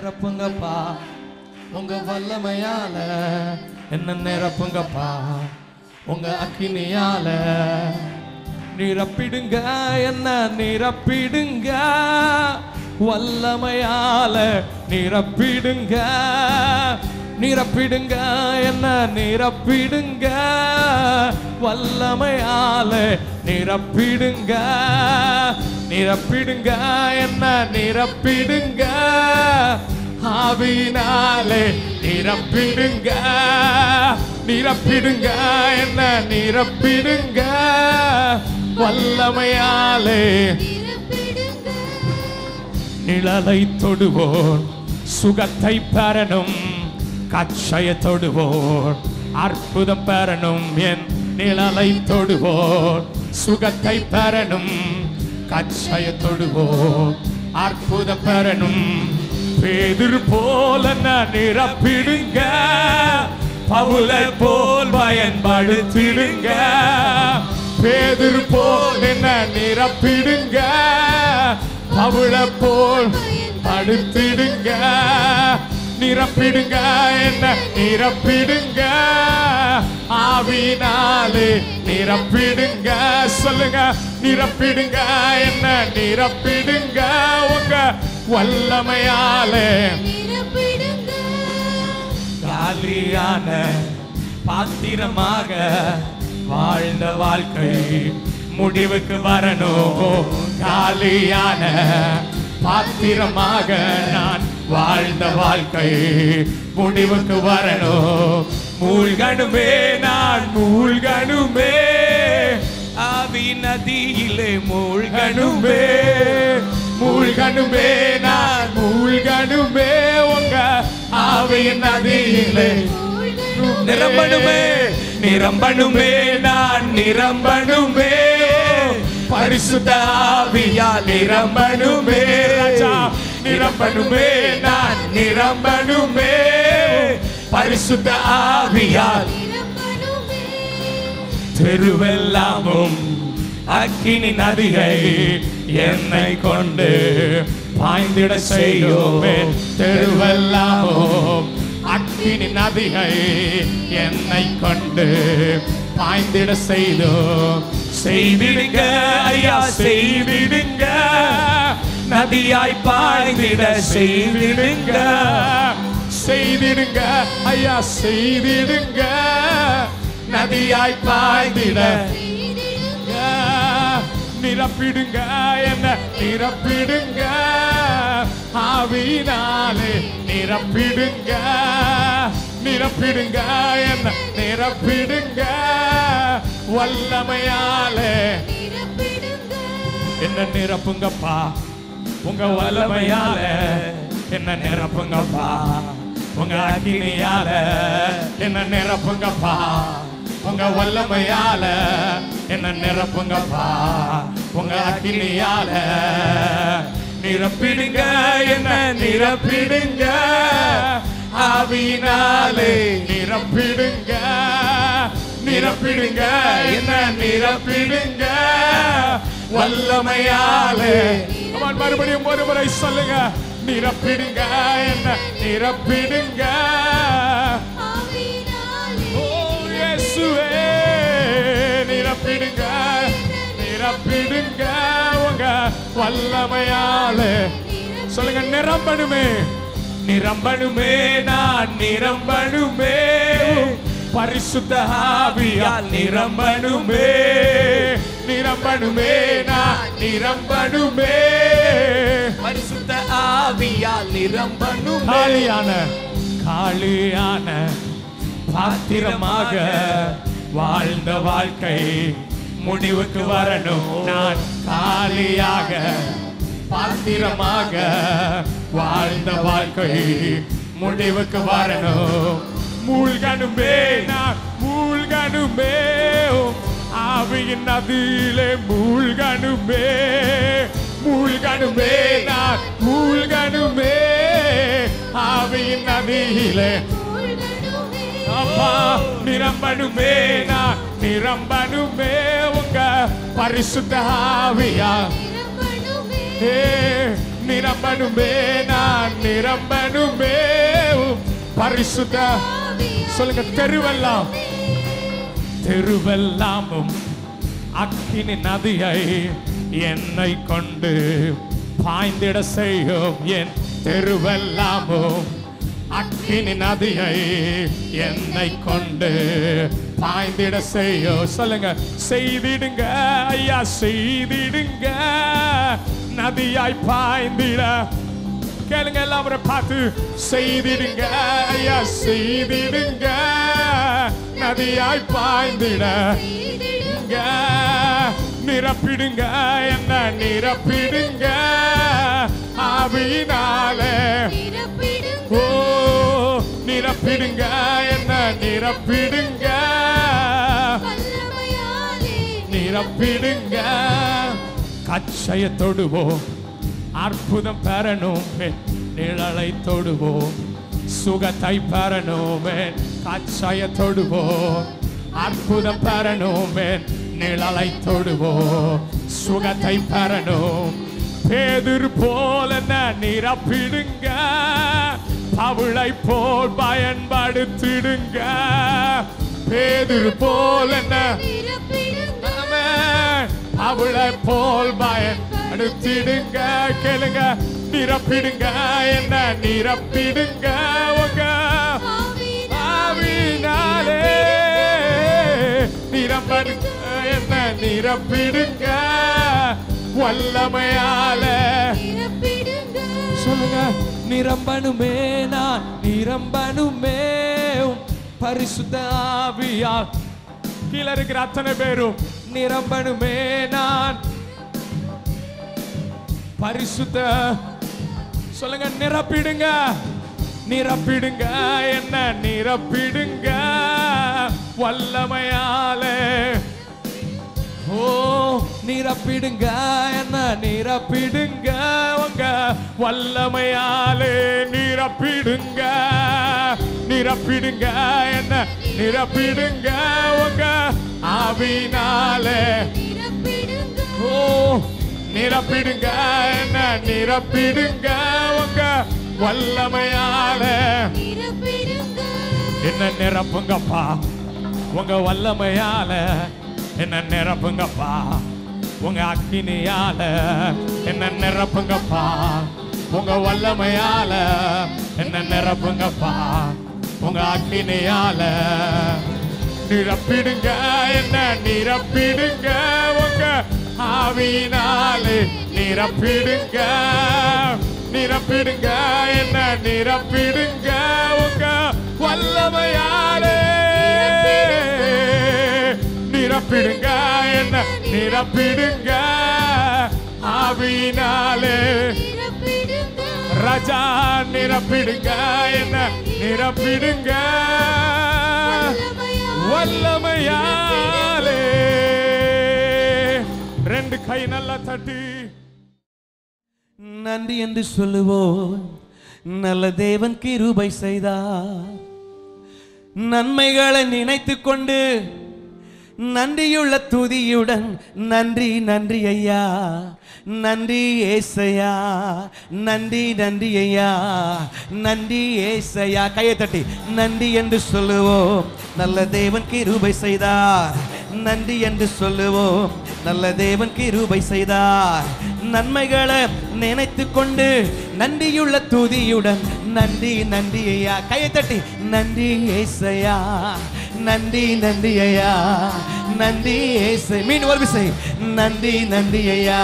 நிரப்புங்கப்பா உங்க வல்லமையால, என்ன நிரப்புங்கப்பா உங்க அக்கினியால. நிரப்பிடுங்க என்ன நிரப்பிடுங்க வல்லமையால, நிரப்பிடுங்க நிரப்பிடுங்க என்ன நிரப்பிடுங்க வல்லமையால, நிரப்பிடுங்க நிரப்பிடுங்க என்ன நிரப்பிடுங்க ஆவியினாலே, நிரப்பிடுங்க நிரப்பிடுங்க என்ன நிரப்பிடுங்க வல்லமையாலே. நிழலை தொடுவோர் சுகத்தை பெறணும், கச்சைய தொடுவோர் அற்புதம் பெறணும். என் நிழலை தொடுவோர் சுகத்தை பெறணும், கச்சைய தொடுவோர் அற்புதம் பெறணும். பேதுரு போல நிரப்பிடுங்க, பவுலை போல் பயன்படுத்திடுங்க. பேதுரு போல் என்ன நிரப்பிடுங்க, பவுலை போல் படுத்திடுங்க. நிரப்பிடுங்க என்ன நிரப்பிடுங்க ஆவியினாலே, நிரப்பிடுங்க சொல்லுங்க. நிரப்பிடுங்க என்ன நிரப்பிடுங்க உங்க வல்லமையாலே. காலியான பாத்திரமாக வாழ்ந்த வாழ்க்கை முடிவுக்கு வரணும். காலியான பாத்திரமாக நான் வாழ்ந்த வாழ்க்கை முடிவுக்கு வரணும். மூழ்கணுமே நான் மூழ்கணுமே, ஆவி நதியிலே மூழ்கணுமே. மூழ்கணுமே நான் மூழ்கணுமே உங்க ஆவி நதியிலே. நிரம்பணுமே நிரம்பணுமே நான் நிரம்பணுமே, பரிசுத்த ஆவியால் நிரம்பணுமே. ராஜா நிரம்பணுமே நான் நிரம்பணுமே, பரிசுத்த ஆவியால். தெருவெல்லாமும் அக்கினி நதியை என்னை கொண்டு பாய்ந்திட செய்யோமே. தெருவெல்லாமும் அக்கினி நதியை என்னை கொண்டு பாய்ந்திட செய்தோ. செய்திடுங்க ஐயா செய்திடுங்க, நதியாய் பாய்ந்திட செய்திடுங்க. செய்திடுங்க ஐயா செய்திடுங்க, நதியாய் பாய்ந்திட. நிரப்பிடுங்க என்ன நிரப்பிடுங்க ஆவியினாலே, நிரப்பிடுங்க நிரப்பிடுங்க என்ன நிரப்பிடுங்க வல்லமையாலே. என்ன நிரப்புங்கப்பா உங்க வல்லமையால, என்ன நிரப்புங்கப்பா உங்க அக்கினியால. என்ன நிரப்புங்கப்பா உங்க வல்லமையால, என்ன நிரப்புங்கப்பா உங்க அக்கினியால. நிரப்பிடுங்க என்ன நிரப்பிடுங்க ஆவியினாலே, நிரப்பிடுங்க நிரப்பிடுங்க என்ன நிரப்பிடுங்க வல்லமையாலே. மறுபடியும் ஒரு முறை சொல்லுங்க. நிரப்பிடுங்க என்ன நிரப்பிடுங்க. ஓ இயேசுவே நிரப்பிடுங்க நிரப்பிடுங்க உங்க வல்லமையாலே. சொல்லுங்க. நிரம்பணுமே நிரம்பணுமே நான் நிரம்பணுமே, பரிசுத்த ஆவியால் நிரம்பணுமே. நிரம்பணுமே நான் நிரம்பணுமே, பரிசுத்த ஆவியால் நிரம்பணுமே. காலியான பாத்திரமாக வாழ்ந்த வாழ்க்கை முடிவுக்கு வரணும். நான் காலியாக பாத்திரமாக வாழ்ந்த வாழ்க்கை முடிவுக்கு வரணும். மூழ்கணுமே நான் மூழ்கணுமே, ஆவியின் நதியிலே மூழ்கணுமே. மூழ்கணுமே நான் மூழ்கணுமே, ஆவியின் நதியிலே. அப்பா நிரம்பணுமே நான் நிரம்பணுமே உங்க பரிசுத்த ஆவியா. நிரம்பணுமே நான் நிரம்பணுமே பரிசுத்த சொல்லுங்க தெருவெல்லாம் தெருவெல்லாமும் அக்கினி நதியை என்னை கொண்டு பாய்ந்திட செய்யும் என் தெருவெல்லாமும் அக்கினி நதியை என்னை கொண்டு பாய்ந்திட செய்யும் சொல்லுங்க செய்திடுங்க ஐயா செய்திடுங்க நதியாய் பாய்ந்திட கேளுங்க எல்லாரும் பார்த்து செய்திடுங்க ஐயா செய்திடுங்க நதியாய் பாய்ந்திட நிரப்பிடுங்க என்ன நிரப்பிடுங்க ஆவியினாலே ஓ நிரப்பிடுங்க என்ன நிரப்பிடுங்க நிரப்பிடுங்க கச்சையை தொடுவோம் அற்புதம் பெறணும் நிழலை தொடுவோம் சுகத்தை பெறணும் கச்சையை தொடுவோம் அற்புதம் பெறணும் நிழலை தொடுவோம் சுகத்தை பெறணும் பேதுரு போல நிரப்பிடுங்க பவுளை போல் பயன்படுத்திடுங்க பேதுரு போல பவுளை போல் பயன்படுத்திடுங்க கேளுங்க நிரப்பிடுங்க என்ன நிரப்பிடுங்க உங்க ஆவியினாலே நிரம்பிடுங்க என்ன நிரப்பிடுங்க வல்லமையால சொல்லுங்க நிரம்பணுமே நான் நிரம்பணுமே பரிசுத்த ஆவியால் கீழே இருக்கிற அத்தனை பேரும் நிரம்பணுமே நான் பரிசுத்த சொல்லுங்க நிரப்பிடுங்க நிரப்பிடுங்க என்ன நிரப்பிடுங்க வல்லமையாலே ஓ நிரப்பிடுங்க என்ன நிரப்பிடுங்க உங்க வல்லமையாலே நிரப்பிடுங்க நிரப்பிடுங்க என்ன நிரப்பிடுங்க உங்க ஆவியினாலே ஓ நிரப்பிடுங்க என்ன நிரப்பிடுங்க உங்க வல்லமையாலே என்ன நிரப்புங்கப்பா உங்க வல்லமையால என்ன நிரப்புங்கப்பா உங்க அக்கினியால என்ன நிரப்புங்கப்பா உங்க வல்லமையால என்ன நிரப்புங்கப்பா உங்க அக்கினியால நிரப்பிடுங்க என்ன நிரப்பிடுங்க உங்க ஆவியினாலே நிரப்பிடுங்க நிரப்பிடுங்க என்ன நிரப்பிடுங்க உங்க வல்லமையாலே நிரப்பிடுங்க என்ன நிரப்பிடுங்க ஆவியினாலே ராஜா நிரப்பிடுங்க என்ன நிரப்பிடுங்க வல்லமையாலே ரெண்டு கை நல்லா தட்டி நன்றி என்று சொல்லுவோம் நல்ல தேவன் கிருபை செய்தார் நன்மைகளை நினைத்து கொண்டு நன்றியுள்ள துதியுடன் நன்றி நன்றி ஐயா நன்றி ஏசையா நன்றி நன்றி ஐயா நன்றி ஏசையா கையை தட்டி நன்றி என்று சொல்லுவோம் நல்ல தேவன் கிருபை செய்தார் நன்றி என்று சொல்லுவோம் நல்ல தேவன் கிருபை செய்தார் நன்மைகளை நினைத்து கொண்டு நன்றியுள்ள துதியுடன் நன்றி நன்றி ஐயா கையை தட்டி நன்றி ஏசையா நன்றி நன்றி ஐயா நன்றி ஏசை மீன் ஒரு விசை நன்றி நன்றி ஐயா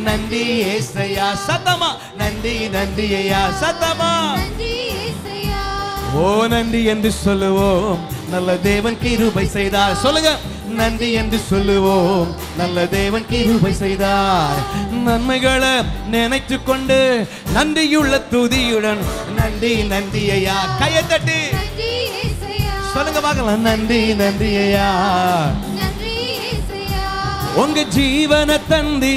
நன்றி ஏசையா சத்தமா நன்றி நன்றி ஐயா சத்தமா ஓ நன்றி என்று சொல்லுவோம் நல்ல தேவன் கிருபை செய்தார் சொல்லுங்க நன்றி என்று சொல்லுவோம் நல்ல தேவன் கிருபை செய்தார் நன்மைகளை நினைத்து கொண்டு நன்றியுள்ள துதியுடன் நன்றி நன்றி ஐயா கையை தட்டி சொல்லுங்க பார்க்கலாம் நன்றி நன்றி ஐயா உங்க ஜீவனை தந்தி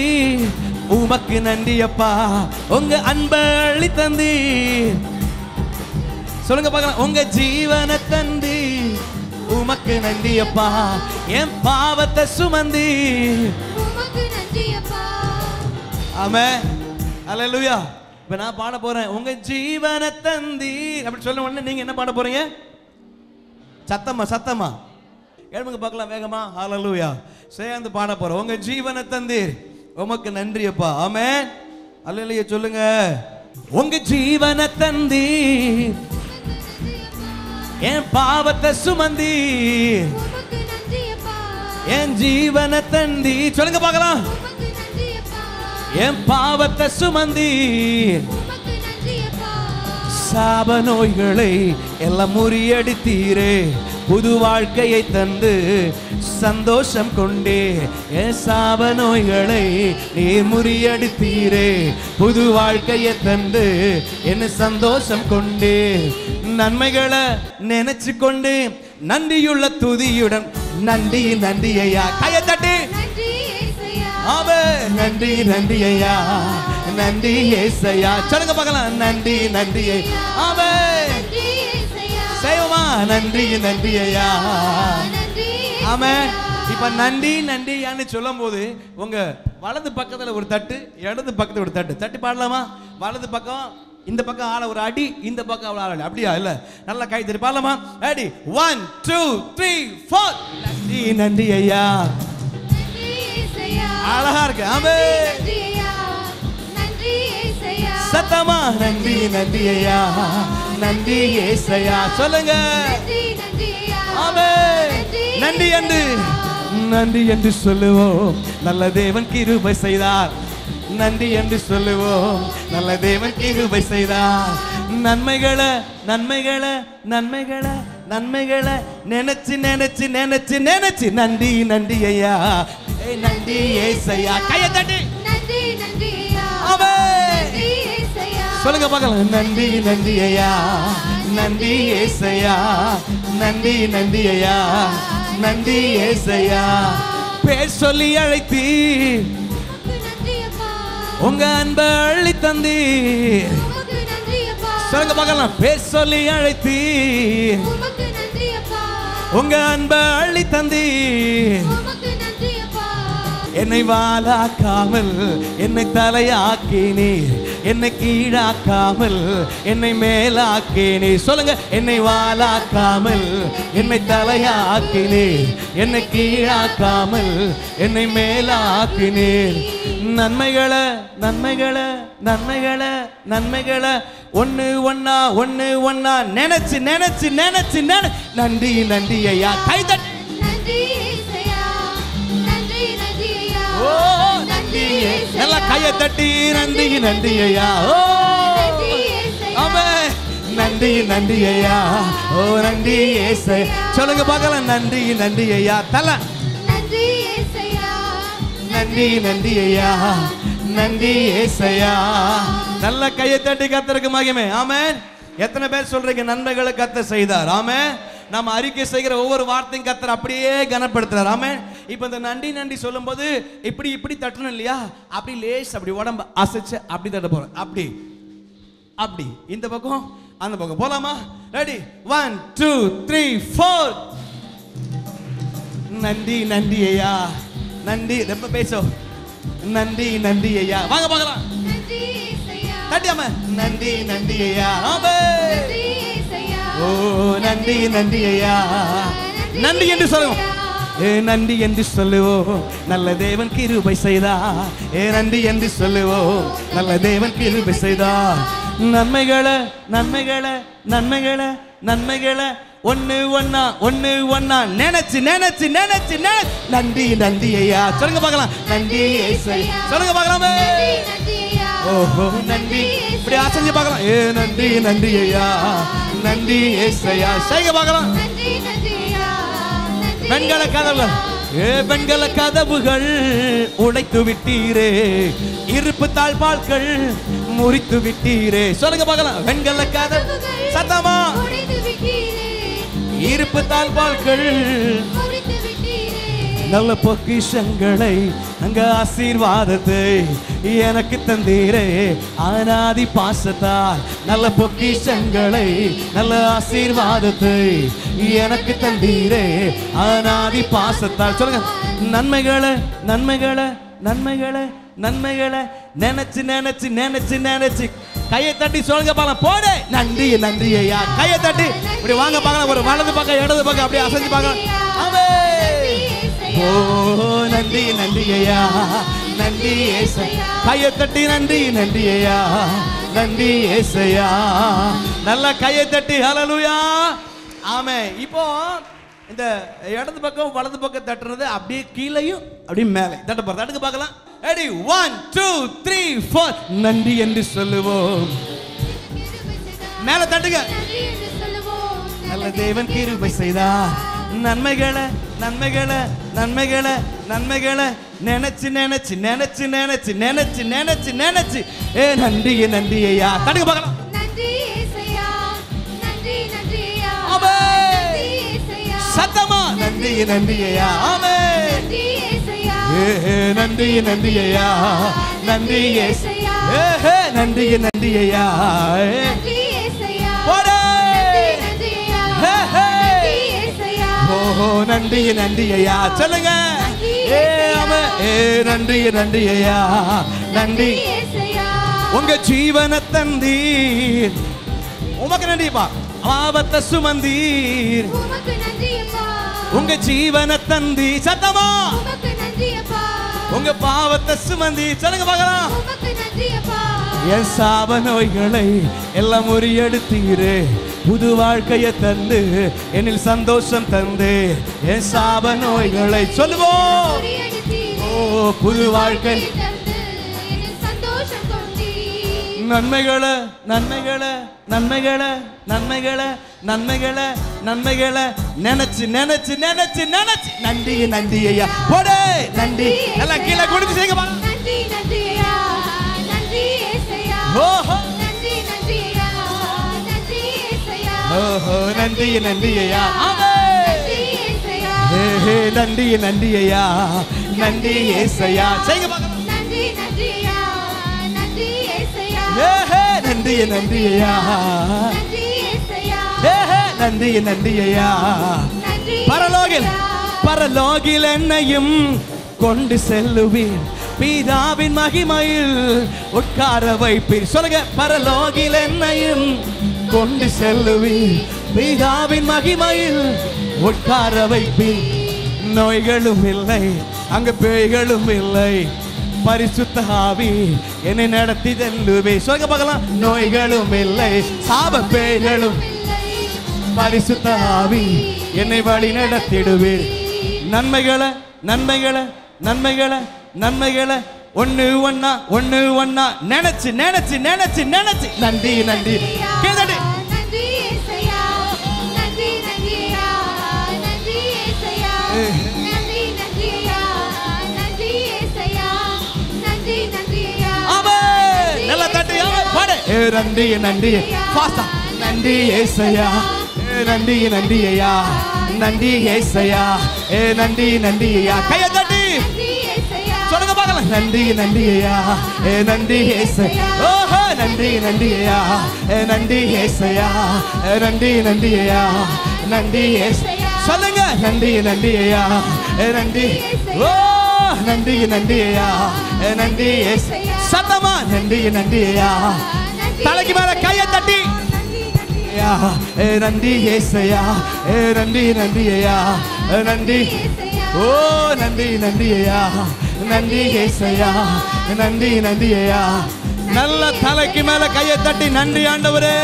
உமக்கு நன்றி அப்பா உங்க அன்பை அள்ளி தந்தி சொல்லுங்க பார்க்கலாம் உங்க ஜீவனை தந்தி உமக்கு நன்றி அப்பா என் பாவத்தை சுமந்தி உமக்கு நன்றி அப்பா ஆமென் அல்லேலூயா. இப்ப நான் பாட போறேன். உங்க ஜீவனை தந்தீர் அப்படி சொல்ல உடனே நீங்க என்ன பாட போறீங்க? சத்தமா சத்தமா எழுமுங்க பார்க்கலாம் வேகமா. அல்லேலூயா. சேர்ந்து பாட போறோம். உங்க ஜீவனை தந்தீர் உமக்கு நன்றி அப்பா. ஆமென். அல்லேலூயா சொல்லுங்க. உங்க ஜீவனை தந்தீர் என் பாவத்தை சுமந்தீர் என் ஜீவனை தந்தீர் சொல்லுங்க பார்க்கலாம். என் பாவத்தை சுமந்தீர் சாப நோய்களை எல்லாம் முறியடித்தீரே புது வாழ்க்கையை தந்து சந்தோஷம் கொண்டே என் சாப நோய்களை நீர் முறியடித்தீரே புது வாழ்க்கையை தந்து என்ன சந்தோஷம் கொண்டே நன்மைகளை நினைச்சு கொண்டு நன்றியுள்ள துதியுடன் நன்றி நன்றி ஐயா கையை தட்டி ஆமென். நன்றி நன்றி ஐயா நன்றி ஏசையா சொல்லுங்க பார்க்கலாம். நன்றி நன்றி ஆமென். செய்வோமா? நன்றி நன்றி ஐயா ஆமென். இப்ப நன்றி நன்றி ஐயான்னு சொல்லும் போது உங்க வலது பக்கத்துல ஒரு தட்டு இடது பக்கத்துல ஒரு தட்டு தட்டி பாடலாமா? வலது பக்கம் இந்த பக்கம் ஆள ஒரு அடி இந்த பக்கம் அவள ஆள அப்படியா இல்ல நல்லா கை தட்டி பாடலாமா? ரெடி 1 2 3 4 நன்றி நன்றி ஐயா அழகா இருக்கு. ஆமென். சத்தமா நன்றி நன்றி ஐயா நன்றி ஏசையா சொல்லுங்க. ஆமென். நன்றி என்று சொல்லுவோம் நல்ல தேவன் கிருபை செய்தார். நன்றி என்று சொல்லுவோம் நல்ல தேவன் கிருபை செய்தார். நன்மைகளை நன்மைகளை நன்மைகளை நன்மைகளை நினைச்சு நினைச்சு நினைச்சு நினைச்சு நன்றி நன்றி ஐயா நன்றி ஏசையா கையை தட்டி சொல்லுங்க பார்க்கலாம். நன்றி நன்றி ஐயா நன்றி ஏசையா நன்றி நன்றி ஐயா நன்றி ஏசையா பேர் சொல்லி அழைத்தி உங்க அன்பை அள்ளி தந்தீர் சொல்லுங்க பார்க்கலாம். பேர் சொல்லி அழைத்தி உங்க அன்பை அள்ளி தந்தீர் என்னை வாலாக்காமல் என்னை தலையாக்கினீர் என்னை கீழாக்காமல் என்னை மேலாக்கினீர் சொல்லுங்க. என்னை வாலாக்காமல் என்னை தலையாக்கினீர் என்னை கீழாக்காமல் என்னை மேலாக்கினீர் நன்மைகளை நன்மைகளை நன்மைகளை நன்மைகளை ஒன்னு ஒன்னா நினைச்சு நினைச்சு நினைச்சு நன்றி நன்றி ஐயா கை தட்டி நல்லா கையை தட்டி நன்றி நன்றி ஐயா ஓ ஆமென். நன்றி நன்றி ஐயா ஓ நன்றி ஏசையா சொல்லுங்க பார்க்கலாம். நன்றி நன்றி ஐயா தல நன்றி நன்றி ஐயா நன்றி ஏசையா நல்ல கையை தட்டி கர்த்தருக்கு மகிமை. ஆமென். எத்தனை பேர் சொல்றீங்க நன்மைகளை கர்த்தர் செய்தார்? ஆமென். நம்ம அறிக்கை செய்கிற ஒவ்வொரு வார்த்தையும் கர்த்தர் அப்படியே கனப்படுத்துறார். ஆமென். இப்போ இந்த நன்றி நன்றி சொல்லும் போது இப்படி இப்படி தட்டணும் இல்லையா? அப்படி லேஸ் அப்படி உடம்பு அசைச்சு அப்படி தட்ட போறோம். அப்படி அப்படி இந்த பக்கம் அந்த பக்கம் போலாமா? ரெடி 1 2 3 4 நன்றி நன்றி ஐயா நன்றி ரொம்ப பேசோ நன்றி நன்றி ஐயா வாங்க பார்க்கலாம். தட்டியாம நன்றி நன்றி ஐயா ஆமென். ஓ நன்றி நன்றி ஐயா நன்றி என்று சொல்லுவோம். நன்றி என்று சொல்லுவோம் நல்ல தேவன் கிருபை செய்தார். நன்றி என்று சொல்லுவோம் நல்ல தேவன் கிருபை செய்தார். நன்மைகளை நன்மைகளை நன்மைகளை நன்மைகளை ஒன்னு ஒன்னா நினைச்சு நினைச்சு நினைச்சு நன்றி நன்றி ஐயா சொல்லுங்க பார்க்கலாம். நன்றி ஏசையா சொல்லுங்க பார்க்கலாமே. ஓஹோ நன்றி இப்படி அசைஞ்சு பார்க்கலாம். நன்றி நன்றி ஐயா நன்றி ஏசையா செய்க பார்க்கலாம். பெண்கள கதவுகள் பெண்கள கதவுகள் உடைத்து விட்டீரே இருப்பு தாழ்பால்கள் முறித்து விட்டீரே சொல்லுங்க பார்க்கலாம். பெண்கள கதவு சத்தமா இருப்பு தாழ்பால்கள் நல்ல பொக்கிஷங்களை அங்க ஆசீர்வாதத்தை எனக்கு தந்தீரே அநாதி பாசத்தால் நல்ல பொக்கிஷங்களை நல்ல ஆசீர்வாதத்தை எனக்கு தந்தீரே அநாதி பாசத்தால் சொல்லுங்க. நன்மைகளை நன்மைகளை நன்மைகளை நன்மைகளை நினைச்சு நினைச்சு நினைச்சு நினைச்சு கையை தட்டி சொல்லுங்க பார்க்கலாம். போடு. நன்றி நன்றி ஐயா. கையை தட்டி இப்படி வாங்க பார்க்கலாம். ஒரு வலது பக்கம் இடது பக்கம் அப்படியே அசைஞ்சு பார்க்கலாம். ஓ நன்றி நன்றி ஐயா. நன்றி ஏசையா. கையை தட்டி நன்றி நன்றி ஐயா. நன்றி ஏசையா. நல்ல கையை தட்டி ஹல்லேலூயா. ஆமென். இப்போ இந்த இடது பக்கம் வலது பக்கம் தட்டுறது அப்படியே கீழையும் அப்படியே மேலே தட்ட போறது. தட்டுக்கு பார்க்கலாம். ரெடி 1 2 3 4 நன்றி என்று சொல்லுவோம். மேலே தட்டுங்க. நல்ல தேவன் கிருபை செய்தார். நன்மைகளை நன்மைகளை நன்மைகளை நன்மைகளை நினைச்சு நினைச்சு நினைச்சு நினைச்சு நினைச்சு நினைச்சு நினைச்சு நன்றி நன்றி ஐயா. தட்டுக்கு பார்க்கலாம். சத்தமா நன்றி நன்றி ஐயா. ஆமென். நன்றி நன்றி ஐயா. நன்றி ஏசையா. நன்றி நன்றி ஐயா. போடு. ஓஹோ நன்றி நன்றி ஐயா. சொல்லுங்க. நன்றி நன்றி ஐயா. நன்றி. உங்க ஜீவனை தந்தீர். உமக்கு நன்றிப்பா. பாவத்தை சுமந்தீர். உங்க ஜீவனை தந்தி. சத்தமா உங்க பாவத்தை சுமந்தி. சொல்லுங்க பார்க்கலாம். என் சாப நோய்களை எல்லாம் முறியெடுத்தீரே. புது வாழ்க்கையை தந்து என்னில் சந்தோஷம் தந்து என் சாப நோய்களை சொல்லுவோம். ஓ புது வாழ்க்கை. நன்மைகளை நன்மைகளை நன்மைகளை நன்மைகளை நன்மைகளை நன்மைகளை நினைச்சு நினைச்சு நினைச்சு நினைச்சு நன்றி நன்றி ஐயா. போடு. நன்றி. எல்லாம் கீழே கொடுத்து செய்யுங்க. நன்றி நன்றி ஐயா. நன்றி ஏசையா. ஓஹோ நன்றி நன்றி ஐயா. நன்றி ஏசையா. ஓஹோ நன்றி நன்றி ஐயா. ஆமென். நன்றி ஏசையா. நன்றி நன்றி ஐயா. நன்றி ஏசையா. செய்யுங்க பார்க்கலாம். நன்றி நன்றி ஐயா. நன்றி ஏசையா. நன்றி நன்றி ஐயா. நன்றி ஏசையா. நன்றி நன்றி ஐயா. பரலோகில் பரலோகில் என்னையும் கொண்டு செல்லுவீர். பிதாவின் மகிமையில் உட்கார வைப்பீர். சொல்லுங்க. பரலோகில் என்னையும் கொண்டு செல்லுவீர். பிதாவின் மகிமையில் உட்கார வைப்பீர். நோய்களும் இல்லை அங்கு பேய்களும் இல்லை. பரிசுத்த ஆவி என்னை நடத்தி செல்லுவே. சொல்லுங்க பார்க்கலாம். நோய்களும் இல்லை சாப பேய்களும். பரிசுத்த ஆவி என்னை வழி நடத்திடுவீர். நன்மைகளை நன்மைகளை நன்மைகளை நன்மைகளை ஒண்ணு ஒண்ணா ஒண்ணு ஒண்ணா நினைச்சு நினைச்சு நினைச்சு நினைச்சு நன்றி நன்றி. கேளுடி. நன்றி ஏசையா. நன்றி நன்றி ஐயா. நன்றி ஏசையா. நன்றி நன்றி ஐயா. நன்றி ஏசையா. நன்றி நன்றி ஐயா. ஆமென். நல்ல தட்டி. ஆமென். பாடு. நன்றி நன்றி. ஃபாஸ்டா. நன்றி ஏசையா. நன்றி நன்றி ஐயா. நன்றி ஏசையா. நன்றி நன்றி ஐயா. கையை தட்டி சொல்லுங்க பார்க்கலாம். நன்றி நன்றி ஐயா. நன்றி ஏசையா. ஓஹோ நன்றி நன்றி ஐயா. நன்றி ஏசையா. நன்றி நன்றி ஐயா. நன்றி ஏசையா. சொல்லுங்க. நன்றி நன்றி ஐயா. நன்றி. ஓ நன்றி நன்றி ஐயா. நன்றி ஏசையா. சத்தமா நன்றி நன்றி ஐயா. தலைக்கு மேல கையை தட்டி நன்றி ஏசையா. நன்றி நன்றி ஐயா. நன்றி. ஓ நன்றி நன்றி ஐயா. நன்றி ஏசையா. நன்றி நன்றி ஐயா. நல்ல தலைக்கு மேல கையை தட்டி நன்றி ஆண்டவரே.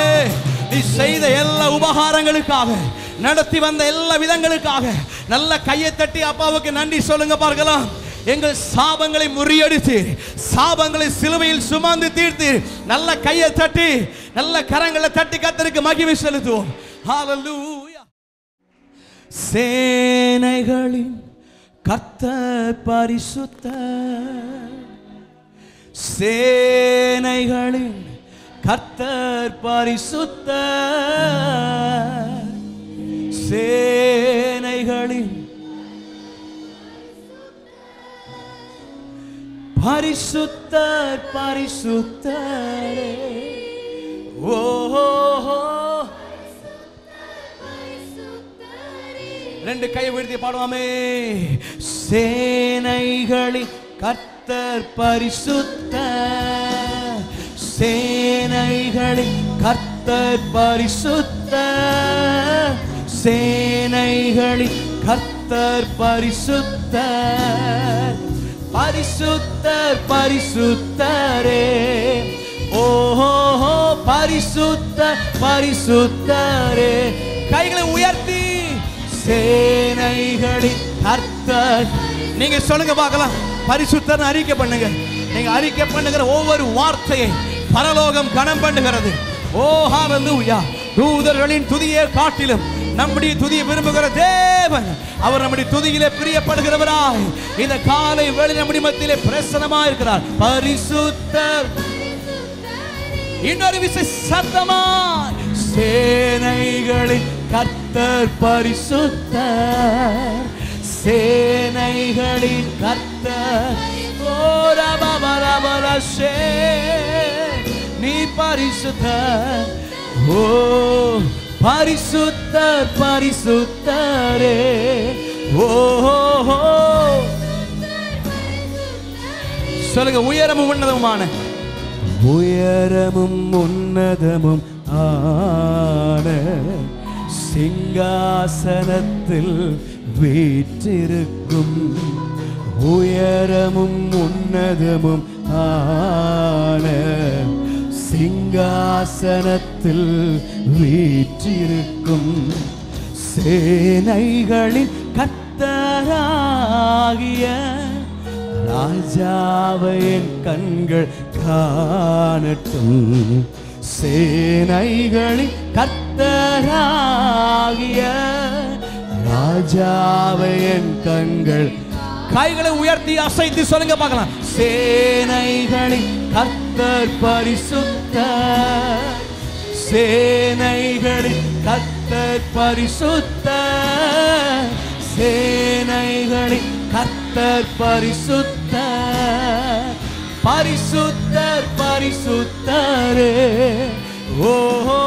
நீ செய்த எல்லா உபகாரங்களுக்காக நடத்தி வந்த எல்லா விதங்களுக்காக நல்ல கையை தட்டி அப்பாவுக்கு நன்றி சொல்லுங்க பார்க்கலாம். எங்கள் சாபங்களை முறியடித்தீர். சாபங்களை சிலுவையில் சுமந்து தீர்த்தீர். நல்ல கையை தட்டி நல்ல கரங்களை தட்டி கர்த்தருக்கு மகிமை செலுத்துவோம். ஹல்லேலூயா. சேனைகளின் கர்த்தர் பரிசுத்தர். சேனைகளின் கர்த்தர் பரிசுத்தர். சேனைகளின் பரிசுத்தர் பரிசுத்தரே. ஓ ரெண்டு கையை உயர்த்தி பாடுவாமே. சேனைகளின் கர்த்தர் பரிசுத்தர், சேனைகளின் கர்த்தர் பரிசுத்தர், சேனைகளின் கர்த்தர் பரிசுத்தர், பரிசுத்தர் பரிசுத்தரே, ஓஹோ பரிசுத்தர் பரிசுத்தரே. கைகளை உயர்த்தி சேனைகளின் கர்த்தர். நீங்க சொல்லுங்க பார்க்கலாம், பரிசுத்தர் அறிக்கை பண்ணுங்க. நீங்க அறிக்கை பண்ணுகிற ஒவ்வொரு வார்த்தையை பரலோகம் கனம் பண்ணுகிறது. ஓ ஹalleluya. தூதர்களின் துதியை காட்டிலும் நம்முடைய துதியை விரும்புகிற தேவன், அவர் நம்முடைய துதியிலே பிரியப்படுகிறவராய் இந்த காலை வேளை நம்முடைய மத்தியிலே பிரசன்னமாய் இருக்கிறார். பரிசுத்தர். இன்னொரு விசை சத்தமாய், சேனைகளின் கர்த்தர் பரிசுத்தர், சேனைகளின் கர்த்தர். நீ பரிசுத்தர், ஓ பரிசுத்தர் பரிசுத்தரே, ஓ சொல்லுங்க. உயரமும் உன்னதமுமான, உயரமும் உன்னதமும் ஆன சிங்காசனத்தில் வீற்றிருக்கும், உயரமும் உன்னதமும் ஆன சிங்காசனத்தில் வீற்றிருக்கும், சேனைகளின் கர்த்தராகிய ராஜாவை என் கண்கள் காணட்டும், சேனைகளின் கர்த்தராகிய ராஜாவை என் கண்கள். கைகளை உயர்த்தி அசைத்து சொல்லுங்க பார்க்கலாம். சேனைகளின் கர்த்தர் பரிசுத்தர், சேனைகளின் கர்த்தர் பரிசுத்தர், சேனைகளின் கர்த்தர் பரிசுத்தர், பரிசுத்தர் பரிசுத்தரே, ஓஹோ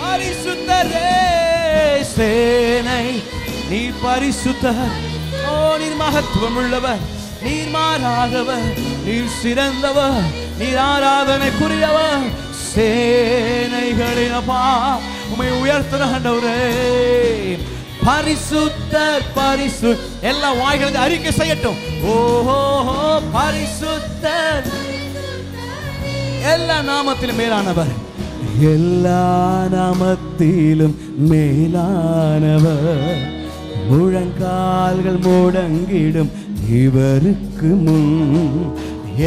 பரிசுத்தரே. சேனை நீ பரிசுத்தர், ஓ நீர் மகத்துவம் உள்ளவர், நீர் மாறாதவர், நீர் சிறந்தவர், நீர் ஆராதனைக்குரியவர். சேனைகளின் அப்பா உம்மை உயர்த்துகிற ஆண்டவரே, பரிசுத்தர் பரிசுத்தர். எல்லா வாய்களும் அறிக்கை செய்யட்டும். ஓஹோ பரிசுத்தர், எல்லா நாமத்திலும் மேலானவர், எல்லா நாமத்திலும் மேலானவர், முழங்கால்கள் முடங்கிடும் இவருக்கு முன்,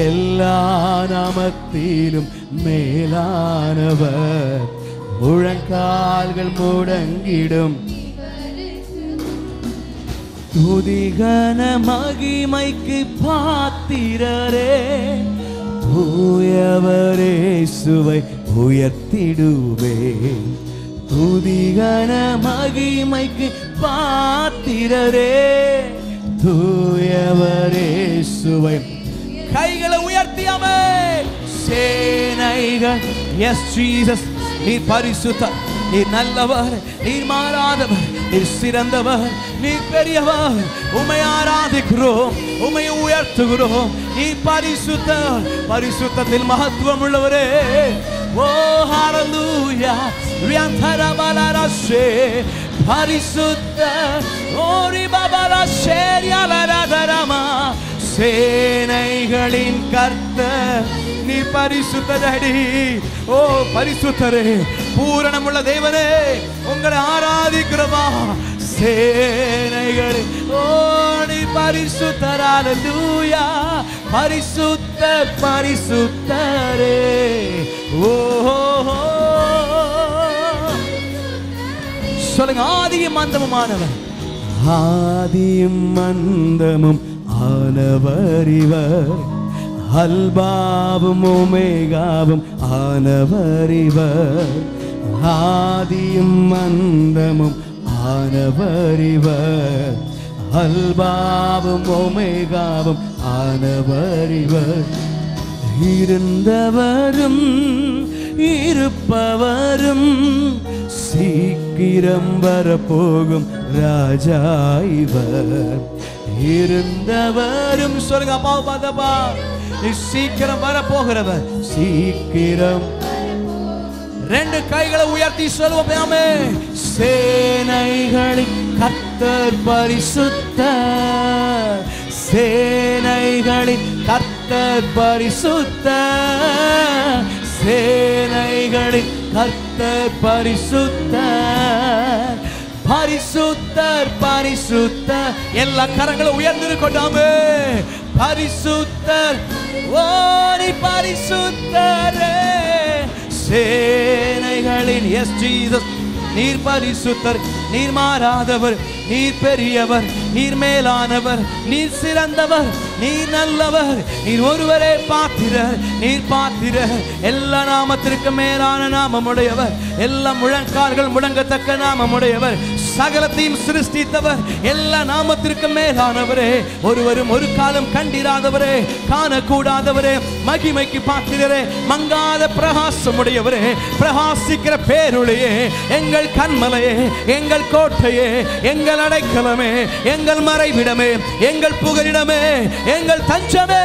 எல்லா நாமத்திலும் மேலானவர், முழங்கால்கள் முடங்கிடும். துதிகன மகிமைக்கு பாத்திரரே, தூயவரே சுவை உயர்த்திடுவே, துதிகன மகிமைக்கு பாத்திரரே, தூயவரே சுவை. கைகளை உயர்த்தியவே சேனைகள். எஸ் ஜீசஸ், நீர் பரிசுத்தர், நீர் நல்லவர், நீர் மாறாதவர், நீர் சிறந்தவர், நீர் பெரியவர். உம்மை ஆராதிக்கிறோம், உம்மை உயர்த்துகிறோம். நீர் பரிசுத்தர், பரிசுத்தத்தில் மகத்துவம் உள்ளவரே. ஓ ஹalleluya. ரியாந்தரபலரஷே பரிசுத்தர், ஓரி பபலஷேரியலரதரமா. சேனைகளின் கர்த்தர் நீ பரிசுத்தரடி. ஓ பரிசுத்தரே, பூரணமுள்ள தேவனே, உங்களை ஆராதிக்கிறோமா. சேனைகளே, ஓ நீ பரிசுத்தர். ஹalleluya. பரிசுத்தர் பரிசுத்தரே, ஓ சொல்லுங்க. ஆதியும் அந்தமுமானவர், ஆதியும் அந்தமும் ஆனவர் இவர், அல்பாவும் ஒமேகாவும் ஆனவர் இவர், ஆதியும் அந்தமும் ஆனவர் இவர், அல்பாவும் ஒமேகாவும் ஆனவர் இவர், இருந்தவரும் இருப்பவரும் சீக்கிரம் வரப்போகும் ராஜா இவர். இருந்தவரும் சொல்லுங்க அப்பா பாதப்பா, சீக்கிரம் வரப்போகிறவர், சீக்கிரம். ரெண்டு கைகளை உயர்த்தி சொல்லுவோமே, சேனைகளின் கர்த்தர் பரிசுத்தர், சேனைகளின் கர்த்தர் பரிசுத்தர், சேனைகளின் கர்த்தர் பரிசுத்தர், பரிசுத்தர் பரிசுத்தர். எல்லா கரங்களும் உயர்ந்திருக்கட்டாமே, பரிசுத்தர், ஓ நீ பரிசுத்தரே. சேனைகளின் எஸ் ஜீசஸ், நீர் பரிசுத்தர், நீர் மாறாதவர், நீர் பெரியவர், நீர் மேலானவர், நீர் சிறந்தவர், நீர் நல்லவர், நீர் ஒருவரே பாத்திரர், நீர் பாத்திரர். எல்லா நாமத்திற்கு மேலான நாமமுடையவர், எல்லா முழங்கால்கள் முடங்கத்தக்க நாமமுடையவர், சகலத்தையும் சிருஷ்டித்தவர், எல்லா நாமத்திற்கு மேலானவரே, ஒருவரும் ஒரு காலம் கண்டிராதவரே, காணக்கூடாதவரே, மகிமைக்கு பாத்திரரே, மங்காத பிரகாசமுடையவரே, பிரகாசிக்கிற பேருளையே, எங்கள் கண்மலையே, எங்கள் கோட்டையே, எங்கள் அடைக்கலமே, எங்கள் மறைவிடமே, எங்கள் புகலிடமே, எங்கள் தஞ்சமே,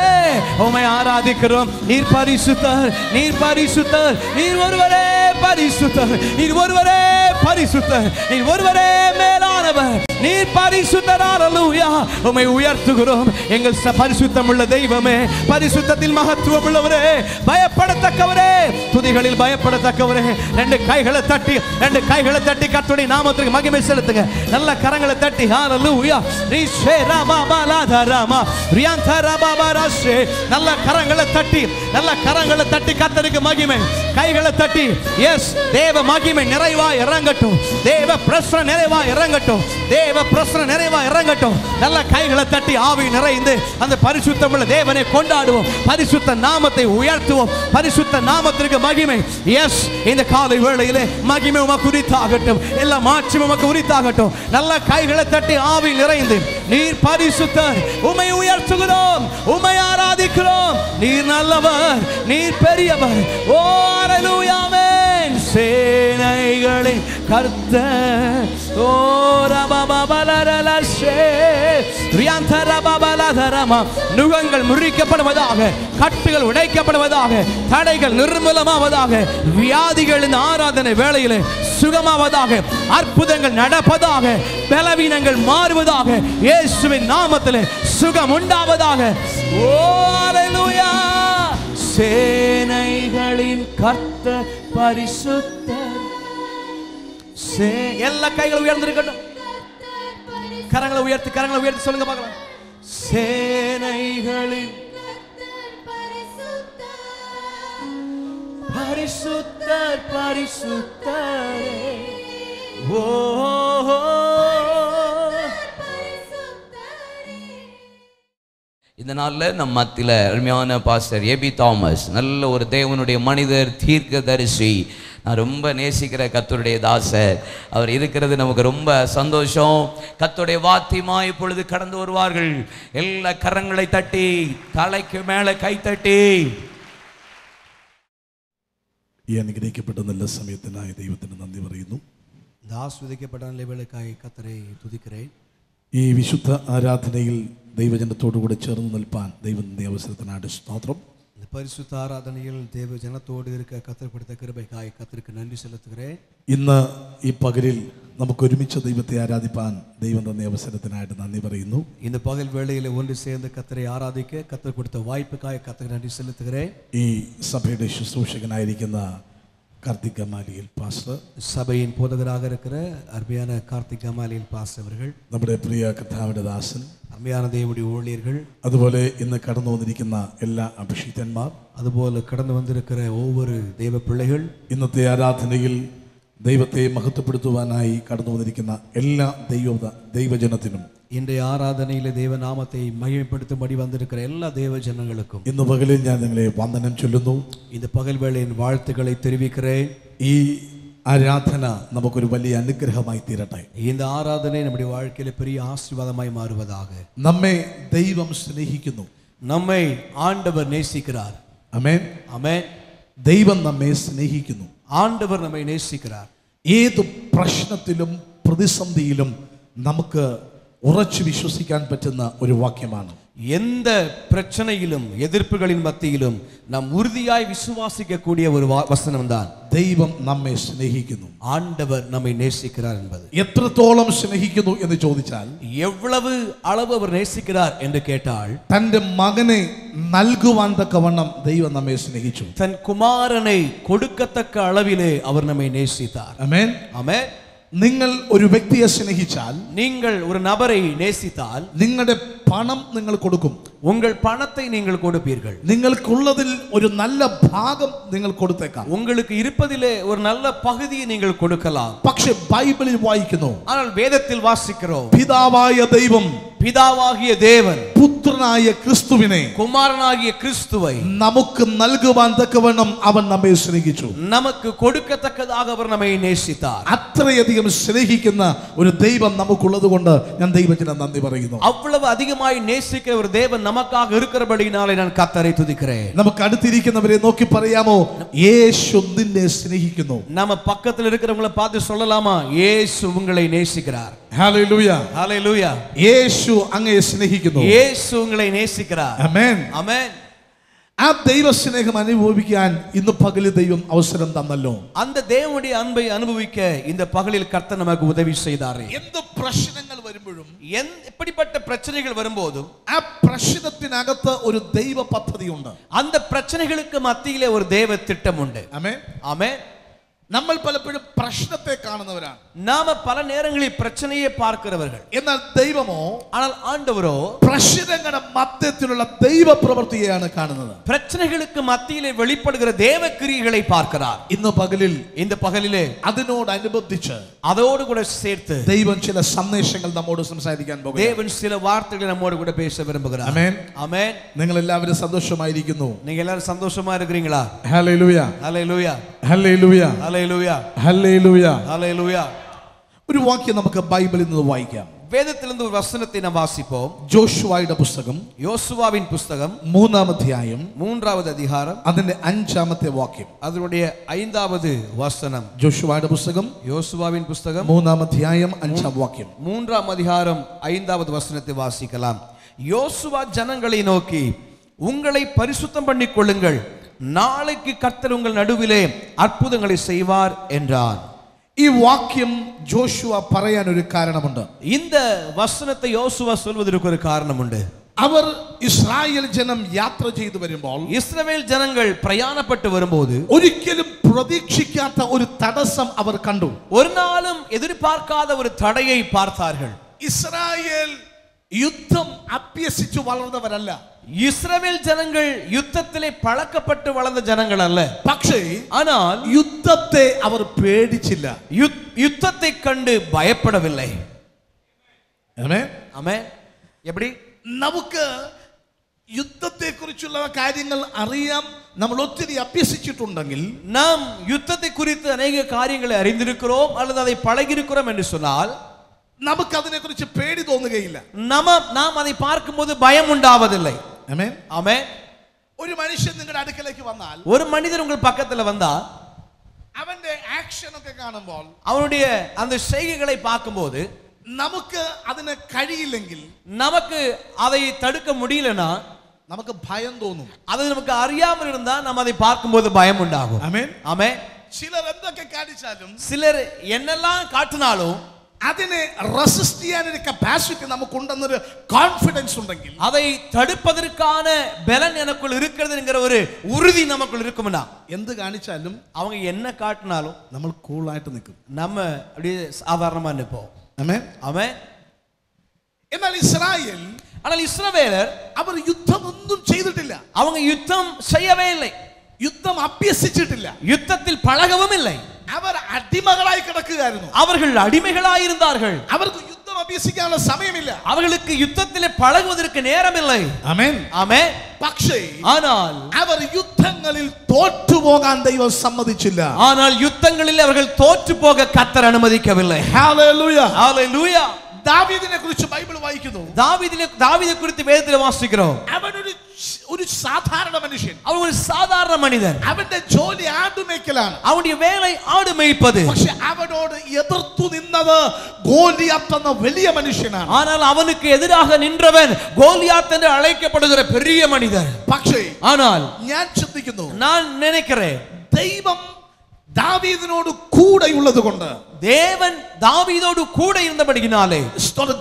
உம்மை ஆராதிக்கிறோம். நீர் பரிசுத்தர், நீர் பரிசுத்தர், நீர் ஒருவரே பரிசுத்தர், நீர் ஒருவரே பரிசுத்தர், நீர் ஒருவரே மேலானவர், நீர் பரிசுத்தர். அல்லேலூயா, உம்மை உயர்த்துகிறோம். எங்கள் பரிசுத்தம் உள்ள தெய்வமே, பரிசுத்தத்தில் மகத்துவம் உள்ளவரே, பயப்படத்தக்கவரே, துதிகளில் பயப்படத்தக்கவரே. ரெண்டு கைகளை தட்டி, ரெண்டு கைகளை தட்டி கர்த்தருடைய நாமத்துக்கு மகிமை செலுத்துங்க. நல்ல கரங்களை தட்டி ஹalleluya. ரீஷே ராபாபாலாதா ராமா ரியாந்தா ராபாபாராஷே. நல்ல கரங்களை தட்டி, நல்ல கரங்களை தட்டி கர்த்தருக்கு மகிமை. கைகளை தட்டி, எஸ், தேவ மகிமை நிறைவாய் இறங்கட்டும், தேவ பிரசன்னம் நிறைவாய் இறங்கட்டும், தேவ பிரசன்னம் நிறைவாய் இறங்கட்டும். நல்ல கைகளை தட்டி ஆவி நிறைந்து அந்த பரிசுத்தமுள்ள தேவனை கொண்டாடுவோம், பரிசுத்த நாமத்தை உயர்த்துவோம், பரிசுத்த நாமத்திற்கு மகிமை. எஸ், இந்த காலை வேளையிலே மகிமை உமக்கு உரித்தாகட்டும், எல்லா மாட்சியும் உமக்கு உரித்தாகட்டும். நல்ல கைகளை தட்டி ஆவி நிறைந்து, நீர் பரிசுத்தர், உம்மை உயர்த்துகிறோம், உம்மை ஆராதிக்கிறோம். நீர் நல்லவர், நீர் பெரியவர். ஓ அல்லேலூயா, ஆமென். சேனைகளின் கர்த்தர், ஓ ரபபபலரலஷே ரியாந்தரபபலதரமா. நுகங்கள் முறிக்கப்படுவதாக, கட்டுகள் உடைக்கப்படுவதாக, தடைகள் நிர்மூலமாவதாக, வியாதிகள் இந்த ஆராதனை வேளையிலே சுகமாவதாக, அற்புதங்கள் நடப்பதாக, பலவீனங்கள் மாறுவதாக, இயேசுவின் நாமத்திலே சுகம் உண்டாவதாக. ஓ அல்லேலூயா. சேனைகளின் கர்த்தர் பரிசுத்தர். எல்லா கைகளும் உயர்ந்திருக்கட்டும், கரங்களை உயர்த்தி, கரங்களை உயர்த்தி சொல்லுங்க பார்க்கலாம். சேனைகளின் பரிசுத்தர் பரிசுத்தரே. ஓ இந்த நாளில் நம்ம மத்தியில் அருமையான பாஸ்டர் ஏபி தாமஸ், நல்ல ஒரு தேவனுடைய மனிதர், தீர்க்கதரிசி, நான் ரொம்ப நேசிக்கிற கர்த்தருடைய தாசர், அவர் இருக்கிறது நமக்கு ரொம்ப சந்தோஷம். கர்த்தருடைய வாத்தியமா இப்பொழுது கடந்து வருவார்கள். எல்லா கரங்களை தட்டி, தலைக்கு மேலே கை தட்டி. ഈ അനുഗ്രഹിക്കപ്പെട്ട നല്ല സമയത്തിനായി ദൈവത്തിന് നന്ദി പറയുന്നു. இந்த ஆசீர்வதிக்கப்பட்ட நல்ல வேளைக்காய் கர்த்தரை துதிக்கிறேன். ഈ വിശുദ്ധ ആരാധനയിൽ ദൈവജനത്തോടുകൂടെ ചേർന്ന് നിൽപ്പാൻ ദൈവത്തിന്റെ അവസരത്തിനായിട്ട് സ്തോത്രം. இந்த பரிசுத்த ஆராதனையில் தேவ ஜனத்தோடு இருக்க கர்த்தர் கொடுத்த கிருபைக்காய் கர்த்தருக்கு நன்றி செலுத்துகிறேன். ഇന്ന് ഈ പകലിൽ നമുക്ക് ഒരുമിച്ച് ദൈവത്തെ ആരാധിപ്പാൻ ദൈവം തന്ന അവസരത്തിനായിട്ട് നന്ദി പറയുന്നു. இந்த பகல் வேளையில் ஒன்று சேர்ந்து கர்த்தரை ஆராதிக்க கர்த்தர் கொடுத்த வாய்ப்புக்காய் கர்த்தருக்கு நன்றி செலுத்துகிறேன். ഈ സഭയുടെ ശുശ്രൂഷകനായിരിക്കുന്ന கார்த்திக் கமாலியல் பாஸ்டர், சபையின் போதகராக இருக்கிற அருமையான கார்த்திக் கமாலியல் பாஸ்டர் அவர்கள், നമ്മുടെ പ്രിയ കർത്താവിന്റെ ദാസൻ, அருமையான தேவனுடைய ஊழியர்கள், അതുപോലെ ഇന്ന് കടന്നു വന്നിരിക്കുന്ന എല്ലാ അഭിഷിക്തന്മാർ, அதுபோல கடந்து வந்திருக்கிற ஒவ்வொரு தேவ பிள்ளைகள், ഇന്നത്തെ ആരാധനയിൽ ദൈവത്തെ മഹത്വപ്പെടുത്തുവാനായി കടന്നു വന്നിരിക്കുന്ന എല്ലാ ദൈവജനത്തിനും, இன்றைய ஆராதனையிலே தேவ நாமத்தை மகிமைப்படுத்தும்படி வந்திருக்கிற எல்லா தேவ ஜனங்களுக்கும் ഇന്ന് പകലിൽ ഞാൻ നിങ്ങളെ വന്ദനം ചൊല്ലുന്നു. இந்த பகல் வேளையின் வாழ்த்துக்களை தெரிவிக்கிறேன். ഈ ആരാധന നമുക്കൊരു വലിയ അനുഗ്രഹമായി തീരട്ടെ. இந்த ஆராதனை நம்முடைய வாழ்க்கையில பெரிய ஆசீர்வாதமாய் மாறுவதாக. നമ്മെ ദൈവം സ്നേഹിക്കുന്നു. நம்மை ஆண்டவர் நேசிக்கிறார். ആമേൻ. ஆமென். ദൈവം നമ്മെ സ്നേഹിക്കുന്നു. ஆண்டவர் நம்மை நேசிக்கிறார். ഏത് പ്രശ്നത്തിലും പ്രതിസന്ധിയിലും നമുക്ക് ഉറച്ചു വിശ്വസിക്കാൻ പറ്റുന്ന ഒരു വാക്യമാണ്. எந்த பிரச்சனையிலும் எதிர்ப்புகளின் மத்தியிலும் நாம் உறுதியாய் விசுவாசிக்கக்கூடிய ஒரு வசனம் தான் ദൈവം നമ്മെ സ്നേഹിക്കുന്നു, ஆண்டவர் நம்மை நேசிக்கிறார் என்பது. എത്രത്തോളം സ്നേഹിക്കുന്നു എന്ന് ചോദിച്ചാൽ எவ்வளவு அளவு அவர் நேசிக்கிறார் என்று கேட்டால் തന്റെ മകനെ നൽകുവാൻ തക്കവണ്ണം ദൈവം നമ്മെ സ്നേഹിച്ചു. தன் குமாரனை கொடுக்கத்தக்க அளவிலே அவர் நம்மை நேசித்தார். ആമേൻ. ஆமென். നിങ്ങൾ ഒരു വ്യക്തിയെ സ്നേഹിച്ചാൽ, நீங்கள் ஒரு நபரை நேசித்தால் നിങ്ങളുടെ പണം നിങ്ങൾ കൊടുക്കും, உங்கள் பணத்தை நீங்கள் கொடுப்பீர்கள். നിങ്ങൾക്കുള്ളതിൽ ഒരു നല്ല ഭാഗം നിങ്ങൾ കൊടുത്തേക്കാം, உங்களுக்கு இருப்பதிலே ஒரு நல்ல பகுதியை நீங்கள் கொடுக்கலாம். പക്ഷെ ബൈബിളിൽ വായിക്കുന്നു, ஆனால் വേദത്തിൽ വാസിக்கிறோம், പിതാവായ ദൈവം பிதாவாகிய தேவன் പുത്രനായ ക്രിസ്തുവിനെ குமாரனாகிய கிறிஸ்துவை നമുക്ക് നൽകുവാൻ തക്കവണ്ണം അവൻ നമ്മെ സ്നേഹിച്ചു. நமக்கு கொடுக்கத்தக்கதாக அவர் நம்மை நேசித்தார். അത്രയധികം സ്നേഹിക്കുന്ന ഒരു ദൈവം നമുക്കുള്ളത് കൊണ്ട് ഞാൻ ദൈവത്തിന് നന്ദി പറയുന്നു. அவ்வளவு அதிகமாய் நேசிக்கிற ஒரு தேவன் நமக்காக இருக்கிறபடியினாலே நான் கர்த்தரை துதிக்கிறேன். നമുക്ക് അടുത്തിരിക്കുന്നവരെ നോക്കി പറയാമോ, യേശു നിന്നെ സ്നേഹിക്കുന്നു. நம்ம பக்கத்தில் இருக்கிறவங்களை பார்த்து சொல்லலாமா, இயேசு உங்களை நேசிக்கிறார். ഹല്ലേലൂയ, ஹல்லேலூயா. യേശു അങ്ങയെ സ്നേഹിക്കുന്നു. இயேசு உங்களை நேசிக்கிறார். ആമേൻ. ஆமென். ആ ദൈവ സ്നേഹം അനുഭവിക്കാൻ ഇന്ന് പകല് ദൈവം അവസരം തന്നല്ലോ. அந்த தேவனுடைய அன்பை அனுபவிக்க இந்த பகலில் கர்த்தர் நமக்கு உதவி செய்தார். എന്ത് പ്രശ്നങ്ങൾ വരുമ്പോഴും, எப்படிப்பட்ட பிரச்சனைகள் வரும்போதும் ആ പ്രശ്നത്തിനകത്ത് ഒരു ദൈവ പദ്ധതിയുണ്ട്. அந்த பிரச்சனைகளுக்கு மத்தியிலே ஒரு தேவ திட்டம் உண்டு. ആമേൻ. ஆமென். നമ്മൾ പലപ്പോഴും പ്രശ്നത്തെ കാണുന്നവരാണ്, நாம பல நேரங்களில் பிரச்சனையை பார்க்கிறவர்கள். എന്നാൽ ദൈവമോ, ஆனால் ஆண்டவரோ പ്രശ്നങ്ങളുടെ മധ്യത്തിലുള്ള ദൈവ പ്രവൃത്തിയെയാണ് കാണുന്നത്. பிரச்சனைகளுக்கு மத்தியிலே வெளிப்படுகிற தேவ கிரியைகளை பார்க்கிறார். ഇന്ന് പകലിൽ இந்த பகலிலே അതിനോടനുബന്ധിച്ച് அதோடு கூட சேர்த்து ദൈവം ചില സന്ദേശങ്ങൾ നമ്മോട് സംസാരിക്കാൻ പോകുന്നു. தேவன் சில வார்த்தைகளை நம்மோடு கூட பேச விரும்புகிறார். ആമേൻ. ஆமென். നിങ്ങൾ എല്ലാവരും സന്തോഷമായിരിക്കുന്നു. நீங்க எல்லாரும் சந்தோஷமா இருக்கிறீங்களா? ഹല്ലേലൂയ, ஹல்லேலூயா. ഹല്ലേലൂയ, ஹல்லேலூயா. ഹല്ലേലൂയ. ஹல்லேலூயா. ഒരു വാക്യം നമുക്ക് ബൈബിളിൽ നിന്ന് വായിക്കാം. வேதத்திலிருந்து ஒரு வசனத்தை நாம் வாசிப்போம். ജോഷുവയുടെ പുസ്തകം யோசுவாவின் புஸ்தகம் 3-ാം അധ്യായം 3வது அதிகாரம் അതിന്റെ 5-ാമത്തെ വാക്യം. அதனுடைய 5வது வசனம். ജോഷുവയുടെ പുസ്തകം யோசுவாவின் புஸ்தகம் 3-ാം അധ്യായം 5-ാം വാക്യം. 3ஆம் அதிகாரம் 5வது வசனத்தை வாசிக்கலாம். யோசுவா ஜனங்களை நோக்கி, உங்களை பரிசுத்தம் பண்ணிக் கொள்ளுங்கள், நாளைக்கு கர்த்தர் உங்கள் நடுவிலே அற்புதங்களை செய்வார் என்றார். ഈ വാക്യം ജോഷുവ പറയാൻ ഒരു കാരണമുണ്ട്. இந்த வசனத்தை யோசுவா சொல்வதற்கு ஒரு காரணம் உண்டு. അവർ ഇസ്രായേൽ ജനം യാത്ര ചെയ്തു വരുമ്പോൾ, இஸ்ரவேல் ஜனங்கள் பிரயாணப்பட்டு வரும்போது ഒരിക്കലും പ്രതീക്ഷിക്കാത്ത ഒരു തടസ്സം അവർ കണ്ടു. ஒரு நாளும் எதிர்பார்க்காத ஒரு தடையை பார்த்தார்கள். ഇസ്രായേൽ യുദ്ധം അഭ്യസിച്ചു വളർന്നവരല്ല. இஸ்ரவேல் ஜனங்கள் யுத்தத்திலே பழக்கப்பட்டு வளர்ந்த ஜனங்கள் அல்ல. പക്ഷേ ஆனால் യുദ്ധത്തെ അവർ പേടിച്ചില്ല. யுத்தத்தை கண்டு பயப்படவில்லை. ആമേൻ. ஆமென். எப்படி? നമുക്ക് യുദ്ധത്തെ കുറിച്ചുള്ള കാര്യങ്ങൾ അറിയാം, നമ്മൾ ഒത്തിരി അഭ്യസിച്ചിട്ടുണ്ടെങ്കിൽ, நாம் யுத்தத்தை குறித்து அநேக காரியங்களை அறிந்திருக்கிறோம் அல்லது அதை பழகியிருக்கிறோம் என்று சொன்னால் നമുക്ക് അതിനെ കുറിച്ച് പേടി തോന്നുകയില്ല. நாம் அதை பார்க்கும்போது பயம் உண்டாவதில்லை. ആമേൻ. ஆமென். ഒരു മനുഷ്യൻ നിങ്ങളുടെ അടുക്കലേക്ക് വന്നാൽ, ஒரு மனிதர் உங்கள் பக்கத்துல வந்தா അവന്റെ ആക്ഷൻ ഒക്കെ കാണുമ്പോൾ, அவனுடைய அந்த செய்கைகளை பார்க்கும்போது നമുക്ക് അതിനെ കഴിയില്ലെങ്കിൽ, நமக்கு அதை தடுக்க முடியலனா നമുക്ക് ഭയം തോന്നും. அது நமக்கு அறியாமல் இருந்தா நம்ம அதை பார்க்கும்போது பயம் உண்டாகும். ആമേൻ. ஆமென். ചിലർ എന്തൊക്കെ കാണിച്ചാലും, சிலர் என்னெல்லாம் காட்டினாலும் അതിനെ റെസിസ്റ്റ് ചെയ്യാനൊരു കപ്പാസിറ്റി നമുക്കുണ്ടെന്നൊരു കോൺഫിഡൻസ് ഉണ്ടെങ്കിൽ, அதை தடுப்பதற்கான பலன் எனக்குள் இருக்கிறது என்கிற ஒரு உறுதி நமக்குள் இருக்கும்னா, എന്ത് കാണിച്ചാലും அவங்க என்ன காட்டினாலும் നമ്മൾ കൂളായിട്ട് നിൽക്കും. நம்ம அப்படியே சாதாரணமா நிற்போம். ആമേൻ. ஆமென். എന്നാൽ ഇസ്രായേൽ, ஆனால் இஸ்ரவேலர் അവർ യുദ്ധമൊന്നും ചെയ്തിട്ടില്ല. அவங்க யுத்தம் செய்யவே இல்லை, യുദ്ധം അഭ്യസിച്ചിട്ടില്ല. யுத்தத்தில் பழகவும் இல்லை. അവർ അടിമകളായി കിടക്കുകയായിരുന്നു. அவர்கள் அடிமைகளாய் இருந்தார்கள். അവർക്ക് യുദ്ധം അഭ്യസിക്കാനുള്ള സമയമില്ല. அவர்களுக்கு யுத்தத்திலே பழகுவதற்கு நேரம் இல்லை. ആമേൻ. ஆமென். പക്ഷേ ஆனால் അവർ യുദ്ധങ്ങളിൽ തോറ്റുപോകാൻ ദൈവം സമ്മതിച്ചില്ല. ஆனால் யுத்தங்களில் அவர்கள் தோற்று போக கர்த்தர் அனுமதிக்கவில்லை. ഹല്ലേലൂയ. ஹல்லேலூயா. ദാവീദിനെ കുറിച്ച് ബൈബിൾ വായിക്കുന്നു. தாவீதை குறித்து வேதத்தில் வாசிக்கிறோம். അവൻ ഒരു ഒരു സാധാരണ മനുഷ്യൻ. அவன் ஒரு சாதாரண மனிதன். അവന്റെ ജോലി ആടുമേക്കലാണ്. அவனுடைய வேலை ஆடு மேய்ப்பது. പക്ഷെ അവനോട് എതിർത്തു നിന്നത് ഗോലിയാത്ത് എന്ന വലിയ മനുഷ്യനാണ്. ஆனால் அவனுக்கு எதிராக நின்றவன் கோலியாத் என்று அழைக்கப்படுகிற பெரிய மனிதன். പക്ഷേ ஆனால் ഞാൻ ചിന്തിക്കുന്നു, நான் நினைக்கிறேன் ദൈവം ദാവീദിനോട് കൂടെയുള്ളത് കൊണ്ട്, தேவன் தாவீதோடு கூட இருந்தபடியினாலே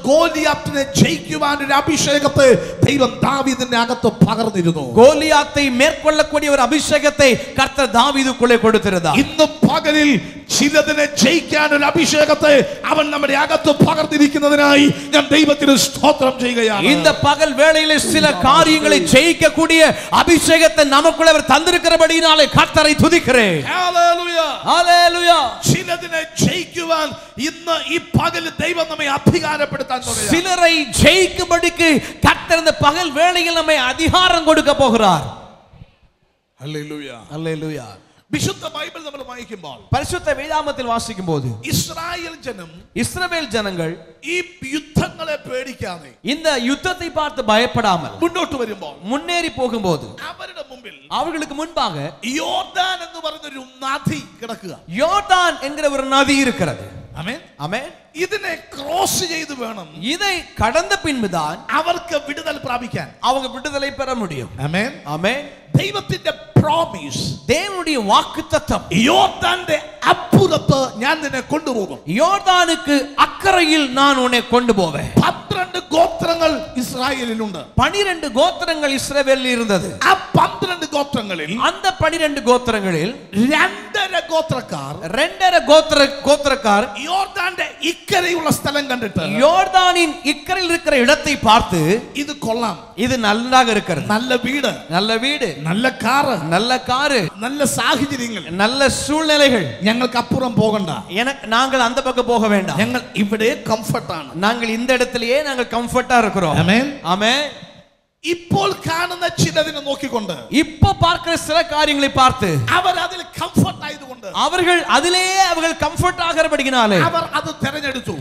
ഗോലിയാത്തിനെ ജയിക്കുവാൻ ഒരു അഭിഷേകത്തെ ദൈവം ദാവീദിന്റെ അകത്ത് പകർന്നിരുന്നു. கோலியாத்தை மேற்கொள்ளக்கூடிய ஒரு அபிஷேகத்தை கர்த்தர் தாவீதுக்குள்ளே கொடுத்திருந்தார். ഇന്ന് പകലിൽ ചിലതിനെ ജയിക്കാൻ ഒരു അഭിഷേകത്തെ അവൻ നമ്മുടെ അകത്ത് പകർന്നിരിക്കുന്നതിനായി ഞാൻ ദൈവത്തിന് സ്തോത്രം ചെയ്യുകയാണ്. இந்த பகல் வேளையிலே சில காரியங்களை ஜெயிக்கக்கூடிய அபிஷேகத்தை நமக்குள்ளே அவர் தந்திருக்கிறபடியினாலே கர்த்தரை துதிக்கிறேன். ഹല്ലേലൂയ, ஹல்லேலூயா. ചിലതിനെ ജയിക്കുവാൻ ഇന്ന് ഈ പകൽ ദൈവം നമ്മെ അധികാരപ്പെടുത്താൻ പോകുകയാണ്. சிலரை ஜெயிக்கும்படிக்கு கர்த்தர் இந்த பகல் வேளையில் நம்மை அதிகாரம் கொடுக்க போகிறார். ഹല്ലേലൂയ, ஹல்லேலூயா. വിശുദ്ധ ബൈബിൾ നമ്മൾ വായിക്കുമ്പോൾ பரிசுத்த வேதாகமத்தில் வாசிக்கும் போது ഇസ്രായേൽ ജനം, இஸ்ரவேல் ஜனங்கள் ഈ യുദ്ധങ്ങളെ പേടിക്കാതെ இந்த யுத்தத்தை பார்த்து பயப்படாமல் മുന്നോട്ട് വരുമ്പോൾ, முன்னேறி போகும்போது അവരുടെ മുമ്പിൽ அவர்களுக்கு முன்பாக യോർദാൻ എന്ന് പറയുന്ന ഒരു നദി കിടക്കുക. யோர்தான் என்கிற ஒரு நதி இருக்கிறது. ആമേൻ. ஆமென். ഇതിനെ ക്രോസ് ചെയ്ത് വേണം இதை கடந்த பின்புதான் അവർക്ക് വിടുതൽ പ്രാപിക്കാൻ. அவங்க விடுதலை பெற முடியும். ആമേൻ. ஆமென். ദൈവത്തിന്റെ പ്രോമിസ്, தேவனுடைய வாக்குத்தத்தம், യോർദാന്റെ അപ്പുറത്ത് ഞാൻ നിന്നെ കൊണ്ടുപോകും. யோர்தானுக்கு அக்கறையில் நான் உன்னை கொண்டு போவேன். 12 ഗോത്രങ്ങൾ ഇസ്രായേലിലുണ്ട്. 12 கோத்திரங்கள் இஸ்ரவேலில் இருந்தது. ആ 12 ഗോത്രങ്ങളിൽ அந்த 12 கோத்திரங்களில் 2.5 ഗോത്രക്കാർ 2.5 கோத்திரக்கார் യോർദാന്റെ ഇക്കരയുള്ള സ്ഥലം കണ്ടിട്ട് யோர்தானின் இக்கரையில் இருக்கிற இடத்தை பார்த்து ഇത് കൊള്ളാം, இது நல்லாக இருக்கிறது, നല്ല വീട്, நல்ல வீடு, നല്ല കാറ്, நல்ல காரு, നല്ല സാഹചര്യങ്ങൾ, நல்ல சூழ்நிலைகள், ഞങ്ങൾക്ക് അപ്പുറം പോകണ്ട, நாங்கள் அந்த பக்கம் போக வேண்டாம், ഞങ്ങൾ ഇവിടെ കംഫർട്ടാണ്. நாங்கள் இந்த இடத்திலேயே நாங்கள் கம்ஃபர்ட்டா இருக்கிறோம். ആമേൻ. ஆமென். ഇപ്പോൾ കാണുന്ന ചിലതിനെ നോക്കിക്കൊണ്ട് இப்போ பார்க்கிற சில காரியங்களை பார்த்து അവർ അതിൽ കംഫർട്ട് ആയതുകൊണ്ട് அவர்கள் கம்ஃபர்ட் ஆகிறபடியினாலே അവർ അത് തിരഞ്ഞെടുത്തു.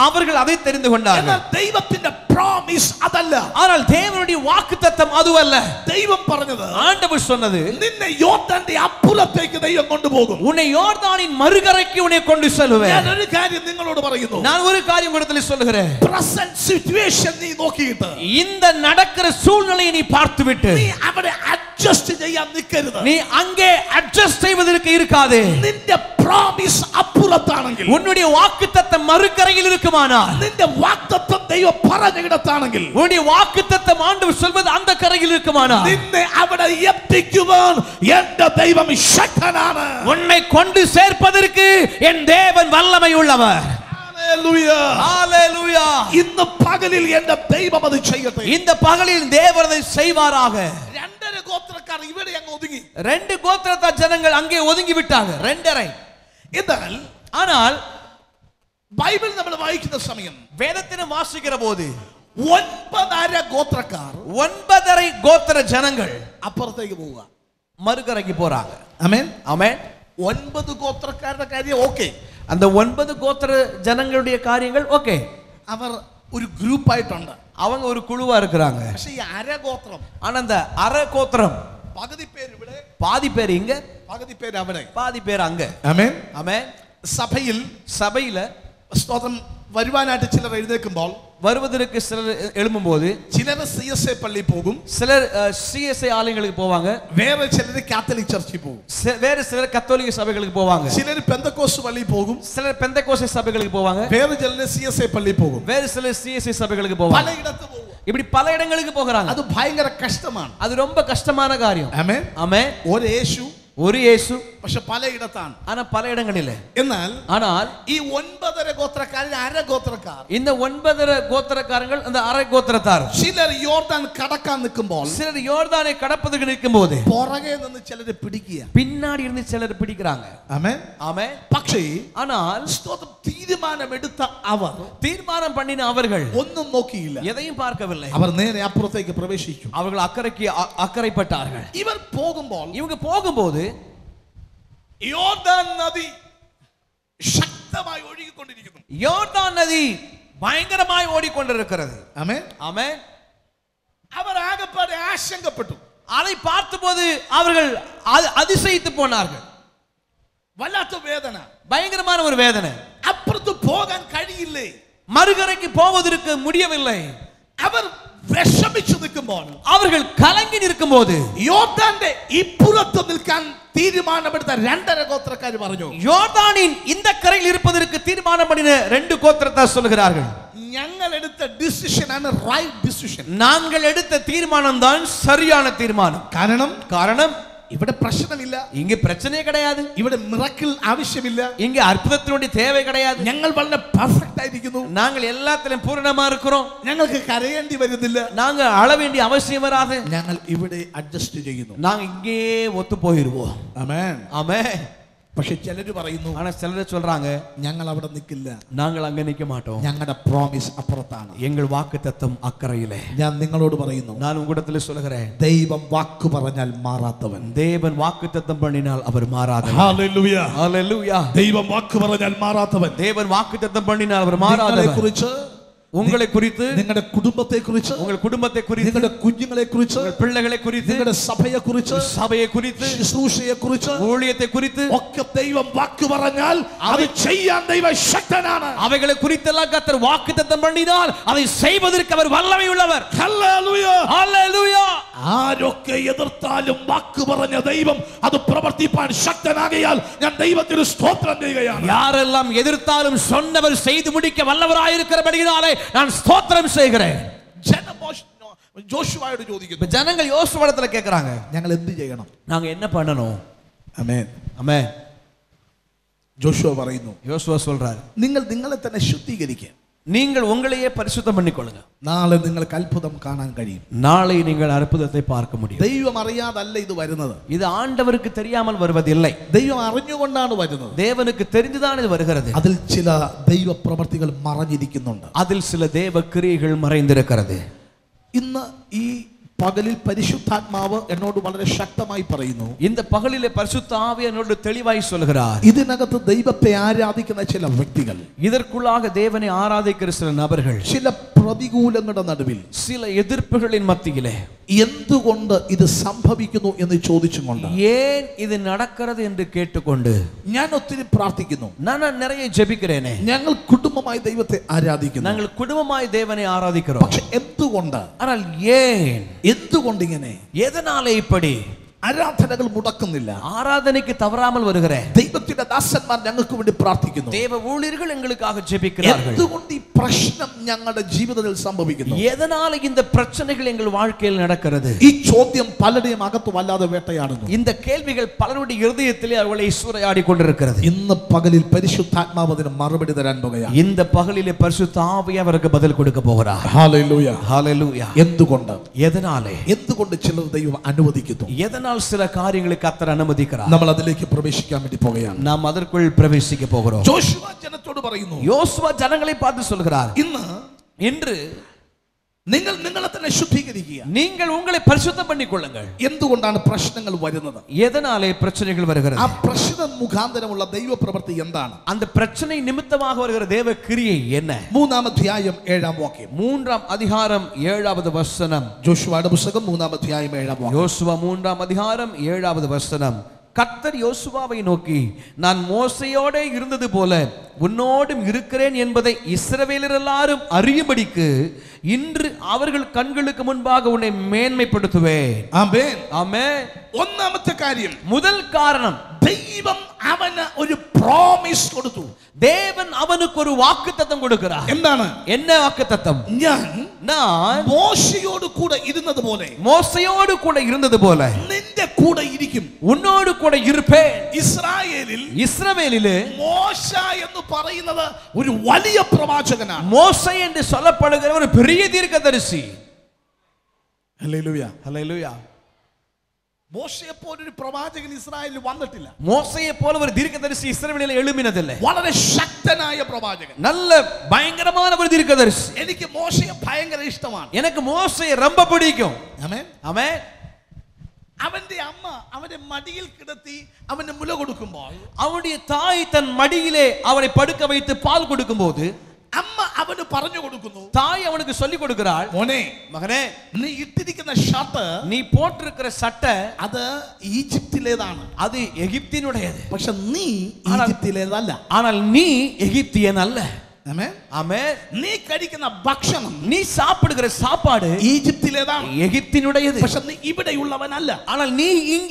அவர்கள் அதை தெரிந்து கொண்டார்கள். എന്നാൽ ദൈവത്തിന്റെ പ്രോമിസ് അതല്ല. ஆனால் தேவனுடைய வாக்குத்தத்தம் அதுவல்ல. ദൈവം പറഞ്ഞത്, ஆண்டவர் சொன்னது, നിന്നെ യോർദാന്റെ അപ്പുറത്തേക്ക് ദൈവം കൊണ്ടുപോകും. உன்னை யோர்தானின் மறுகரைக்கு உன்னை கொண்டு செல்வேன். ഞാൻ ഒരു കാര്യം നിങ്ങളോട് പറയുന്നു. நான் ஒரு காரியம் கூடத்தில் சொல்லுகிறேன். പ്രസന്റ് സിറ്റുവേഷൻ നീ നോക്കിയിട്ട് இந்த நடக்கிற சூழ்நிலையை நீ பார்த்துவிட்டு നീ അവിടെ അഡ്ജസ്റ്റ് ചെയ്യാൻ നിൽക്കരുത്. நீ அங்கே அட்ஜஸ்ட் செய்வதற்கு இருக்காதே. നിന്റെ പ്രോമിസ് അപ്പുറത്താണെങ്കിൽ, உன்னுடைய வாக்குத்தத்தம் மறுகரையில் இருக்குமானால், നിന്റെ വാഗ്ദത്തം ദൈവം പറഞ്ഞിടത്താണെങ്കിൽ, உன்னுடைய வாக்குத்தத்தம் ஆண்டவர் சொல்வது அந்த கரையில் இருக்குமானால், നിന്നെ അവിടെ എത്തിക്കുവാൻ എന്റെ ദൈവം ശക്തനാണ്. உன்னை கொண்டு சேர்ப்பதற்கு என் தேவன் வல்லமை உள்ளவர். ഹല്ലേലൂയ, ஹalleluya. ഇന്ന് പകലിൽ എന്റെ ദൈവം അത് ചെയ്യട്ടെ. இந்த பகலில் தேவன் அதை செய்வாராக. 2.5 ഗോത്രക്കാർ ഇവിടെ അങ്ങ് ഒതുങ്ങി. 2 கோத்திரத்தார் ஜனங்கள் அங்கே ஒதுங்கி விட்டாங்க. 2.5. എന്നാൽ ஆனால் ബൈബിൾ നമ്മൾ വായിക്കുന്ന സമയം வேதத்தினை வாசிக்கிற போது 9.5 ഗോത്രക്കാർ 9.5 கோத்திர ஜனங்கள் അപ്പുറത്തേക്ക് പോവുക. மறுகரைக்கு போறாங்க. ആമേൻ. ஆமென். 9 ഗോത്രക്കാരുടെ കാര്യം ഓക്കെ. அந்த 9 கோத்திர ஜனங்களுடைய காரியங்கள் ஓகே. അവർ ഒരു ഗ്രൂപ്പായിട്ടുണ്ട്. அவங்க ஒரு குழுவா இருக்கிறாங்க. പക്ഷേ ഈ അരഗോത്രം, ஆனா அந்த அரை கோத்திரம் പകുതി പേര് ഇവിടെ, பாதி பேர் இங்க, പകുതി പേര് അവിടെ. பாதி பேர் அங்க. ആമേൻ. ஆமென். സഭയിൽ சபையில സ്തോത്രം വരുവാനായിട്ട് ചിലർ എഴുന്നേൽക്കുമ്പോൾ வருவதற்கு சிலர் எழும்பும்போது ചിലർ CSA പള്ളി പോകും, சிலர் CSI ஆலயங்களுக்கு போவாங்க, വേറെ ചിലർ കാത്തലിക് ചർച്ചിൽ പോകും, வேற சிலர் கத்தோலிக்க சபைகளுக்கு போவாங்க, ചിലർ പെന്തക്കോസ്ത് പള്ളി പോകും, சிலர் பெந்தகோஸ்தே சபைகளுக்கு போவாங்க, വേറെ ചിലർ CSA പള്ളി പോകും, வேற சிலர் CSI சபைகளுக்கு போவாங்க. പലയിടത്ത് പോകും. இப்படி பல இடங்களுக்கு போகிறாங்க. അത് ഭയങ്കര കഷ്ടമാണ്. அது ரொம்ப கஷ்டமான காரியம். ആമേൻ. ஆமென். ഒരു യേശു, ஒரு இயேசு, പക്ഷെ പലയിടത്താണ്. ஆனா பல இடங்களில். എന്നാൽ ஆனால் ഈ 9.5 ഗോത്രക്കാരിൽ അരഗോത്രക്കാർ, இந்த 9.5 கோத்திரக்காரங்கள் அந்த அரை கோத்திரத்தார் ചിലർ യോർദാൻ കടക്കാൻ നിൽക്കുമ്പോൾ சிலர் யோர்தானை கடப்பதற்கு நிற்கும்போது പുറകെ നിന്ന് ചിലർ പിടിക്കുക. பின்னாடி இருந்து சிலர் பிடிக்கிறாங்க. ആമേൻ. ஆமென். പക്ഷേ ஆனால் സ്തോത്രം തീരുമാനമെടുത്ത അവർ தீர்மானம் பண்ணின அவர்கள் ഒന്നും നോക്കിയില്ല. எதையும் பார்க்கவில்லை. അവർ നേരെ അപ്പുറത്തേക്ക് പ്രവേശിച്ചു. அவர்கள் அக்கறைப்பட்டார்கள். ഇവർ പോകുമ്പോൾ இவங்க போகும்போது യോർദാൻ നദി ശക്തമായി ഒഴുകിക്കൊണ്ടിരിക്കുന്നു. யோர்தான் நதி பயங்கரமாய் ஓடிக்கொண்டிருக்கிறது. ആമേൻ. ஆமென். അവർ ആകെപ്പാടെ ആശങ്കപ്പെട്ടു. அதை பார்த்தபோது அவர்கள் அதிசயித்து போனார்கள். വല്ലാത്ത വേദന, பயங்கரமான ஒரு வேதனை. അപ്പുറത്ത് പോകാൻ കഴിയില്ലേ, மறுகரைக்கு போவதற்கு முடியவில்லை. അവർ വിഷമിച്ചു നിൽക്കുമ്പോൾ, அவர்கள் கலங்கி நிற்கும்போது യോർദാന്റെ ഇപ്പുറത്ത് നിൽക്കാൻ തീരുമാനമെടുത്ത 2.5 ഗോത്രക്കാർ പറഞ്ഞു, யோர்தானின் இந்த கரையில் இருப்பதற்கு தீர்மானம் பண்ணின 2 கோத்திரத்தார் சொல்கிறார்கள், ഞങ്ങൾ എടുത്ത ഡിസിഷൻ ആണ് റൈറ്റ് ഡിസിഷൻ. நாங்கள் எடுத்த தீர்மானம் தான் சரியான தீர்மானம். காரணம் ഇവിടെ പ്രശ്നമില്ല, இங்க பிரச்சனையே கிடையாது, ഇവിടെ മിറക്കിൾ ആവശ്യമില്ല, இங்க அற்புதத்தினுடைய தேவை கிடையாது, ഞങ്ങൾ വളരെ പെർഫെക്റ്റ് ആയിരിക്കുന്നു, நாங்கள் எல்லாத்திலும் பூரணமா இருக்கிறோம், ഞങ്ങൾക്ക് കരയേണ്ടി വരുന്നില്ല, நாங்க அழ வேண்டிய அவசியம் வராது, ഞങ്ങൾ ഇവിടെ അഡ്ജസ്റ്റ് ചെയ്യുന്നു, நாங்க இங்கே ஒத்து போயிருவோம். ആമേൻ ஆமென். പക്ഷെ ചിലർ പറയുന്നു, ஆனா சிலர் சொல்றாங்க, ഞങ്ങൾ അവിടെ നിൽക്കില്ല, நாங்கள் அங்க நிக்க மாட்டோம், ഞങ്ങളുടെ പ്രോമിസ് അപ്പുറത്താണ്, எங்கள் வாக்குத்தத்தம் அக்கறையிலே. ഞാൻ നിങ്ങളോട് പറയുന്നു, நான் உங்களிடத்தில் சொல்கிறேன், ദൈവം വാക്ക് പറഞ്ഞാൽ മാറാത്തവൻ, தேவன் வாக்குத்தத்தம் பண்ணினால் அவர் மாறாதவர். ഹല്ലേലൂയ, ஹல்லேலூயா. ദൈവം വാക്ക് പറഞ്ഞാൽ മാറാത്തവൻ, தேவன் வாக்குத்தத்தம் பண்ணினால் அவர் மாறாதவர். കുറിച്ച്, உங்களை குறித்து, നിങ്ങളുടെ കുടുംബത്തെ കുറിച്ച്, உங்கள் குடும்பத்தை குறித்து, നിങ്ങളുടെ കുഞ്ഞുങ്ങളെ കുറിച്ച്, உங்கள் பிள்ளைகளை குறித்து, നിങ്ങളുടെ സഭയെ കുറിച്ച്, சபையை குறித்து, ശുശ്രൂഷയെ കുറിച്ച്, ஊழியத்தை குறித்து ഒക്കെ ദൈവം വാക്ക് പറഞ്ഞാൽ അത് ചെയ്യാൻ ദൈവം ശക്തനാണ്. அவைகளை குறித்தெல்லாம் கர்த்தர் வாக்குத்தத்தம் பண்ணினால் அதை செய்வதற்கு அவர் வல்லமை உள்ளவர். ഹല്ലേലൂയ, ஹல்லேலூயா. ആരൊക്കെ എതിർത്താലും വാക്ക് പറഞ്ഞ ദൈവം അത് പ്രവർത്തിപ്പാൻ ശക്തനാകയാൽ ഞാൻ ദൈവത്തിന് സ്തോത്രം ചെയ്യുകയാണ്. யாரெல்லாம் எதிர்த்தாலும் சொன்னவர் செய்து முடிக்க வல்லவராயிருக்கிறபடியினாலே நான் ஸ்தோத்திரம் செய்கிறேன். ജോഷുവയോട് ചോദിക്കുന്നു, ஜனங்கள் யோசுவாவிடத்துல கேக்குறாங்க, ഞങ്ങൾ എന്ത് ചെയ്യണം? நாங்க என்ன பண்ணணும்? ആമേൻ, ஆமென். ജോഷുവ പറയുന്നു, யோசுவா சொல்றாரு, നിങ്ങൾ നിങ്ങളെ തന്നെ ശുദ്ധീകരിക്കുക, நீங்கள் உங்களையே பரிசுத்தம் பண்ணிக்கொள்ளுங்க, നാളെ നിങ്ങൾക്ക് അത്ഭുതം കാണാൻ കഴിയും. நாளை நீங்கள் அற்புதத்தை பார்க்க முடியும். ദൈവം അറിയാതല്ല ഇത് വരുന്നത്, இது ஆண்டவருக்கு தெரியாமல் வருவதில்லை, ദൈവം അറിഞ്ഞുകൊണ്ടാണ് വരുന്നത്. தேவனுக்கு தெரிந்துதான் இது வருகிறது. അതിൽ ചില ദൈവ പ്രവർത്തികൾ മറഞ്ഞിരിക്കുന്നുണ്ട്, அதில் சில தேவ கிரியைகள் மறைந்திருக்கிறது. ഇന്ന് ഈ പകലിൽ പരിശുദ്ധാത്മാവ് എന്നോട് വളരെ ശക്തമായി പറയുന്നു, இந்த பகலிலே பரிசுத்த ஆவி என்னோடு தெளிவாய் சொல்கிறார், ഇതിനകത്ത് ദൈവത്തെ ആരാധിക്കുന്ന ചില വ്യക്തികൾ, இதற்குள்ளாக தேவனை ஆராதிக்கிற சில நபர்கள், ചില പ്രതികൂലങ്ങളുടെ നടുവിൽ, சில எதிர்ப்புகளின் மத்தியிலே എന്തുകൊണ്ട് ഇത് സംഭവിക്കുന്നു എന്ന് ചോദിച്ചുകൊണ്ട് ஏன் இது நடக்கிறது என்று கேட்டுக்கொண்டு ഞാൻ ഒത്തിരി പ്രാർത്ഥിക്കുന്നു. நான் நிறைய ஜெபிக்கிறேனே, ഞങ്ങൾ കുടുംബമായി ദൈവത്തെ ആരാധിക്കുന്നു, நாங்கள் குடும்பமாய் தேவனை ஆராதிக்கிறோம். പക്ഷെ എന്തുകൊണ്ട്, ஆனால் ஏன், എന്തുകൊണ്ട് ഇങ്ങനെ எதனாலே இப்படி ആരാധനകൾ മുടക്കുന്നില്ല? ஆராதனைக்கு தவறாமல் வருகிறேன். ദൈവത്തിന്റെ ദാസന്മാർ ഞങ്ങൾക്ക് വേണ്ടി പ്രാർത്ഥിക്കുന്നു, தேவ ஊழியர்கள் எங்களுக்காக ஜெபிக்கிறார்கள். എന്തുകൊണ്ട് ഈ പ്രശ്നം ഞങ്ങളുടെ ജീവിതത്തിൽ സംഭവിക്കുന്നു? எதனால இந்த பிரச்சனைகள் எங்கள் வாழ்க்கையில் நடக்கிறது? ഈ ചോദ്യം പലരുടെയും അകത്ത് വല്ലാതെ വേട്ടയാടുന്നു. இந்த கேள்விகள் பலருடைய இருதயத்திலே அவளை சூறையாடி கொண்டிருக்கிறது. ഇന്ന് പകലിൽ പരിശുദ്ധാത്മാവ് അതിന് മറുപടി തരാൻ പോകുകയാണ്. இந்த பகலிலே பரிசுத்த ஆவி அவருக்கு பதில் கொடுக்க போகிறார். ഹല്ലേലൂയ, ஹல்லேலூயா. എന്തുകൊണ്ട്, எதனாலே, എന്തുകൊണ്ട് ചിലർ ദൈവം അനുവദിക്കുന്നു? எதனால் சில காரியங்களை கர்த்தர் அனுமதிக்கிறார்? നമ്മൾ അതിലേക്ക് പ്രവേശിക്കാൻ വേണ്ടി പോകുകയാണ്. நாம் அதற்குள் பிரவேசிக்க போகிறோம். ജോഷുവ ജനത്തോട് പറയുന്നു, யோசுவா ஜனங்களை பார்த்து சொல்கிறார், ഇன்று നിങ്ങൾ നിങ്ങളെ തന്നെ ശുദ്ധീകരിക്കുക. நீங்கள் உங்களை பரிசுத்தம் பண்ணிக் கொள்ளுங்கள். എന്തുകൊണ്ടാണ് പ്രശ്നങ്ങൾ വരുന്നത്? எதனாலே பிரச்சனைகள் வருகிறது? ആ പ്രശ്നം മുഖാന്തരമുള്ള ദൈവപ്രവൃത്തി എന്താണ്? அந்த பிரச்சனை நிமித்தமாக வருகிற தேவ கிரியை என்ன? 3-ാം അധ്യായം 7-ാം വാക്യം. 3-ാം அதிகாரம் 7வது வசனம். ജോഷുവയുടെ പുസ്തകം 3-ാം അധ്യായം 7-ാം വാക്യം. யோசுவா 3-ாம் அதிகாரம் 7வது வசனம். கர்த்தர் யோசுவாவை நோக்கி, நான் மோசையோடே இருந்தது போல உன்னோடும் இருக்கிறேன் என்பதை இஸ்ரவேலர் எல்லாரும் அறியும்படிக்கு இன்று அவர்கள் கண்களுக்கு முன்பாக உன்னை மேன்மைப்படுத்துவேன். ആമേൻ, ஆமென். ഒന്നാമത്തെ കാര്യം, முதல் காரணம், ദൈവം അവന് ഒരു പ്രോമിസ് കൊടുത്തു. தேவன் அவனுக்கு ஒரு வாக்குத்தத்தம் கொடுக்கிறார். എന്താണ്? என்ன வாக்குத்தத்தம்? நான் മോശയോട് കൂടെ ഇരുന്നത് പോലെ, மோசையோடு கூட இருந்தது போல നിന്റെ കൂടെ ഇരിക്കും, உன்னோடு கூட இருப்பேன். இஸ்ரவேலிலே മോശ എന്ന് പറയുന്നത് ഒരു വലിയ പ്രവാചകനാണ്. மோசே என்று சொல்லப்படுகிற ஒரு பெரிய தீர்க்கதரிசி. ഹല്ലേലൂയ, ஹல்லேலூயா. മോശയെ പോലൊരു പ്രവാചകൻ ഇസ്രായേലിൽ വന്നിട്ടില്ല. மோசையை போல ஒரு தீர்க்கதரிசி இஸ்ரவேலிலே எழும்பினதில்லை. വളരെ ശക്തനായ പ്രവാചകൻ, நல்ல பயங்கரமான ஒரு தீர்க்கதரிசி. എനിക്ക് മോശയെ ഭയങ്കര ഇഷ്ടമാണ്. எனக்கு மோசையை ரொம்ப பிடிக்கும். ആമേൻ. ஆமென். അവന്റെ അമ്മ അവന്റെ മടിയിൽ കിടത്തി അവന് മുല കൊടുക്കുമ്പോൾ, அவனுடைய தாய் தன் மடியிலே அவனை படுக்க வைத்து பால் கொடுக்கும்போது, അമ്മ അവന് പറഞ്ഞു കൊടുക്കുന്നു. தாய் அவனுக்கு சொல்லி கொடுக்கிறாள், മോനെ மகனே, നീ ഇട്ടിരിക്കുന്ന ഷർട്ട് நீ போட்டிருக்கிற சட்டை അത് ഈജിപ്തിലേതാണ്. அது எகிப்தினுடையது. പക്ഷെ നീ ഈജിപ്തിലേതല്ല. ஆனால் நீ எகிப்தியன் அல்ல. ആമേൻ. ஆமென். നീ കഴിക്കുന്ന ഭക്ഷണം நீ சாப்பிடுகிற சாப்பாடு ഈജിപ്തിലേതാണ്. எகிப்தினுடையது. പക്ഷെ നീ ഇവിടെയുള്ളവനല്ല. ஆனால் நீ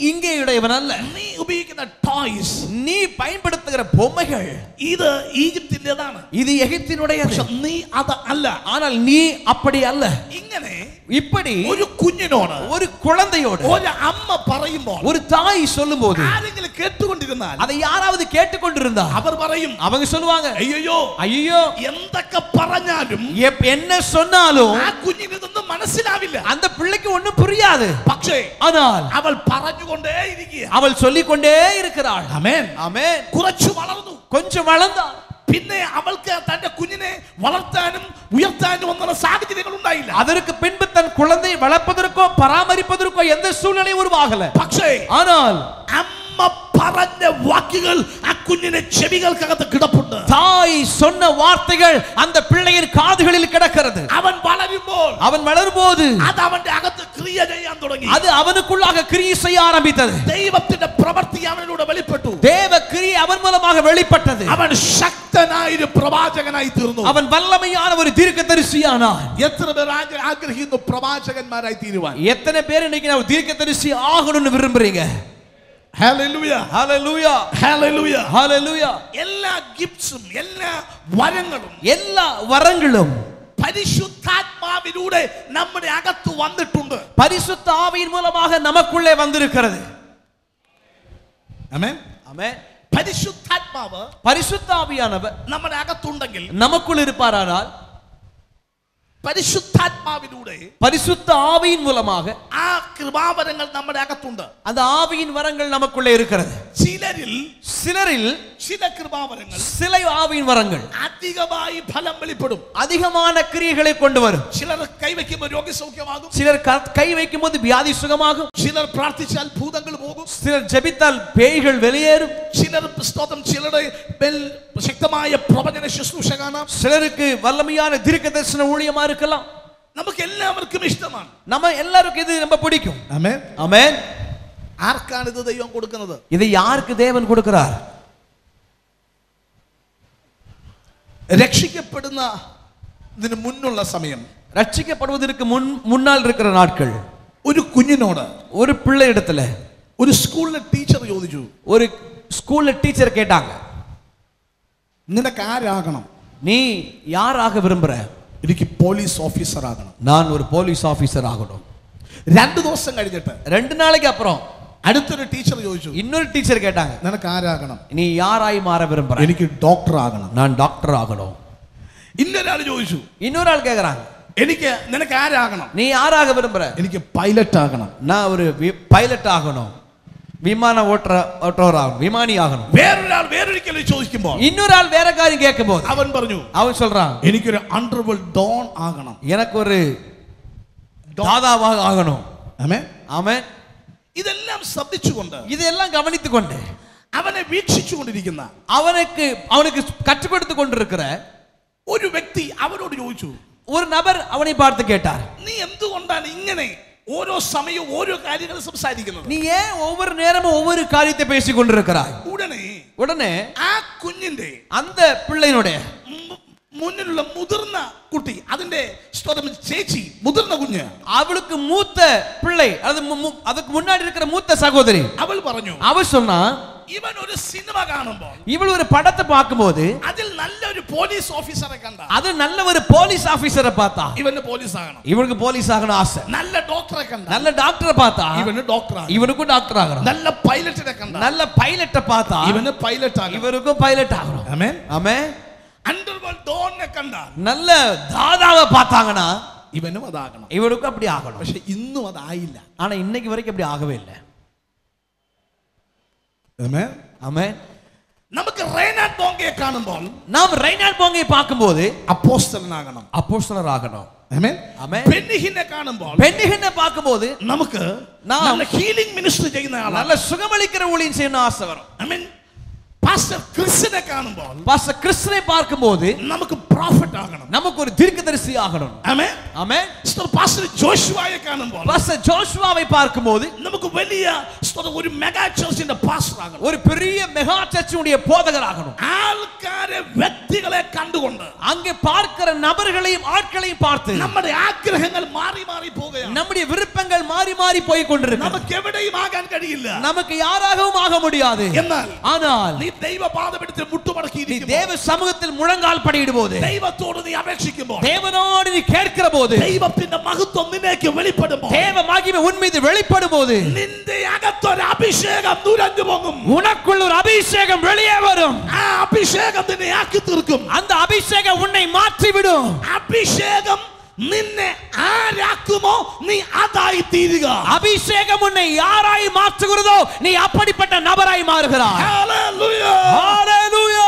இங்கே உடையவன் அல்ல. നീ ഉപയോഗിക്കുന്ന ടോയ്സ്, நீ பயன்படுத்துகிற பொம்மைகள் ഇത് ഈജിപ്തിലേതാണ്. இது எகிப்தினுடையது. പക്ഷെ നീ അത് അല്ല. ஆனால் நீ அப்படி அல்ல. ഇങ്ങനെ இப்படி ഒരു കുഞ്ഞിനോട് ஒரு குழந்தையோடு ഒരു അമ്മ പറയുമ്പോൾ ஒரு தாய் சொல்லும்போது ആരെങ്കിലും കേട്ടുകൊണ്ടിരുന്നാൽ அதை யாராவது கேட்டுக்கொண்டிருந்தா അവർ പറയും, அவங்க சொல்லுவாங்க, അയ്യോ ஐயோ എന്തൊക്കെ പറഞ്ഞാലും என்ன சொன்னாலும் ആ കുഞ്ഞിന് ഇതൊന്നും മനസ്സിലാവില്ല. அந்த பிள்ளைக்கு ஒண்ணும் புரியாது. പക്ഷേ ஆனால் അവൾ പറഞ്ഞുകൊണ്ടേ ഇരിക്കുക. அவள் சொல்லிக்கொண்டே இருக்கிறாள். ആമേൻ. ஆமென். കുറച്ചു വളർന്നു. கொஞ்சம் வளர்ந்தா പിന്നെ അവൾക്ക് തന്റെ കുഞ്ഞിനെ വളർത്താനും ഉയർത്താനും ഒന്നും സാഹചര്യങ്ങൾ ഉണ്ടായില്ല. அதற்கு பின்பு தன் குழந்தை வளர்ப்பதற்கோ பராமரிப்பதற்கோ எந்த சூழ்நிலை உருவாகல. പക്ഷേ ஆனால் അമ്മ പറഞ്ഞ വാക്കുകൾ ആ കുഞ്ഞിന്റെ ചെവികൾക്കകത്ത് കിടപ്പുണ്ട്. தாய் சொன்ன வார்த்தைகள் அந்த பிள்ளையின் காதுகளில் கிடக்கிறது. അവൻ വളരുമ്പോൾ அவன் வளரும்போது അത് അവന്റെ അകത്ത് ക്രിയ ചെയ്യാൻ തുടങ്ങി. அது அவனுக்குள்ளாக கிரியை செய்ய ஆரம்பித்தது. ദൈവത്തിന്റെ പ്രവൃത്തി അവനിലൂടെ വെളിപ്പെട്ടു. தேவ கிரியை அவன் மூலமாக வெளிப்பட்டது. അവൻ ശക്തനായ ഒരു പ്രവാചകനായി തീർന്നു. அவன் വல்லமையான ஒரு தீர்க்கதரிசியானான். എത്ര പേർ ആഗ്രഹിക്കുന്നു പ്രവാചകന്മാരായി തീരുവാൻ? எத்தனை பேர் இன்னைக்கு நான் தீர்க்கதரிசி ஆகணும்னு விரும்புறீங்க? ഹല്ലേലൂയ, ஹalleluya, ഹല്ലേലൂയ, ஹalleluya. എല്ലാ ഗിഫ്റ്റ്സും എല്ലാ വരങ്ങളും எல்லா வரங்களும் പരിശുദ്ധാത്മാവിലൂടെ നമ്മുടെ അകത്ത് വന്നിട്ടുണ്ട്. பரிசுத்த ஆவியின் மூலமாக நமக்குள்ளே வந்திருக்கிறது. ആമേൻ. ஆமென். പരിശുദ്ധാത്മാവ് பரிசுத்த ஆவியானவர் നമ്മുടെ അകത്തുണ്ടെങ്കിൽ நமக்குள் இருப்பாரானால் പരിശുദ്ധാത്മാവിലൂടെ பரிசுத்த ஆவியின் மூலமாக ആ കൃപാവരങ്ങൾ നമ്മുടെ അകത്തുണ്ട്. அந்த ஆவியின் வரங்கள் நமக்குள்ளே இருக்கிறது. சிலரில் ചില കൃപാവരങ്ങൾ சில ஆவியின் வரங்கள் അധികമായി ഫലം വെളിപ്പെടും. அதிகமான கிரியைகளை கொண்டு வரும். ചിലർ കൈവയ്ക്കുമ്പോൾ രോഗസൗഖ്യമാകും. சிலர் கை வைக்கும் போது வியாதி சுகமாகும். ചിലർ പ്രാർത്ഥിച്ചാൽ ഭൂതങ്ങൾ പോകും. சிலர் ஜெபித்தால் பேய்கள் வெளியேறும். ചിലർ സ്തോത്രം ചിലരുടെ ശക്തമായ പ്രവചന ശുശ്രൂഷ കാണാം. சிலருக்கு வல்லமையான தீர்க்கதரிசன ஊழியமா இருக்கலாம். നമുക്ക് എല്ലാവർക്കും ഇഷ്ടമാണ്. நம்ம எல்லாருக்கும் இது ரொம்ப பிடிக்கும். ആമേൻ. ஆமென். ആർക്കാണ് ഇത് ദൈവം കൊടുക്കുന്നത്? இதை யாருக்கு தேவன் கொடுக்கிறார்? രക്ഷിക്കപ്പെടുന്നതിന് മുന്നുള്ള സമയം, ரட்சிக்கப்படுவதற்கு முன்னால் இருக்கிற நாட்கள், ഒരു കുഞ്ഞിനോട് ஒரு பிள்ளை இடத்துல ഒരു സ്കൂളിലെ ടീച്ചർ ചോദിച്ചു, ஒரு ஸ்கூல்ல டீச்சர் கேட்டாங்க, നിനക്ക് ആരാകണം? நீ யாராக விரும்புற? എനിക്ക് പോലീസ് ഓഫീസർ ആകണം. நான் ஒரு போலீஸ் ஆபீசர் ஆகணும். 2 ദിവസം കഴിഞ്ഞിട്ട് 2 நாளைக்கு அப்புறம் അടുത്തൊരു ടീച്ചർ ചോദിച്ചു, இன்னொரு டீச்சர் கேட்டாங்க, നിനക്ക് ആരാകണം? நீ யாராய் மாற விரும்புற? എനിക്ക് ഡോക്ടർ ആകണം. நான் டாக்டர் ஆகணும். ഇന്നൊരാൾ ചോദിച്ചു, இன்னொரு ஆள் கேக்குறாங்க, നിനക്ക് ആരാകണം? நீ யாராக விரும்புற? എനിക്ക് പൈലറ്റ് ആകണം. நான் ஒரு பைலட் ஆகணும், விமான ஓட்டுறவர் ஆகணும், விமானி ஆகணும். വേറൊരാൾ വേറൊരിക്കലും ചോദിക്കുമ്പോൾ இன்னொரு ஆள் வேற காரியம் கேட்கும்போது അവൻ പറഞ്ഞു, அவன் சொல்றான், എനിക്കൊരു അണ്ടർവേൾഡ് ഡോൺ ആകണം. எனக்கு ஒரு தாதாவாக ஆகணும். ആമേൻ. ஆமென். ഇതെല്ലാം ശ്രദ്ധിച്ചുകൊണ്ട് இதெல்லாம் கவனித்துக்கொண்டு അവനെ വീക്ഷിച്ചുകൊണ്ടിരിക്കുന്ന அவனுக்கு கற்றுக் கொடுத்து கொண்டிருக்கிற ഒരു വ്യക്തി അവനോട് ചോദിച്ചു, ஒரு நபர் அவனை பார்த்து கேட்டார், നീ എന്തുകൊണ്ടാണ് ഇങ്ങനെ ഓരോ സമയവും ഓരോ കാര്യങ്ങൾ സംസാരിക്കുന്നത്? நீ ஏன் ஒவ்வொரு நேரமும் ஒவ்வொரு காரியத்தை பேசிக் கொண்டிருக்கிறாய்? உடனே ആ കുഞ്ഞിന്റെ அந்த பிள்ளையினுடைய മുന്നിലുള്ള മുതിർന്ന കുട്ടി, അതിന്റെ ചേച്ചി, മുതിർന്ന കുഞ്ഞ്, அவளுக்கு மூத்த பிள்ளை, அதுக்கு முன்னாடி இருக்கிற மூத்த சகோதரி, അവൾ പറഞ്ഞു, அவள் சொன்னா, ഇവൻ ഒരു സിനിമ കാണുമ്പോൾ, இவள் ஒரு படத்தை பார்க்கும்போது അതിൽ നല്ലൊരു പോലീസ് ഓഫീസറെ കണ്ട, அது நல்ல ஒரு போலீஸ் ஆபீசரை பார்த்தா ഇവന് പോലീസ് ആകണം. இவனுக்கு போலீஸ் ஆகணும் ஆசை. നല്ല ഡോക്ടറെ കണ്ട, நல்ல டாக்டரை பார்த்தா ഇവന് ഡോക്ടർ ആകണം. இவனுக்கும் டாக்டர் ஆகணும். നല്ല പൈലറ്റിനെ കണ്ട, நல்ல பைலட்டை பார்த்தா ഇവന് പൈലറ്റ് ആകണം. இவருக்கும் பைலட் ஆகணும். ആമേൻ. ஆமென். അണ്ടർവേൾഡ് ഡോണിനെ കണ്ട, நல்ல தாதாவை பார்த்தாங்கன்னா ഇവനും അതാകണം. இவனுக்கும் அப்படி ஆகணும். പക്ഷെ ഇന്നും അതായില്ല. ஆனா இன்னைக்கு வரைக்கும் அப்படி ஆகவே இல்லை. ആമേൻ. ஆமென். നമുക്ക് റെയ്നാഡ് ബോങ്കയെ കാണുമ്പോൾ நாம் ரெய்னால்ட் போங்கை பார்க்கும்போது അപ്പോസ്തലനാകണം. அப்போஸ்தலர் ஆகணும். ആമേൻ. ஆமென். പെന്നിഹിനെ കാണുമ്പോൾ பென்னிகனை பார்க்கும்போது നമുക്ക് നല്ല ഹീലിംഗ് മിനിസ്ട്രി ചെയ്യുന്ന ആളാണ്. நல்ல சுகமளிக்கிற ஊழியம் செய்யணும் ஆசை வரும். ആമേൻ. പാസ്റ്റർ ക്രിസ്റ്റിനെ കാണുമ്പോൾ பாஸ்டர் கிறிஸ்துவை பார்க்கும்போது നമുക്ക് പ്രോഫറ്റ് ആകണം, நமக்கு ஒரு தீர்க்கதரிசி ஆகணும். ആമേൻ. ஆமென். പാസ്റ്റർ ജോഷുവയെ കാണുമ്പോൾ பாஸ்டர் ஜோஷுவாவை பார்க்கும்போது നമുക്ക് വലിയ ഒരു മെഗാ ചർച്ചിന്റെ പാസ്റ്റർ ആകണം, ஒரு பெரிய மெகா சர்ச்சுடைய போதகர் ஆகணும். ആൾക്കാരെ വ്യക്തികളെ കണ്ടുകൊണ്ട് அங்கே பார்க்கிற நபர்களையும் ஆட்களையும் பார்த்து നമ്മുടെ ആഗ്രഹങ്ങൾ മാറി മാറി പോകുകയാണ്. நம்முடைய விருப்பங்கள் மாறி மாறி போய் கொண்டிருக்கிறது. നമുക്ക് എവിടെയും ആകാൻ കഴിയില്ല, நமக்கு யாராகவும் ஆக முடியாது. ஆனால் നീ ദൈവപാദപീഠത്തിൽ മുട്ടുമടക്കി நீ தேவ சமூகத்தில் முழங்கால் படியிடும்போது, ദൈവത്തോട് നീ അപേക്ഷിക്കുമ്പോൾ, தேவனோடு நீ கேட்கிற போது, ദൈവത്തിന്റെ മഹത്വം നിന്നേക്ക് വെളിപ്പെടുമ്പോൾ, தேவ மகிமை உன் மீது வெளிப்படும் போது, നിന്റെ അകത്തൊരു അഭിഷേകം നുരഞ്ഞു പോകും. உனக்குள்ள ஒரு அபிஷேகம் வெளியே வரும். ആ അഭിഷേകം നിന്നെ ആക്കി തീർക്കും. அந்த அபிஷேகம் உன்னை மாற்றி விடும். അഭിഷേകം നിന്നെ ആരാക്കുമോ നീ അതായി തീരുക. அபிஷேகம் உன்னை யாராய் மாற்றுகிறதோ நீ அப்படிப்பட்ட நபராய் மாறுகிறாய். ഹല്ലേലൂയ. ஹalleluya.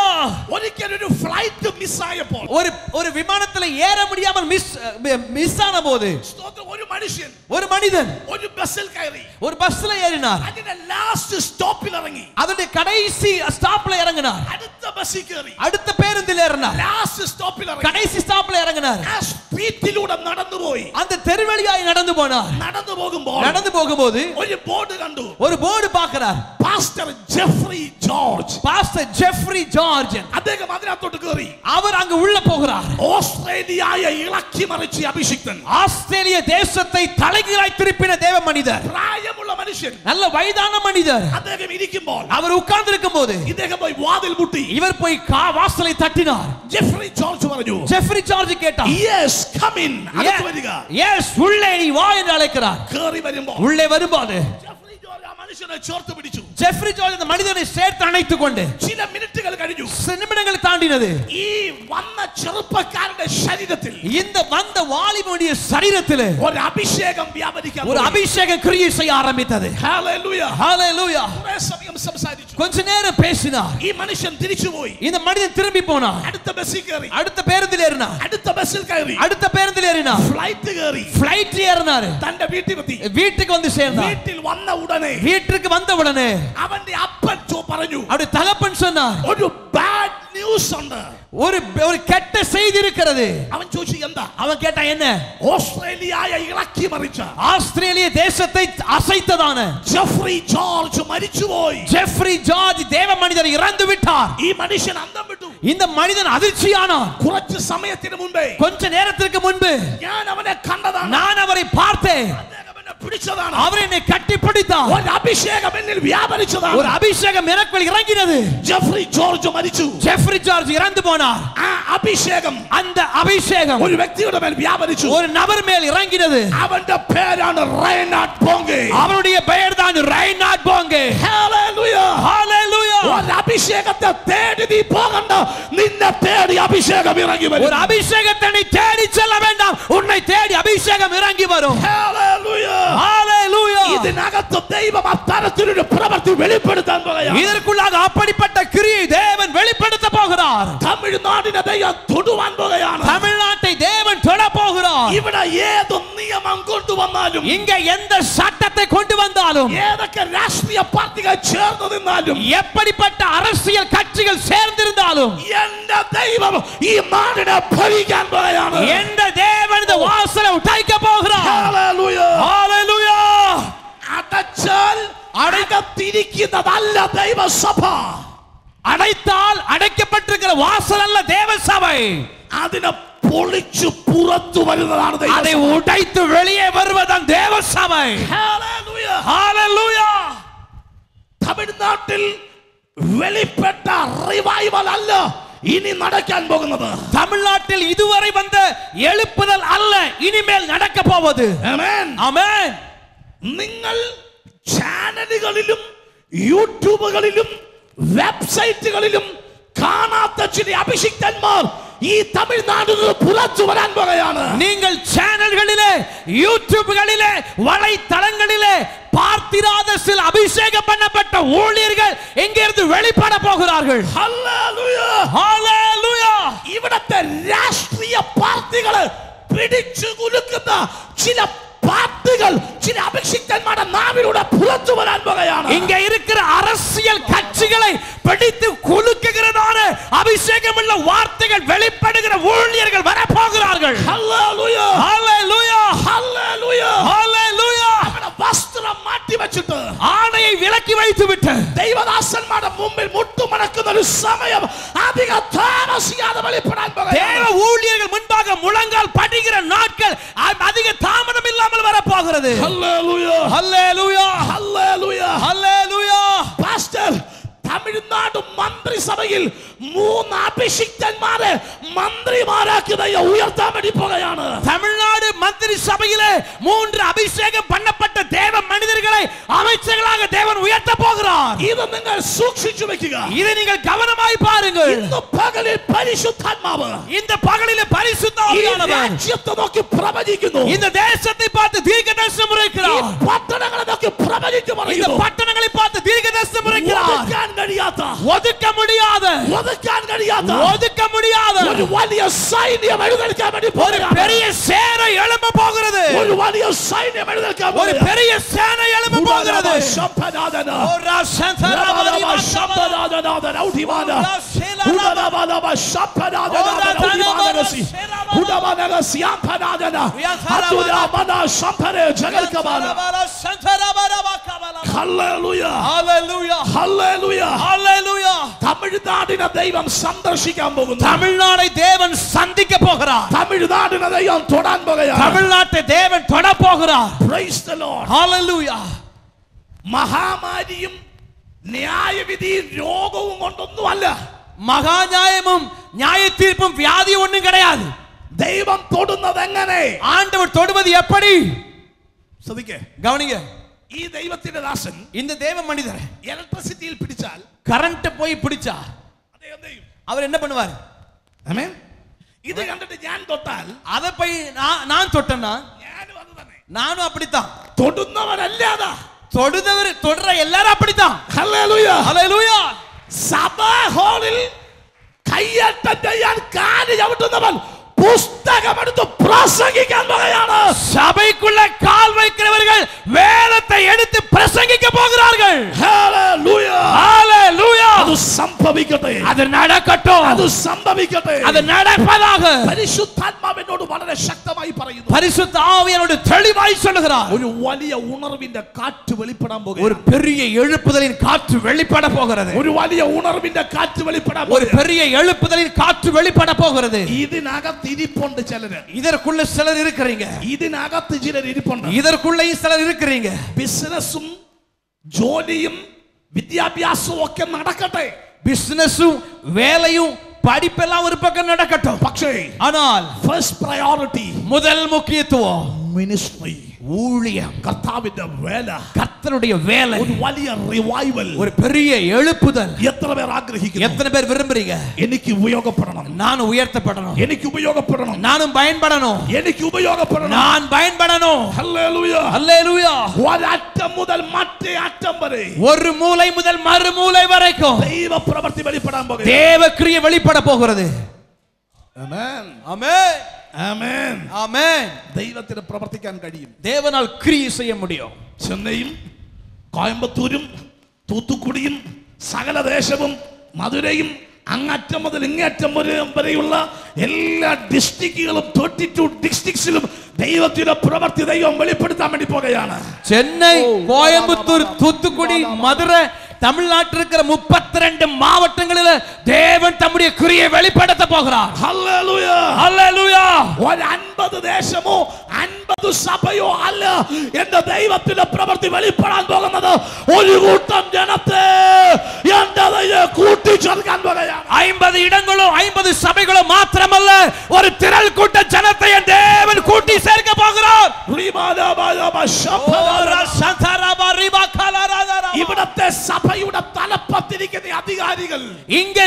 ഒരിക്കൽ ഒരു ഫ്ലൈറ്റ് മിസ് ആയപ്പോൾ, ஒரு விமானத்துல ஏற முடியாமல் மிஸ் ஆன போது, ഒരു மனிதன் ഒരു ബസ്സിൽ കയറി, ஒரு பஸ்ல ஏறினார். അതിന്റെ ലാസ്റ്റ് സ്റ്റോപ്പിൽ ഇറങ്ങി, அதோட கடைசி ஸ்டாப்ல இறங்கினார். അടുത്ത ബസ്സിൽ കയറി, அடுத்த பேருந்தில் ஏறினார். ലാസ്റ്റ് സ്റ്റോപ്പിൽ ഇറങ്ങി, கடைசி ஸ்டாப்ல இறங்கினார். ആ സ്ട്രീറ്റിലൂടെ നടന്നുപോയി. அந்த தெருவழியாய் நடந்து போனார். நடந்து போகும்போது ഒരു ബോർഡ് കണ്ടു. ஒரு போர்டு பார்க்கிறார். Pastor Jeffrey George. Pastor Jeffrey George. അദ്ദേഹം അതിനകത്തോട്ട് കയറി. அவர் அங்க உள்ள போகிறார். ഓസ്ട്രേലിയയെ ഇളക്കി മറിച്ച് അഭിഷിക്തൻ, ஆஸ்திரேலிய தேசத்தை தலைகீழாய் திருப்பின தேவ மனிதர், പ്രായമുള്ള മനുഷ്യൻ, நல்ல വയதான மனிதர். അദ്ദേഹം ഇരിക്കുമ്പോൾ அவர் உட்கார்ந்து இருக்கும்போது ഇദ്ദേഹം പോയി വാതിൽ മുട്ടി. இவர் போய் வாசலை தட்டினார். ജെഫ്രി ജോർജ് പറഞ്ഞു, ஜெஃப்ரி ஜார்ஜ் கேட்டார், യെസ് കം ഇൻ, അകത്ത് വരിക. எஸ் உள்ளே நீ வா என்று அழைக்கிறார். കേറി വരുമ്പോൾ உள்ளே வரும்போது ജെഫ്രി ജോർജ് ആ മനുഷ്യനെ ചേർത്ത് പിടിച്ചു. ஜெஃப்ரி ஜார்ஜ் அந்த மனிதனை சேர்த்து அணைத்துக் கொண்டு ചില മിനിറ്റുകൾ കഴിഞ്ഞു. நிமிடங்கள் தாண்டினது. ഈ വന്ന ചെറുപ്പക്കാരന്റെ ശരീരത്തിൽ, இந்த வந்த வாலிபனுடைய சரீரத்திலே ഒരു അഭിഷേകം വ്യാപരിക്കാൻ, ஒரு அபிஷேகம் கிரியை செய்ய ஆரம்பித்தது. ഹല്ലേലൂയ. ஹalleluya. കുറേ സമയം സംസാരിച്ചു. கொஞ்ச நேரம் பேசினார். ഈ മനുഷ്യൻ തിരിച്ചുപോയി. இந்த மனிதன் திரும்பி போனார். അടുത്ത ബസ്സിൽ കയറി, அடுத்த பேருந்தில் ஏறினார். അടുത്ത ബസ്സിൽ കയറി, அடுத்த பேருந்தில் ஏறினார். ഫ്ലൈറ്റ് കയറി, ஃளைட் ஏறினார். തന്റെ വീട്ടിലെത്തി. வீட்டுக்கு வந்து சேர்ந்தார். വീട്ടിൽ വന്ന ഉടനെ வீட்டுக்கு வந்த உடனே അവന്റെ അപ്പൻ പറഞ്ഞു, அவருடைய தகப்பன் சொன்னார், ഒരു ബാഡ് ന്യൂസ് ഉണ്ട്. ஒரு கெட்ட செய்தி இருக்கிறது. അവൻ ചോദിച്ചു, എന്താ? அவன் கேட்டா என்ன? ഓസ്ട്രേലിയയെ ഇളക്കി മറിച്ച, ஆஸ்திரேலிய தேசத்தை அசைத்ததான ജെഫ്രി ജോർജ് മരിച്ചുപോയി. ஜெஃப்ரி ஜார்ஜ் தேவ மனிதர் இறந்து விட்டார். ഈ മനുഷ്യൻ അന്തം വിട്ടു. இந்த மனிதன் அதிர்ச்சியானார். കുറച്ച് സമയത്തിന് മുൻപേ, கொஞ்ச நேரத்திற்கு முன்பு ഞാൻ അവനെ കണ്ടതാണ്, நான் அவரை பார்த்தேன். പിടിച്ചതാണ്, அவர் என்னை கட்டி பிடித்தார். ഒരു അഭിഷേകം എന്നിൽ വ്യാപരിച്ചതാണ്. ஒரு அபிஷேகம் எனக்குள் இறங்கினது. ജെഫ്രി ജോർജ് മരിച്ചു. ஜெஃப்ரி ஜார்ஜ் இறந்து போனார். ആ അഭിഷേകം அந்த അഭിഷേകം ഒരു വ്യക്തിയുടെ മേൽ വ്യാപരിച്ചു. ஒரு நபர் மேல் இறங்கினது. അവന്റെ പേരാണ് റൈനാർഡ് ബോംഗെ. அவருடைய பெயர் தான் ரைனார்ட் போங்கே. ഹല്ലേലൂയ. ஹalleluya. ഒരു അഭിഷേകത്തെ തേടി നീ പോകണ്ട, നിന്നെ തേടി അഭിഷേകം ഇറങ്ങി വരും. ஒரு அபிஷேகத்தை நீ தேடி செல்ல வேண்டாம், உன்னை தேடி அபிஷேகம் இறங்கி வரும். ഹല്ലേലൂയ. ஹalleluya. ഇതിനകത്ത് ദൈവം അത്തരത്തിലൊരു പ്രവൃത്തി വെളിപ്പെടുത്താൻ പോകുകയാണ്. இதற்குள்ளாக அப்படிப்பட்ட கிரியை தேவன் வெளிப்படுத்த போகிறார். തമിഴ്നാടിനെ ദൈവം തൊടുവാൻ പോകുകയാണ്. தமிழ்நாட்டை தேவன் தொட போகிறார். ഇവിടെ ഏത് നിയമം കൊണ്ടുവന്നാലും, இங்க எந்த சட்டத்தை கொண்டு வந்தாலும், ഏതൊക്കെ രാഷ്ട്രീയ പാർട്ടികൾ ചേർന്ന് നിന്നാലും, எப்படிப்பட்ட அரசியல் கட்சிகள் சேர்ந்திருந்தாலும், എന്റെ ദൈവം ഈ നാടിനെ ഭരിക്കാൻ പോകുകയാണ്. எந்த தேவன் இந்த வாசலை உடைக்க போகிறார். ഹല്ലേലൂയ. ஹalleluya. അടച്ചാൽ അടകത്തിരിക്കുന്നതല്ല ദൈവസഭ, அடைத்தால் அடைக்கப்பட்டிருக்கிற வாசல் அல்ல தேவ சபை. അതിനെ പൊളിച്ചു പുറത്തു വരുന്നതാണ് அதை உடைத்து வெளியே வருவதான் தேவ சபை. ഹല്ലേലൂയ. ஹalleluya. തമിഴ്നാട്ടിൽ വെളിപ്പെട്ട റിവൈവൽ അല്ല ഇനി നടക്കാൻ പോകുന്നത്. தமிழ்நாட்டில் இதுவரை வந்த எழுப்புதல் அல்ல இனிமேல் நடக்க போவது. ആമേൻ. ஆமென். നിങ്ങൾ ചാനലുകളിലും യൂട്യൂബുകളിലും വെബ്സൈറ്റുകളിലും കാണാത്ത ചില അഭിഷിക്തന്മാർ ഈ തമിഴ്നാട്ടിൽ പുറത്തു വരാൻ പോകുകയാണ്. நீங்கள் சேனல்களிலே யூடியூப்களிலே வலைத்தளங்களிலே பார்த்திராத சில அபிஷேகம் பண்ணப்பட்ட ஊழியர்கள் எங்கிருந்து வெளிப்பட போகிறார்கள். ഹല്ലേലൂയ. ஹalleluya. ഇവിടത്തെ രാഷ്ട്രീയ പാർട്ടികളെ പിടിച്ചു കുലുക്കുന്ന ചില പാർട്ടികൾ വാക്കുകൾ ചില അഭിഷിക്തന്മാരുടെ നാവിലൂടെ പുറത്തു വരാൻ പോകുകയാണ്. இங்க இருக்கிற அரசியல் கட்சிகளை பிடித்து குலுக்குகிறதான அபிஷேகமுள்ள வார்த்தைகள் வெளிப்படுகிற ஊழியர்கள் வர போகிறார்கள். ഹല്ലേലൂയ ஹalleluya ഹല്ലേലൂയ ஹalleluya. അവരുടെ വസ്ത്രം മാറ്റി വെച്ചിട്ട് ஆணையை விலக்கி வைத்துவிட்டு ദൈവദാസന്മാരുടെ മുമ്പിൽ മുട്ടുമടക്കുന്ന ഒരു സമയം അധിക താമസിയാതെ വെളിപ്പെടാൻ പോകുകയാണ്. தேவ ஊழியர்கள் முன்பாக முழங்கால் படிகிற நாட்கள் அதிக தாமதம் இல்லாமல் வர போகிறது. ഹല്ലേലൂയ ஹalleluya ഹല്ലേലൂയ ஹalleluya. പാസ്റ്റർ, തമിഴ്നാട് മന്ത്രിസഭയിൽ 3 അഭിഷിക്തന്മാരെ മന്ത്രിമാരാക്കി ഉയർത്താൻ വേണ്ടി പോകുകയാണ്. தமிழ்நாடு மந்திரி சபையிலே 3 அபிஷேகம் பண்ணப்பட்ட தேவ மனிதர்களை அமைச்சர்களாக தேவன் உயர்த்த போகிறார். ഇത് നിങ്ങൾ സൂക്ഷിച്ചു വെക്കുക. இதை நீங்கள் கவனமாய் பாருங்கள். ഇന്ന് പകലിൽ പരിശുദ്ധാത്മാവ് இந்த பகலிலே பரிசுத்த ஆவியானவர் രാജ്യത്തെ നോക്കി പ്രവചിക്കുന്നു. இந்த தேசத்தை பார்த்து தீர்க்கதரிசனம் ഈ உரைக்கிறார். പട്ടണങ്ങളെ നോക്കി പ്രവചിച്ചു இந்த പറയുന്നു. பட்டணங்களை பார்த்து தீர்க்கதரிசனம் உரைக்கிறார். ഒതുക്കാൻ കഴിയാത്ത ஒதுக்க முடியாத ഒതുക്കാൻ കഴിയാത്ത ஒதுக்க முடியாத ഒരു വലിയ സൈന്യം എഴുന്നേൽക്കാൻ വേണ്ടി ஒரு പോകുകയാണ്. பெரிய சேனை எழும்ப போகிறது. ഒരു വലിയ സൈന്യം എഴുന്നേൽക്കാൻ ஒரு പോകുകയാണ്. பெரிய சேனை எழும்ப போகிறது. ശംഭനാദന ஓரா சந்தரபரி ശംഭനാദനാദന ഔധിമാന ഉദരബദബ ശംഭനാദനാദന ഔധിമാനഗസി ഉദമനഗസി അംഭനാദന അതുരാമന ശംഭരെ ജഗൽകബാന. ഹല്ലേലൂയ ஹalleluya ഹല്ലേലൂയ ஹalleluya. തമിഴ്നാടിനെ ദൈവം സന്ദർശിക്കാൻ പോകുന്നു. தமிழ்நாடை தேவன் சந்திக்க போகிறார். തമിഴ്നാടിനെ ദൈവം തൊടാൻ പോകുകയാണ്. தமிழ்நாட்டை தேவன் தொட போகிறார். Praise the Lord. ஹalleluya. മഹാമാരിയും ന്യായവിധിയും രോഗവും കൊണ്ടൊന്നുമല്ല. மகாநியாயமும் நியாய தீர்ப்பும் வியாதி ஒண்ணும் கிடையாது. ദൈവം തൊടുന്നത് എങ്ങനെ? ஆண்டவர் தொடுவது எப்படி? ശ്രദ്ധിക്കേ. கவனிங்க. ഈ ദൈവത്തിന്റെ ദാസൻ இந்த தேவ மனிதர் ഇലക്ട്രിസിറ്റിയിൽ പിടിച്ചാൽ கரண்ட் போய் பிடிச்சா അദ്ദേഹം ചെയ്യും. அவர் என்ன பண்ணுவார்? ആമേൻ. ഇത് കണ്ടിട്ട് ഞാൻ തൊട്ടാൽ அதை போய் நான் தொட்டேன்னா ഞാനും അത് തന്നെ. நானும் அப்படித்தான். തൊടുന്നവനല്ലാതാ தொடுதவர் தொடர எல்லாரும் அப்படித்தான். ഹല്ലേലൂയ ஹalleluya. സഭാ ഹാളിൽ കയ്യട്ടം ചെയ്യാൻ കാല് ചവിട്ടുന്നവൻ പുസ്തകമെടുത്ത് പ്രസംഗിക്കാൻ പറയുകയാണ്. சபைக்குள்ள கால் வைக்கிறவர்கள் வேதத்தை எடுத்து பிரசங்கிக்க போகிறார்கள். ഹല്ലേലൂയ ஹalleluya. അത് സംഭവിക്കട്ടെ. அது நடக்கட்டும். അത് സംഭവിക്കട്ടെ. அது நடப்பதாக പരിശുദ്ധാത്മാവിനോട് വളരെ ശക്തമായി പറയുന്നു. பரிசுத்த ஆவியானோடு தெளிவாய் சொல்லுகிறார். ഒരു വലിയ ഉണർവിന്റെ കാറ്റ് വെളിപ്പെടാൻ ஒரு പോകുന്നു. பெரிய எழுப்புதலின் காற்று வெளிப்பட போகிறது. ഒരു വലിയ ഉണർവിന്റെ കാറ്റ് വെളിപ്പെടാൻ ஒரு പോകുന്നു. பெரிய எழுப்புதலின் காற்று வெளிப்பட போகிறது. ഇതിനകത്ത് ഇരിപ്പുണ്ട് ചിലര്. இதற்குள்ள சிலர் இருக்கிறீங்க. ഇതിനകത്ത് ചിലർ ഇരിപ്പുണ്ട്. இதற்குள்ளேயும் சிலர் இருக்கிறீங்க. ബിസിനസ്സും ജോലിയും വിദ്യാഭ്യാസവും ഒക്കെ നടക്കട്ടെ. பிசினஸும் வேலையும் படிப்பெல்லாம் ஒரு பக்கம் நடக்கட்டும். പക്ഷേ ஆனால் ഫസ്റ്റ് പ്രയോറിറ്റി முதல் முக்கியத்துவம் മിനിസ്ട്രി, ஊழியம், കർത്താവിന്റെ വേല, கர்த்தருடைய வேலை, ഒരു വലിയ റിവൈവൽ. ஒரு பெரிய எழுப்புதல். എത്ര പേർ ആഗ്രഹിക്കുന്നു? எத்தனை பேர் விரும்புறீங்க? എനിക്ക് ഉപയോഗപ്പെടണം, நான் உயர்த்தப்படணும், എനിക്ക് ഉപയോഗപ്പെടണം, நானும் பயன்படணும், എനിക്ക് ഉപയോഗപ്പെടണം. நான் பயன்படணும். ഹല്ലേലൂയ. அல்லேலூயா. ഒരറ്റം മുതൽ മറ്റേ അറ്റം വരെ ஒரு மூலை முதல் மறு மூலை வரைக்கும் ദൈവ പ്രവൃത്തി വെളിപ്പെടാൻ പോകുന്നു. தேவ கிரியை வெளிப்பட போகிறது. ആമേൻ ஆமென் ആമേൻ. ஆமென். ദൈവത്തിന് പ്രവർത്തിക്കാൻ കഴിയും. தேவனால் கிரியை செய்ய முடியும். ചെന്നൈയും കോയമ്പത്തൂരും തൂത്തുക്കുടിയും സകല ദേശവും മധുരയും അങ്ങറ്റം മുതൽ ഇങ്ങറ്റം വരെയുള്ള എല്ലാ ഡിസ്ട്രിക്റ്റുകളും 32 ഡിസ്ട്രിക്ട്സിലും ദൈവത്തിന്റെ പ്രവൃത്തി ദൈവം വെളിപ്പെടുത്താൻ വേണ്ടി പോകുകയാണ്. சென்னை, கோயம்புத்தூர், தூத்துக்குடி, மதுரை, தமிழ்நாட்டில் இருக்கிற 32 மாவட்டங்களில் தேவன் தம்முடைய கிரியை வெளிப்படுத்த போகிறார். ഹല്ലേലൂയ. ஹல்லேலூயா. ഒരു 50 ദേശമോ 50 സഭയോ അല്ല എന്റെ ദൈവത്തിന്റെ പ്രവൃത്തി വെളിപ്പെടാൻ പോകുന്നത്. ഒരു കൂട്ടം ജനത്തെ എന്റെ ദൈവം കൂട്ടിച്ചേർക്കാൻ പോകുകയാണ്. 50 இடங்களோ 50 சபைகளோ மாத்திரமல்ல, ஒரு திரள் கூட்ட ஜனத்தை என் தேவன் கூட்டி சேர்க்க போகிறார். ഇവിടത്തെ സഭയുടെ തലപ്പത്തിരിക്കുന്ന അധികാരികൾ, இங்கே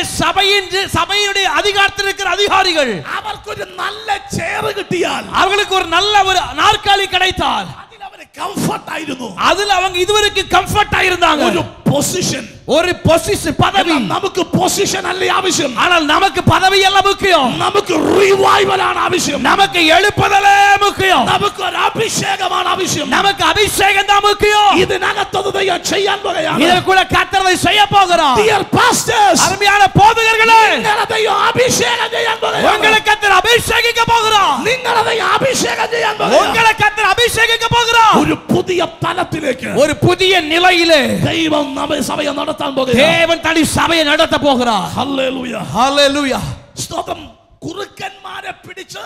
சபையுடைய அதிகாரத்தில் இருக்கிற அதிகாரிகள், അവർക്കൊരു നല്ല ചെയർ കിട്ടിയാൽ, அவர்களுக்கு ஒரு நல்ல ஒரு நாற்காலி கிடைத்தால், അതിലവർ കംഫർട്ട് ആയിരുന്നു. അതിൽ அவங்க இதுவரைக்கும் கம்ஃபர்ட் ஆயிருந்தாங்க. ഒരു പൊസിഷൻ, ஒரு பொசிஷன், பதவி. നമുക്ക് പൊസിഷൻ അല്ല ആവശ്യം. ஆனால் நமக்கு பதவி அல்ல முக்கியம். നമുക്ക് റിവൈവൽ ആണ് ആവശ്യം. நமக்கு எழுப்புதலே முக்கியம். നമുക്ക് ഒരു അഭിഷേകമാണ് ആവശ്യം. நமக்கு அபிஷேகம் தான் முக்கியம். ഇതിനകത്തത് ദൈവം ചെയ്യാൻ പോകുകയാണ്. இதற்குள்ள கர்த்தர் அதை செய்ய போகிறார். Dear pastors, அருமையான போதகர்களே, നിങ്ങളെ ദൈവം അഭിഷേകം ചെയ്യാൻ പോകുകയാണ്. உங்களை கர்த்தர் அபிஷேகிக்க போகிறார். നിങ്ങളെ ദൈവം അഭിഷേകം ചെയ്യാൻ പോകുകയാണ്. உங்களை கர்த்தர் அபிஷேகிக்க போகிறார். ഒരു പുതിയ തലത്തിലേക്ക്, ஒரு புதிய நிலையிலே ദൈവം നമ്മെ സഭയെ നടത്താൻ പോകുകയാണ്. தேவன் தனி சபையை நடத்த போகிறார். ഹല്ലേലൂയ, ஹல்லேலூயா. സ്തോത്രം. കുറുക്കന്മാരെ പിടിച്ച്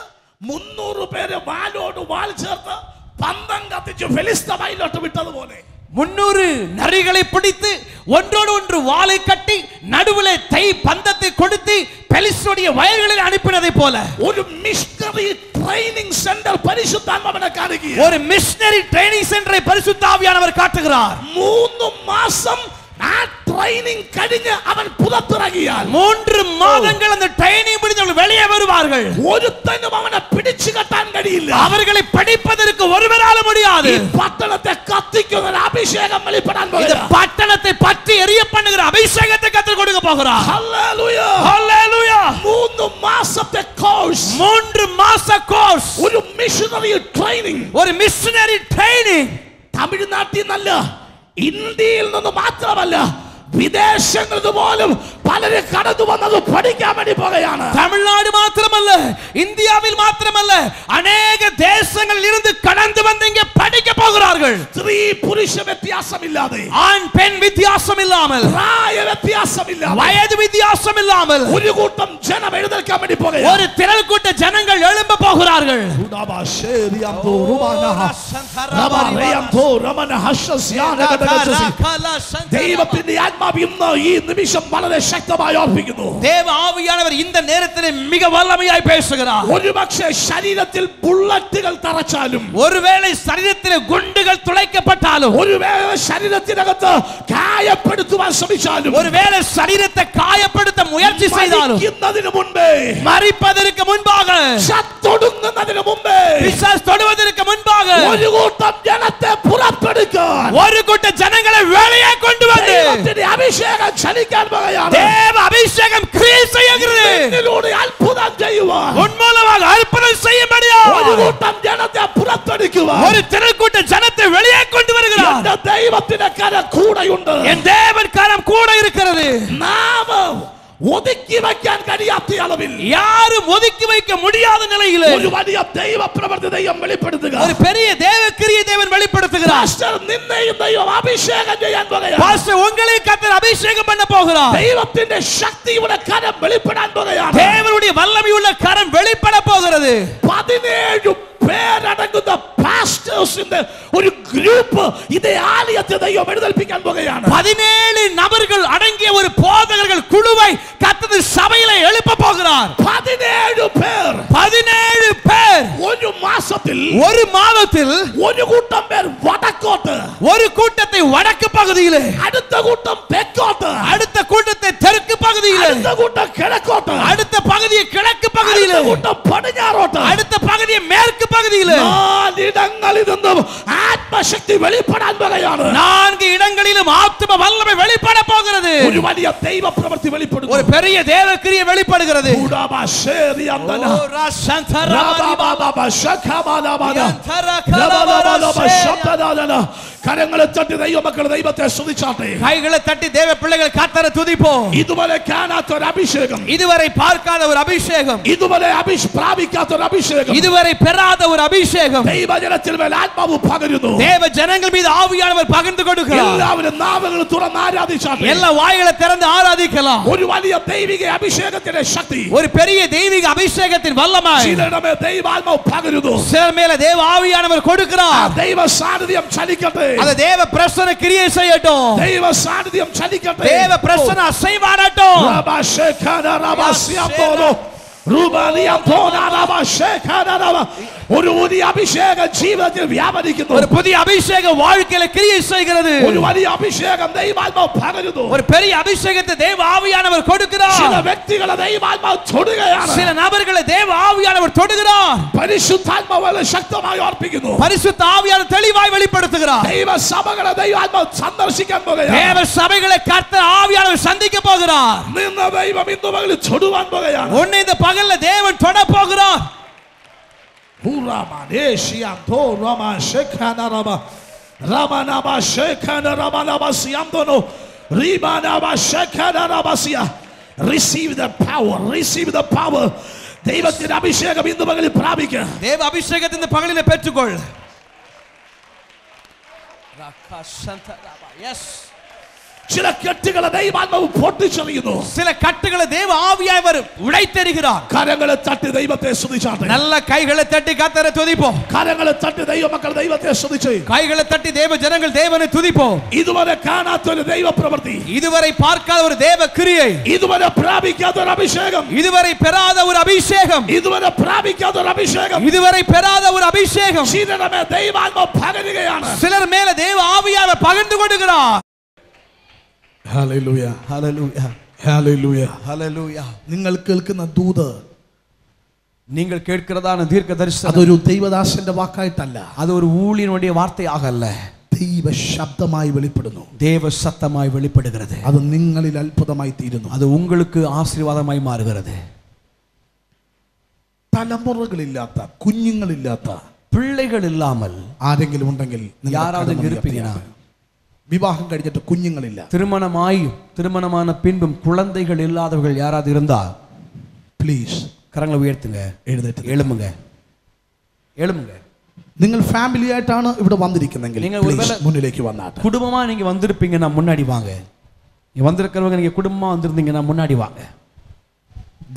300 പേരെ വാലോട് വാൽ ചേർത്ത് പന്തം കത്തിച്ച് ഫെലിസ്തീനയിലോട്ട് വിട്ടതുപോലെ 300 நரிகளை பிடித்து ஒன்றோடு ஒன்று வாளை கட்டி நடுவிலே தை பந்தத்தை கொடுத்து பெலிஸ்தருடைய வயல்களில் அனுப்பினதை போல ഒരു മിഷണറി ട്രെയിനിങ് സെന്റർ പരിശുദ്ധാത്മാവിനെ കാണിക്കുക. ஒரு மிஷனரி ட்ரைனிங் சென்டரை பரிசுத்த ஆவியானவர் காட்டுகிறார். 3 മാസം ആ ട്രെയിനിങ് കഴിഞ്ഞ് അവൻ പുറത്തിറങ്ങിയാൽ 3 மாதங்கள் அந்த ட்ரைனிங் முடிஞ்சவங்க வெளியே வருவார்கள். ഒരുത്തനും അവനെ പിടിച്ചു കെട്ടാൻ കഴിയില്ല. அவர்களை படிப்பதற்கு ஒருவரால முடியாது. ഈ പട്ടണത്തെ കത്തിക്കുന്ന ഒരു അഭിഷേകം വെളിപ്പെടാൻ இந்த പോകുന്നു. பட்டணத்தை பற்றி எரிய பண்ணுகிற அபிஷேகத்தை கர்த்தர் கொடுக்க போகிறார். ഹല്ലേലൂയ, ஹல்லேலூயா. 3 മാസത്തെ കോഴ്സ്, 3 மாச கோர்ஸ், ഒരു മിഷണറി ട്രെയിനിങ്. ஒரு மிஷனரி ட்ரைனிங். തമിഴ്നാട്ടിൽ നിന്നല്ല, ഇന്ത്യയിൽ നിന്ന് മാത്രമല്ല, വിദേശങ്ങളിൽ പോലും പലരും കടന്നു വന്നത് പഠിക്കാൻ വേണ്ടി പോകുകയാണ്. தமிழ்நாடு மாத்திரமல்ல, இந்தியாவில் மாத்திரமல்ல, அநேக தேசங்களில் இருந்து கடந்து வந்து இங்கே படிக்க போகிறார்கள். സ്ത്രീ പുരുഷ വ്യത്യാസമില്ലാതെ, ஆண் பெண் வித்தியாசம் இல்லாமல், പ്രായ വ്യത്യാസമില്ലാതെ, வயது வித்தியாசம் இல்லாமல் ഒരു കൂട്ടം ജനം എഴുന്നേൽക്കാൻ വേണ്ടി പോകുകയാണ്. ஒரு திரள் கூட்ட ஜனங்கள் எழும்ப போகிறார்கள். ദൈവത്തിന്റെ ആത്മാവ് ഇന്ന് ഈ നിമിഷം വളരെ ശക്തമായി ഓർപ്പിക്കുന്നു. தேவ ஆவியானவர் இந்த நேரத்தில் மிக வல்லமையாய் பேசுகிறார். ഒരുപക്ഷേ ശരീരത്തിൽ ബുള്ളറ്റുകൾ തറച്ചാലും, ஒருவேளை சரீரத்தில் குண்டுகள் துளைக்கப்பட்டாலும், ഒരുവേളை ശരീരത്തിനകത്ത് കായപ്പെടുത്തുവാൻ ശ്രമിച്ചാലും, ஒருவேளை சரீரத்தை காயப்படுத்த முயற்சி செய்தாலும், മരിക്കുന്നതിന് മുൻപേ, மரிப்பதற்கு முன்பாக, ചത്തൊടുങ്ങുന്നതിന് മുൻപേ, பிசாசு தொடுவதற்கு முன்பாக ഒരു കൂട്ടം ജനത്തെ പുറപ്പെടുക്കാൻ ஒரு கூட்ட ஜனங்களை வெளியே கொண்டு வந்து ദൈവത്തിന്റെ അഭിഷേകം ചലിക്കാൻ പോകുകയാണ്. தேவ அபிஷேகம் கிரியை செய்கிறது. ഇതിലൂടെ അത്ഭുതം ചെയ്യുവാൻ, உன் மூலமாக அற்புதம் செய்யும்படியா ഒരു കൂട്ടം ജനത്തെ പുറത്തെടുക്കുവാൻ ஒரு திரள் கூட்ட ஜனத்தை வெளியே கொண்டு வருகிறார். എന്റെ ദൈവത്തിന്റെ കരം കൂടെയുണ്ട്. என் தேவன் கரம் கூட இருக்கிறது. നാം ഒതുക്കി വയ്ക്കാൻ കഴിയാത്ത അളവിൽ, யாரும் ஒதுக்கி வைக்க முடியாத நிலையிலே ഒരു വലിയ ദൈവ പ്രവൃത്തി ദൈവം വെളിപ്പെടുത്തുക. ஒரு பெரிய தேவ கிரியை தேவன் வெளிப்படுத்துகிறார். പാസ്റ്റർ, നിന്നെയും ദൈവം അഭിഷേകം ചെയ്യാൻ പോകുകയാണ്. பாஸ்டர், உங்களை கர்த்தர் அபிஷேகம் பண்ண போகிறார். ദൈവത്തിന്റെ ശക്തിയുടെ കരം വെളിപ്പെടാൻ പോകുകയാണ്. தேவனுடைய வல்லமையுள்ள கரம் வெளிப்பட போகிறது. 17 പേരടങ്ങുന്ന പാസ്റ്റേഴ്സിന്റെ ഒരു ഗ്രൂപ്പ് ഇതേ ആലയത്തെ ദൈവം എഴുന്നേൽപ്പിക്കാൻ പോകുകയാണ്. 17 நபர்கள் அடங்கிய ஒரு போதகர்கள் குழுவை கர்த்தர் சபையிலே எழுப்ப போகிறார். 17 പേർ, 17 பேர் ഒരു മാസത്തിൽ, ஒரு மாதத்தில் ഒരു കൂട്ടം പേർ വടക്കോട്ട്, ஒரு கூட்டத்தை வடக்கு பகுதியிலே, അടുത്ത കൂട്ടം തെക്കോട്ട്, அடுத்த கூட்டத்தை தெற்கு பகுதியிலே, അടുത്ത കൂട്ടം കിഴക്കോട്ട്, அடுத்த பகுதியை கிழக்கு பகுதியிலே, അടുത്ത കൂട്ടം പടിഞ്ഞാറോട്ട്, அடுத்த பகுதியை மேற்கு பகுதியிலே, 4 ഇടങ്ങളിൽ നിന്നും ആത്മശക്തി വെളിപ്പെടാൻ പോകുകയാണ്. 4 இடங்களிலும் ஆத்தும வல்லமை வெளிப்பட போகிறது. ഒരു വലിയ ദൈവ പ്രവൃത്തി വെളിപ്പെടുന്നു. ஒரு பெரிய தேவ கிரியை வெளிப்படுகிறது. കരങ്ങളെ തട്ടി ദൈവമക്കൾ ദൈവത്തെ സ്തുതിച്ചാട്ടെ. கைகளை தட்டி தேவ பிள்ளைகள் கர்த்தரை துதிப்போம். ഇതുവരെ കാണാത്ത ഒരു അഭിഷേകം, இதுவரை பார்க்காத ஒரு அபிஷேகம், ഇതുവരെ പ്രാപിക്കാത്ത ഒരു അഭിഷേകം இதுவரை பெறாத ஒரு அபிஷேகம் ദൈവജനത്തിൽ മേൽ ആത്മാവ് പകരുന്നു. தேவ ஜனங்கள் மீது ஆவியானவர் பகிர்ந்து கொடுக்கிறார். എല്ലാവരും നാവുകൾ തുറന്ന് ആരാധിച്ചാട്ടെ. எல்லா வாய்களை திறந்து ஆராதிக்கலாம். ഒരു വലിയ ദൈവിക അഭിഷേകത്തിന്റെ ശക്തി, ஒரு பெரிய தெய்வீக அபிஷேகத்தின் வல்லமை ചിലരുടെ മേൽ ദൈവാത്മാവ് പകരുന്നു. சிலர் மேல தேவ ஆவியானவர் கொடுக்கிறார். ദൈവ സാന്നിധ്യം ചലിക്കട്ടെ. அது தேவ பிரசன்ன கிரியை செய்யட்டும். ദൈവ സാന്നിധ്യം ചലിക്കട്ടെ. தேவ பிரசன்ன அசைவாடட்டும். ഒരു വലിയ അഭിഷേകം ജീവിതത്തിൽ വ്യാപരിക്കുന്നു. ஒரு புதிய அபிஷேகம் வாழ்க்கையில கிரியை செய்கிறது. ഒരു വലിയ അഭിഷേകം ദൈവാത്മാവ് പകരുന്നു. ஒரு பெரிய அபிஷேகத்தை தேவ ஆவியானவர் கொடுக்கிறார். ചില വ്യക്തികളെ ദൈവാത്മാവ് തൊടുകയാണ്. சில நபர்களை தேவ ஆவியானவர் தொடுகிறார். പരിശുദ്ധാത്മാവ് ശക്തമായി ഓർപ്പിക്കുന്നു. பரிசுத்த ஆவியானவர் தெளிவாய் வெளிப்படுத்துகிறார். ദൈവ സഭകളെ ദൈവാത്മാവ് സന്ദർശിക്കാൻ പോകുകയാണ്. தேவ சபைகளை கர்த்தர் ஆவியானவர் சந்திக்க போகிறார். നിന്ന ദൈവം ഇന്ന് പകൽ തൊടുവാൻ പോകുകയാണ്. உன்னை இந்த பகல்ல தேவன் தொட போகிறார். Uraman Eshiam to Rama Shekana Rama Ramanaba Shekana Ramanaba Siamdono Rimanaba Shekana Rabasia. Receive the power, receive the power. ദൈവത്തിന്റെ അഭിഷേകം ഇന്ന് പകൽ പ്രാപിക്കുക. தேவ அபிஷேகத்தை இந்த பகலிலே பெற்றுக்கொள். Yes. ചില കെട്ടുകളെ ദൈവാത്മാവ് പൊട്ടിച്ചെറിയുന്നു. சில கட்டுகளை தேவ ஆவியானவர் உடைத்தெறிகிறார். കരങ്ങളെ തട്ടി ദൈവത്തെ സ്തുതിച്ചാട്ടെ. நல்ல கைகளை தட்டி கர்த்தரை துதிப்போம். കരങ്ങളെ തട്ടി ദൈവമക്കൾ ദൈവത്തെ സ്തുതിച്ച്. கைகளை தட்டி தேவ ஜனங்கள் தேவனை துதிப்போம். ഇതുവരെ കാണാത്ത ഒരു ദൈവ പ്രവൃത്തി, இதுவரை பார்க்காத ஒரு தேவ கிரியை, ഇതുവരെ പ്രാപിക്കാത്ത ഒരു അഭിഷേകം, இதுவரை பெறாத ஒரு அபிஷேகம், ഇതുവരെ പ്രാപിക്കാത്ത ഒരു അഭിഷേകം, இதுவரை பெறாத ஒரு அபிஷேகம் ചിലരുടെ മേൽ ദൈവാത്മാവ് പകരുകയാണ്. சிலர் மேல தேவ ஆவியானவர் பகிர்ந்து கொடுக்கிறார். ഹല്ലേലൂയ, ஹல்லேலூயா, ഹല്ലേലൂയ, ஹல்லேலூயா. നിങ്ങൾ കേൾക്കുന്ന ദൂത്, நீங்கள் கேட்கிறதான தீர்க்க தரிசனம் അതൊരു ദൈവദാസന്റെ വാക്കായിട്ടല്ല, அது ஒரு ஊழியனுடைய வார்த்தையாக அல்ல, ദൈവ ശബ്ദമായി വെളിപ്പെടുന്നു. தேவ சத்தமாய் வெளிப்படுகிறது. അത് നിങ്ങളിൽ അത്ഭുതമായി തീരുന്നു. அது உங்களுக்கு ஆசீர்வாதமாய் மாறுகிறது. തലമുറകളില്ലാത്ത, കുഞ്ഞുങ്ങളില്ലാത്ത பிள்ளைகள் இல்லாமல் ആരെങ്കിലും ഉണ്ടെങ്കിൽ யாராவது இருப்பீங்கன்னா, വിവാഹം കഴിഞ്ഞിട്ട് കുഞ്ഞുങ്ങളില്ല, திருமணமான பின்பும் குழந்தைகள் இல்லாதவர்கள் யாராவது இருந்தா പ്ലീസ് கரங்களை உயர்த்துங்க, எழும்புங்க. നിങ്ങൾ ഫാമിലി ആയിട്ടാണ് ഇവിടെ വന്നിരിക്കുന്നെങ്കിൽ മുന്നിലേക്ക് വന്നാട്ടെ. குடும்பமா நீங்க வந்திருப்பீங்கன்னா முன்னாடி வாங்க. நீங்க வந்திருக்கிறவங்க நீங்க குடும்பமா வந்திருந்தீங்கன்னா முன்னாடி வாங்க.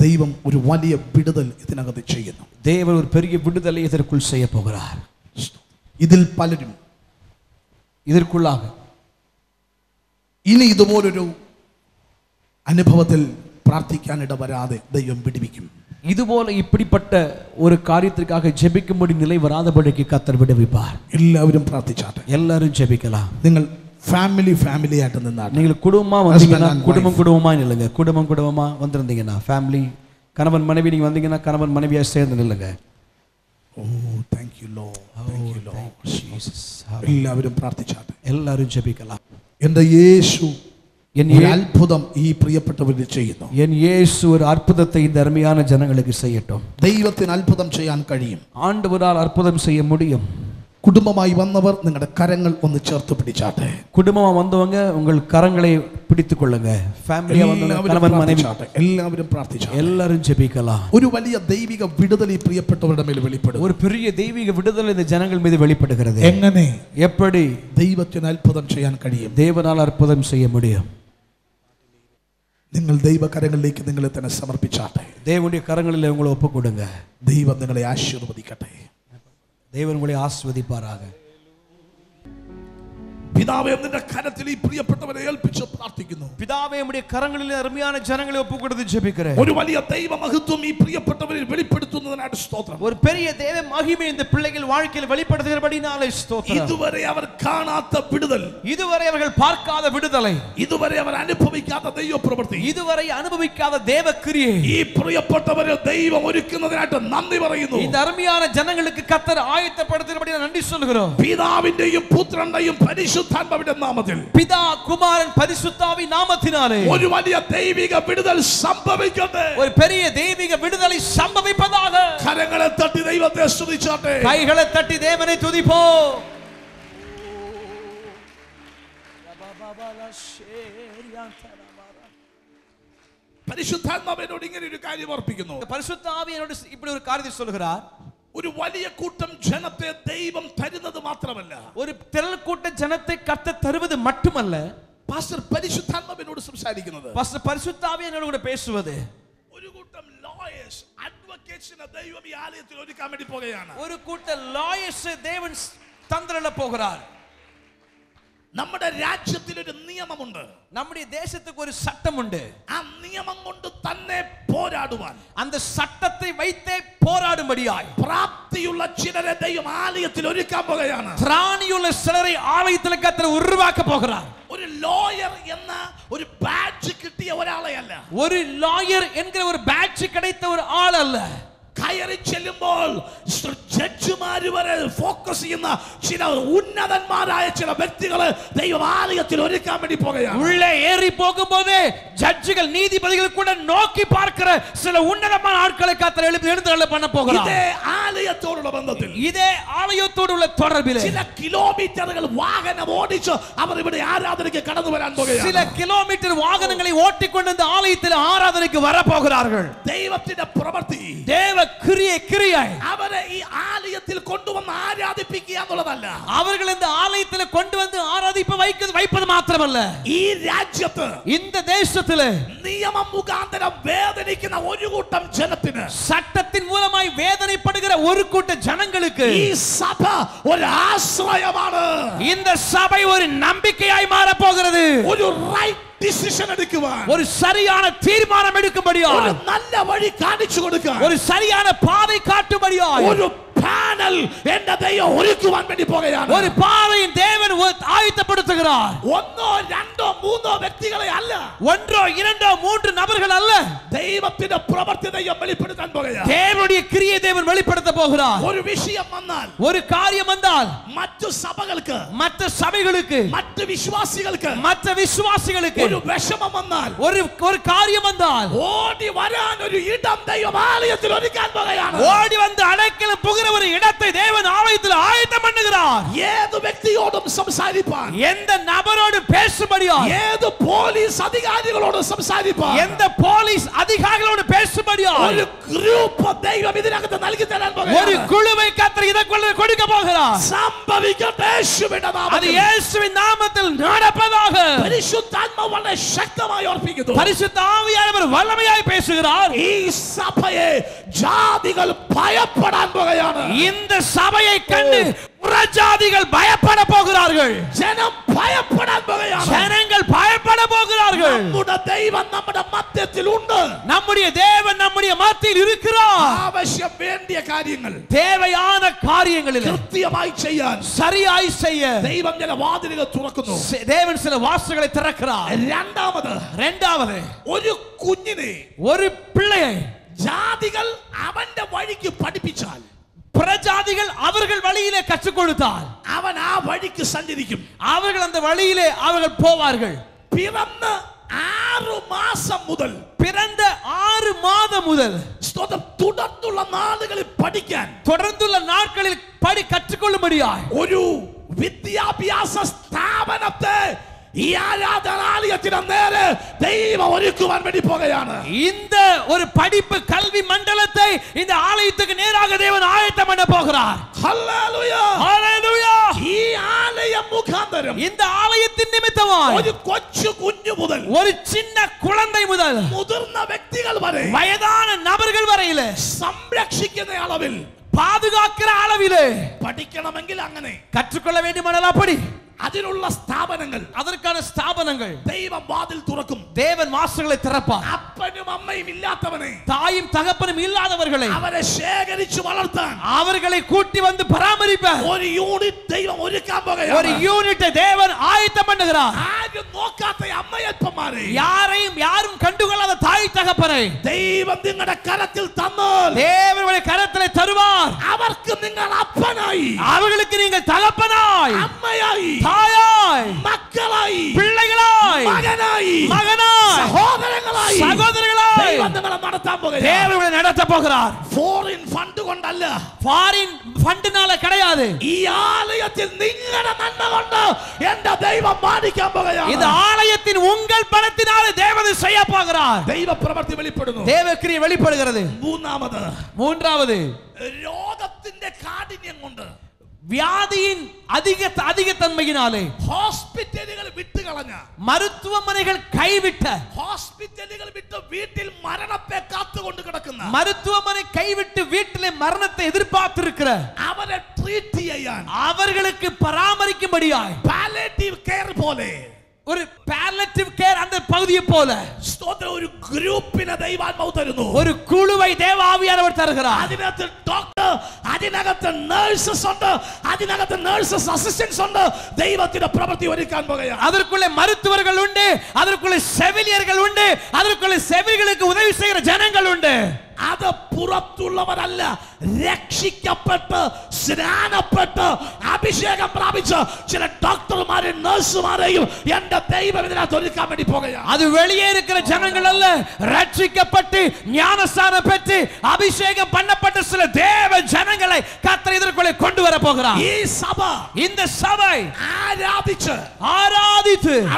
ദൈവം ഒരു വലിയ വിടുതൽ ഇതിനകത്ത് ചെയ്യുന്നു. தேவன் ஒரு பெரிய விடுதலை இதற்குள் செய்ய போகிறார். ഇതിൽ പലരും இதற்குள்ளாக ഇനി ഇതുപോലൊരു അനുഭവത്തിൽ പ്രാർത്ഥിക്കാൻ ഇടവരാതെ ദൈവം വിടുവിക്കും. இதுபோல இப்படிப்பட்ட ஒரு காரியத்திற்காக ஜெபிக்கும்படி நிலை வராதபடிக்கு கர்த்தர் விடுவிப்பார். എല്ലാവരും പ്രാർത്ഥിച്ചാട്ടെ. எல்லாரும் ஜெபிக்கலாம். നിങ്ങൾ ഫാമിലി ആയിട്ട് നിന്നാട്ടെ. நீங்கள் குடும்பமா வந்தீங்கன்னா குடும்பமா நில்லுங்க. குடும்பமா வந்திருந்தீங்கன்னா ஃபேமிலி, கணவன் மனைவி நீங்க வந்தீங்கன்னா கணவன் மனைவியா சேர்ந்து நில்லுங்க. Oh thank you Lord, thank you Lord Jesus. എല്ലാവരും പ്രാർത്ഥിച്ചാട്ടെ. எல்லாரும் ஜெபிக்கலாம். എൻ്റെ യേശു ഒരു അത്ഭുതം ഈ പ്രിയപ്പെട്ടവരിൽ ചെയ്യുന്നു. என் இயேசு ஒரு அற்புதத்தை இந்த அருமையான ஜனங்களுக்கு செய்யட்டும். ദൈവത്തിന് അത്ഭുതം ചെയ്യാൻ കഴിയും. ஆண்டவரால் அற்புதம் செய்ய முடியும். കുടുംബമായി വന്നവർ നിങ്ങളുടെ കരങ്ങൾ ഒന്ന് ചേർത്ത് പിടിച്ചാട്ടെ. குடும்பமா வந்தவங்க உங்கள் கரங்களை பிடித்துக் கொள்ளுங்க. ஃபேமிலியா வந்தவங்க கணவன் மனைவி എല്ലാവരും പ്രാർത്ഥിച്ചാട്ടെ. எல்லாரும் ஜெபிக்கலாம். ഒരു വലിയ ദൈവിക വിടുതൽ ഈ പ്രിയപ്പെട്ടവരുടെ മേൽ വെളിപ്പെടും. ஒரு பெரிய தெய்வீக விடுதலை இந்த ஜனங்கள் மீது வெளிப்படுகிறது. എങ്ങനെ? எப்படி? ദൈവത്തിന് അത്ഭുതം ചെയ്യാൻ കഴിയും. தேவனால் அற்புதம் செய்ய முடியும். നിങ്ങൾ ദൈവകരങ്ങളിലേക്ക് നിങ്ങളെ തന്നെ സമർപ്പിച്ചാട്ടെ. தேவனுடைய கரங்களில் உங்களை ஒப்பு கொடுங்க. ദൈവം നിങ്ങളെ ആശീർവദിക്കട്ടെ. தேவன் உங்களை ஆசீர்வதிப்பாராக. പിതാവേ, നിന്റെ കരത്തിൽ ഈ പ്രിയപ്പെട്ടവരെ ഏൽപ്പിച്ച് പ്രാർത്ഥിക്കുന്നു. പിതാവേ, നമ്മുടെ കരങ്ങളിൽ അരുമயான ജനങ്ങളെ ഒപ്പുകൊടുത്ത് ജപിக்கிறேன். ഒരു വലിയ ദൈവ മഹത്വം ഈ പ്രിയപ്പെട്ടവരിൽ വെളിപ്പെടുത്തുന്നതിനായിട്ട് സ്തോത്രം. ഒരു பெரிய தேவ மகிமை இந்த பிள்ளைகள் வாழ்க்கையில் வெளிப்படுத்துகிறபடினாலே ஸ்தோத்திரம். ഇതുവരെ അവർ കാണാത്ത വിടുതൽ, இதுவரை அவர்கள் பார்க்காத விடுதலை, ഇതുവരെ അവർ അനുഭവിക്കാത്ത ദൈവ പ്രവൃത്തി, இதுவரை அனுபவிக்காத தேவ கிரியை ഈ പ്രിയപ്പെട്ടവരെ ദൈവം ഒരുക്കുന്നതിനായിട്ട് നന്ദി പറയുന്നു. இந்த அருமையான ஜனங்களுக்கு கர்த்தர் ஆயத்தப்படுத்துகிறபடி நன்றி சொல்கிறோம். പിതാവിന്റെയും പുത്രന്റെയും പരിശുദ്ധാത്മാവിന്റെ നാമത്തിൽ, പിതാ കുമാരൻ പരിശുദ്ധാവി നാമത്തിനാலே ഒരു വലിയ ദൈവിക വിടുതൽ സംഭവിക്കട്ടെ. ஒரு பெரிய தெய்வீக விடுதலை சம்பவிப்பதாக. കരങ്ങളെ തട്ടി ദൈവത്തെ സ്തുതിച്ചാട്ടെ. கைகளை തട്ടി தேவனை துதிப்போம். പരിശുദ്ധാത്മാവിനോട് ഇങ്ങനെ ഒരു കാര്യം ഓർപ്പിക്കുന്നു. പരിശുദ്ധ ആവിയോട് இப்படி ஒரு காரியத்தை சொல்கிறார். ഒരു വലിയ കൂട്ടം ജനത്തെ ദൈവം തരുന്നത് മാത്രമല്ല, ஒரு திரள் கூட்ட ஜனத்தை கர்த்தர் தருவது மட்டுமல்ல, പാസ്റ്റർ പരിശുദ്ധാത്മാവിനോട് സംസാരിക്കുന്നത്, பாஸ்டர் பரிசுத்த ஆவியானோடு கூட பேசுவது, ഒരു കൂട്ടം ലോയേഴ്സ്, അഡ്വക്കേറ്റ്സിനെ ദൈവം ഈ ആലയത്തിൽ ഒരുക്കാൻ വേണ്ടി പോകുകയാണ്. ஒரு கூட்ட லாயர்ஸ் தேவன் தந்திரல போகிறார். നമ്മുടെ രാജ്യത്തിൽ ഒരു നിയമമുണ്ട്. நம்முடைய தேசத்துக்கு ஒரு சட்டம் உண்டு. ആ നിയമം കൊണ്ട് തന്നെ പോരാടുവാൻ, அந்த சட்டத்தை வைத்தே போராடும்படியாய் പ്രാപ്തിയുള്ള ചിലരെ ദൈവം ആലയത്തിൽ ഒരുക്കാൻ പോകുകയാണ്. திராணியுள்ள சிலரை ஆலயத்தில் கர்த்தர் உருவாக்க போகிறார். ഒരു ലോയർ എന്ന ഒരു ബാഡ്ജ് കിട്ടിയ ഒരാളെ അല്ല, ஒரு லாயர் என்கிற ஒரு பேட்ஜ் கிடைத்த ஒரு ஆள் அல்ல. കയറി ചെല്ലുമ്പോൾ ജഡ്ജിമാര് വരെ ഫോക്കസ് ചെയ്യുന്ന ചില ഉന്നതന്മാരായ ചില വ്യക്തികളെ ദൈവം ആലയത്തിൽ ഒരുക്കാൻ വേണ്ടി പോകുകയാണ്. உள்ளே ஏறி போகும்போது ஜட்ஜிகள் நீதிபதிகள் கூட நோக்கி பார்க்கிற சில உன்னதமான ஆட்களை கர்த்தர் எழுந்துள்ள பண்ண போகிறார். இதே ആലയത്തോടുള്ള ബന്ധത്തിൽ, இதே ஆலயத்தோடுள்ள தொடர்பிலே ചില കിലോമീറ്ററുകൾ വാഹനം ഓടിച്ച് അവർ ഇവിടെ ആരാധനയ്ക്ക് കടന്നു വരാൻ പോകുകയാണ്. சில கிலோமீட்டர் வாகனங்களை ஓட்டிக்கொண்டு இந்த ஆலயத்தில் ஆராதனைக்கு வர போகிறார்கள். ദൈവത്തിന്റെ പ്രവൃത്തി, தேவ கிரியை അവരെ ഈ ആലയത്തിൽ കൊണ്ടുവന്ന് ആരാധിപ്പിക്കുക എന്നുള്ളതല്ല. அவர்கள் இந்த ஆலயத்தில் கொண்டு வந்து வைப்பது மாத்திரமல்ல, ഈ രാജ്യത്ത്, இந்த தேசத்திலே നിയമം മുഖാന്തരം വേദനിക്കുന്ന ഒരു കൂട്ടം ജനത്തിന്, சட்டத்தின் மூலமாய் வேதனைப்படுகிற ஒரு கூட்ட ஜனங்களுக்கு ഈ സഭ ഒരു ആശ്രയമാണ്. இந்த சபை ஒரு நம்பிக்கையாய் மாற போகிறது. ഒരു റൈറ്റ് ഡിസിഷൻ എടുക്കുവാൻ, ஒரு சரியான தீர்மானம் எடுக்கும்படியாய், ഒരു നല്ല വഴി കാണിച്ചു കൊടുക്കാൻ, ஒரு சரியான பாதை காட்டும்படியாய் ഒരു പാനൽ എന്റെ ദൈവം ഒരുക്കുവാൻ വേണ്ടി പോകുകയാണ്. ஒரு பாதையின் தேவன் ஆயத்தப்படுத்துகிறார். ഒന്നോ രണ്ടോ മൂന്നോ വ്യക്തികളെ അല്ല, ஒன்றோ இரண்டோ மூன்று நபர்கள் அல்ல, ദൈവത്തിന്റെ പ്രവൃത്തി ദൈവം വെളിപ്പെടുത്താൻ പോകുകയാണ്. தேவனுடைய கிரியை தேவன் வெளிப்படுத்த போகிறார். ഒരു വിഷയം വന്നാൽ, ஒரு காரியம் வந்தால் മറ്റു സഭകൾക്ക്, மற்ற சபைகளுக்கு, മറ്റു വിശ്വാസികൾക്ക്, மற்ற விசுவாசிகளுக்கு ഒരു വിഷമം വന്നാൽ, ஒரு காரியம் வந்தால் ഓടി വരാൻ ഒരു ഇടം ദൈവം ആലയത്തിൽ ഒരുക്കാൻ പോകുകയാണ്. ஓடி வந்து அடைக்கலம் புகிற ஒரு இடத்தை தேவன் ஆலயத்தில் ஆயத்தம் பண்ணுகிறார். ഏത് വ്യക്തിയോടും സംസാരിപ്പാൻ, எந்த நபரோடு பேசும்படியாய், ഏത് പോലീസ് അധികാരികളോട് സംസാരിപ്പാൻ, எந்த போலீஸ் அதிகாரிகளோடு பேசும்படியாய் ഒരു ഗ്രൂപ്പ് ദൈവം ഇതിനകത്ത് നൽകി തരാൻ ஒரு പോകുകയാണ്. குழுவை கர்த்தர் இதற்குள்ள கொடுக்க போகிறார். സംഭവിക്കട്ടെ യേശുവിന്റെ அது നാമത്തിൽ. இயேசுவின் நாமத்தில் நடப்பதாக. പരിശുദ്ധാത്മാവ് വളരെ ശക്തമായി ഓർപ്പിക്കുന്നു. பரிசுத்த ஆவியானவர் வல்லமையாய் பேசுகிறார். ഈ സഭയെ ജാതികൾ ഭയപ്പെടാൻ പോകുകയാണ്. இந்த சபையை கண்டு புறஜாதிகள் பயப்பட போகிறார்கள். ജനം ഭയപ്പെടാൻ പോകുകയാണ്. ஜனங்கள் பயப்பட போகிறார்கள். നമ്മുടെ ദൈവം നമ്മുടെ മധ്യത്തിൽ ഉണ്ട്. நம்முடைய தேவன் நம்முடைய மத்தியில் இருக்கிறார். ആവശ്യം വേണ്ടിയ കാര്യങ്ങൾ தேவையான காரியங்களில் കൃത്യമായി ചെയ്യാൻ சரியாய் செய்ய ദൈവം ചില വാതിലുകൾ തുറക്കുന്നു. தேவன் சில வாசல்களை திறக்கிறார். இரண்டாவது ഒരു കുഞ്ഞിനെ ஒரு பிள்ளையை ജാതികൾ അവന്റെ വഴിക്ക് പഠിപ്പിച്ചാൽ, புறஜாதிகள் அவர்கள் வழியிலே கற்றுக் கொடுத்தால், അവൻ ആ വഴിക്ക് സഞ്ചരിക്കും. அவர்கள் அந்த வழியிலே அவர்கள் போவார்கள். പിറന്ന് 6 മാസം മുതൽ, பிறந்த 6 மாதம் முதல் തുടർന്നുള്ള നാളുകളിൽ പഠിക്കാൻ, தொடர்ந்துள்ள நாட்களில் கற்றுக்கொள்ளும்படியாய் ഒരു വിദ്യാഭ്യാസ സ്ഥാപനത്തെ ഈ ആരാധനാലയത്തിന് നേരെ ദൈവം ഒരുക്കുവാൻ വേണ്ടി പോകുകയാണ്. இந்த ஒரு படிப்பு கல்வி மண்டலத்தை இந்த ஆலயத்துக்கு நேராக தேவன் ஆயத்தம் பண்ண போகிறார். ഹല്ലേലൂയ, ஹல்லேலூயா. ഈ ആലയം മുഖാന്തരം இந்த ஆலயத்தின் நிமித்தமாய் ഒരു കൊച്ചു കുഞ്ഞു മുതൽ ஒரு சின்ன குழந்தை முதல் മുതിർന്ന വ്യക്തികൾ വരെ வயதான நபர்கள் வரையிலே സംരക്ഷിക്കുന്ന അളവിൽ, பாதுகாக்கிற அளவிலே പഠിക്കണമെങ്കിൽ അങ്ങനെ, கற்றுக்கொள்ள வேண்டுமானால் அப்படி അതിനുള്ള സ്ഥാപനങ്ങൾ, அதற்கான ஸ்தாபனங்கள் ദൈവം വാതിൽ തുറക്കും. தேவன் வாசல்களை திறப்பார். അപ്പനും അമ്മയും ഇല്ലാത്തവനെ, தாயும் தகப்பனும் இல்லாதவர்களை അവരെ ശേഖരിച്ചു വളർത്താൻ அவர்களை கூட்டி வந்து பராமரிப்பார். ഒരു യൂണിറ്റ് ദൈവം ഒരുക്കാൻ ஒரு പോകുകയാണ്. யூனிட்டை தேவன் ஆயத்தம் பண்ணுகிறார். ആരും നോക്കാത്ത അമ്മയപ്പന്മാരെ, யாரும் கண்டுகொள்ளாத தாய் தகப்பனை ദൈവം നിങ്ങളുടെ കരത്തിൽ തന്നാൽ தேவனுடைய கரத்திலே தருவார். അവർക്ക് നിങ്ങൾ അപ്പനായി, அவர்களுக்கு நீங்கள் தகப்பனாய், അമ്മയായി, தாயாய், മക്കളായി, பிள்ளைகளாய், മകനായി, சகோதரங்களாய், ദൈവം നിങ്ങളെ നടത്താൻ പോകുകയാണ്. தேவனை நடத்த போகிறார். ഫോറിൻ ഫണ്ട് കൊണ്ടല്ല, ஃபாரின் ஃபண்டுனால கிடையாது. ഈ ആലയത്തിൽ നിങ്ങളുടെ നന്മ കൊണ്ട് എന്റെ ദൈവം മാനിക്കാൻ പോകുകയാണ്. இந்த ஆலயத்தின் உங்கள் பணத்தினாலே தேவன் செய்ய போகிறார். ദൈവ പ്രവൃത്തി വെളിപ്പെടുന്നു. தேவக்கிரியை வெளிப்படுகிறது. மூன்றாவது രോഗത്തിന്റെ കാഠിന്യം കൊണ്ട്, வியாதியின் அதிக தன்மையினாலே ഹോസ്പിറ്റലുകൾ വിട്ട് കളഞ്ഞ, மருத்துவமனைகள் கைவிட்ட, ഹോസ്പിറ്റലുകൾ വിട്ട് വീട്ടിൽ മരണത്തെ കാത്തുകൊണ്ട് കിടക്കുന്ന, மருத்துவமனை கைவிட்டு வீட்டிலே மரணத்தை எதிர்பார்த்திருக்கிற അവരെ ട്രീറ്റ് ചെയ്യാൻ, அவர்களுக்கு பராமரிக்கும்படியாய் പാലിയേറ്റീവ് കെയർ പോലെ, ஒரு பாலியேட்டிவ் கேர் அந்த பகுதியை போல സ്തോത്രം, ഒരു ഗ്രൂപ്പിനെ ദൈവാത്മാവ് തരുന്നു. ஒரு குழுவை தேவ ஆவியானவர் தருகிறார். അതിനകത്ത് ഡോക്ടർ, അതിനകത്ത് നഴ്സസ് ഉണ്ട്, അതിനകത്ത് നഴ്സസ് അസിസ്റ്റന്റ്സ് ഉണ്ട്. ദൈവത്തിന്റെ പ്രവൃത്തി ഒരുക്കാൻ പോകുകയാണ്. அதற்குள்ளே மருத்துவர்கள் உண்டு, அதற்குள்ளே செவிலியர்கள் உண்டு, அதற்குள்ளே செவிலியர்களுக்கு உதவி செய்கிற ஜனங்கள் உண்டு. അത് പുറത്തുള്ളവരല്ല, രക്ഷിക്കപ്പെട്ട് സ്നാനപ്പെട്ട് അഭിഷേകം പ്രാപിച്ച ചില ഡോക്ടർമാരെയും നഴ്സുമാരെയും എന്റെ ദൈവം ഇതിനകത്ത് ഒരുക്കാൻ വേണ്ടി പോകുകയാണ്. அது வெளியே இருக்கிற ஜனங்கள் அல்ல, ரட்சிக்கப்பட்டு ஞானஸ்நானம் பெற்று அபிஷேகம் பண்ணப்பட்ட சில தேவ ஜனங்களை கர்த்தர் இதற்குள்ளே கொண்டு வர போகிறார். ഈ സഭ, இந்த சபை ആരാധിച്ച്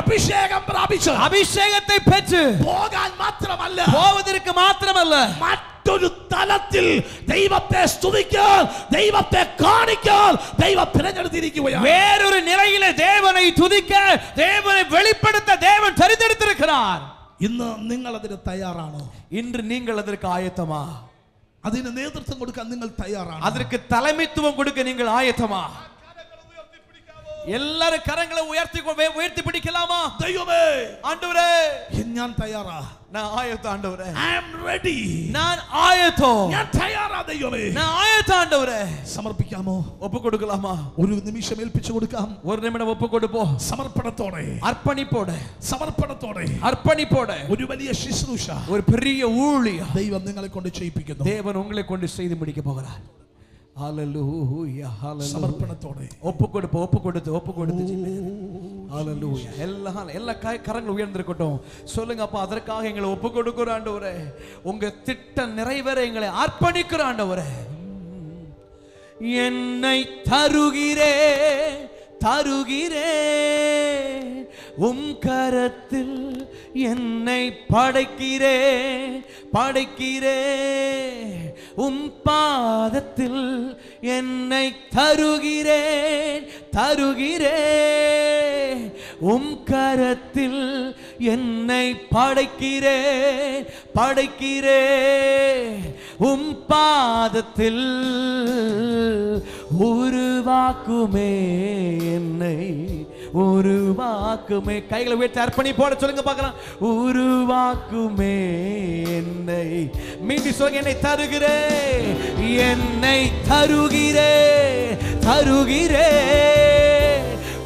അഭിഷേകം പ്രാപിച്ച് அபிஷேகத்தை பெற்று പോകാൻ മാത്രമല്ല, போவதற்கு மாத்திரமல்ல, മറ്റൊരു തലത്തിൽ ദൈവത്തെ സ്തുതിക്കാൻ, ദൈവത്തെ കാണിക്കാൻ ദൈവം തിരഞ്ഞെടുത്തിരിക്കുകയാണ്. வேறொரு நிலையிலே தேவனை துதிக்க, தேவனை வெளிப்படுத்த தேவன் தெரிந்தெடுத்திருக்கிறார். ഇന്ന് നിങ്ങൾ അതിന് തയ്യാറാണോ? இன்று நீங்கள் அதற்கு ஆயத்தமா? അതിന് നേതൃത്വം കൊടുക്കാൻ നിങ്ങൾ തയ്യാറാണോ? அதற்கு தலைமைத்துவம் கொடுக்க நீங்கள் ஆயத்தமா? எல்லாரும் கரங்களை உயர்த்தி பிடிக்கலாமா? ദൈവമേ, ஆண்டவரே, ഞാൻ തയ്യാറാ, நான் ஆயத்தம் ஆண்டவரே, I am ready, நான் ஆயத்தம், ഞാൻ തയ്യാറാ ദൈവമേ, நான் ஆயத்தம் ஆண்டவரே. സമർപ്പിക്കാമോ? ஒப்பு കൊടുக்கலாமா? ഒരു നിമിഷം ഏൽപ്പിച്ചു കൊടുക്കാം. ஒரு நிமிடம் ஒப்பு கொடுப்போம். സമർപ്പണത്തോടെ, அர்ப்பணிப்போட, സമർപ്പണത്തോടെ, அர்ப்பணிப்போட ഒരു വലിയ ശുശ്രൂഷ ஒரு பெரிய ஊழியம் ദൈവം നിങ്ങളെ കൊണ്ട് ചെയ്യിപ്പിക്കുന്നു. தேவன் உங்களை கொண்டு செய்து முடிக்க போகிறார். ஹalleluya, ஹalleluya. സമർപ്പണത്തോടെ ஒப்பு கொடுத்து ஹalleluya. எல்லா கரங்கள் உயர்ந்திருக்கட்டும். சொல்லுங்க அப்பா, அதற்காக எங்களை ஒப்பு கொடுக்கிற ஆண்டவரே, உங்க திட்டம் நிறைவேற எங்களை அர்ப்பணிக்கிற ஆண்டவரே. என்னை தருகிறே உம் கரத்தில் என்னை படைக்கிறே உம் பாதத்தில் என்னை தருகிறே உம் கரத்தில் என்னை படைக்கிறே உம் பாதத்தில் உருவாக்குமே என்னை உருவாக்குமே. கைகளை உயர்த்தி அர்ப்பணி போட சொல்லுங்க பார்க்கலாம். உருவாக்குமே என்னை. மீண்டும் சொல்லுங்க, என்னை தருகிறே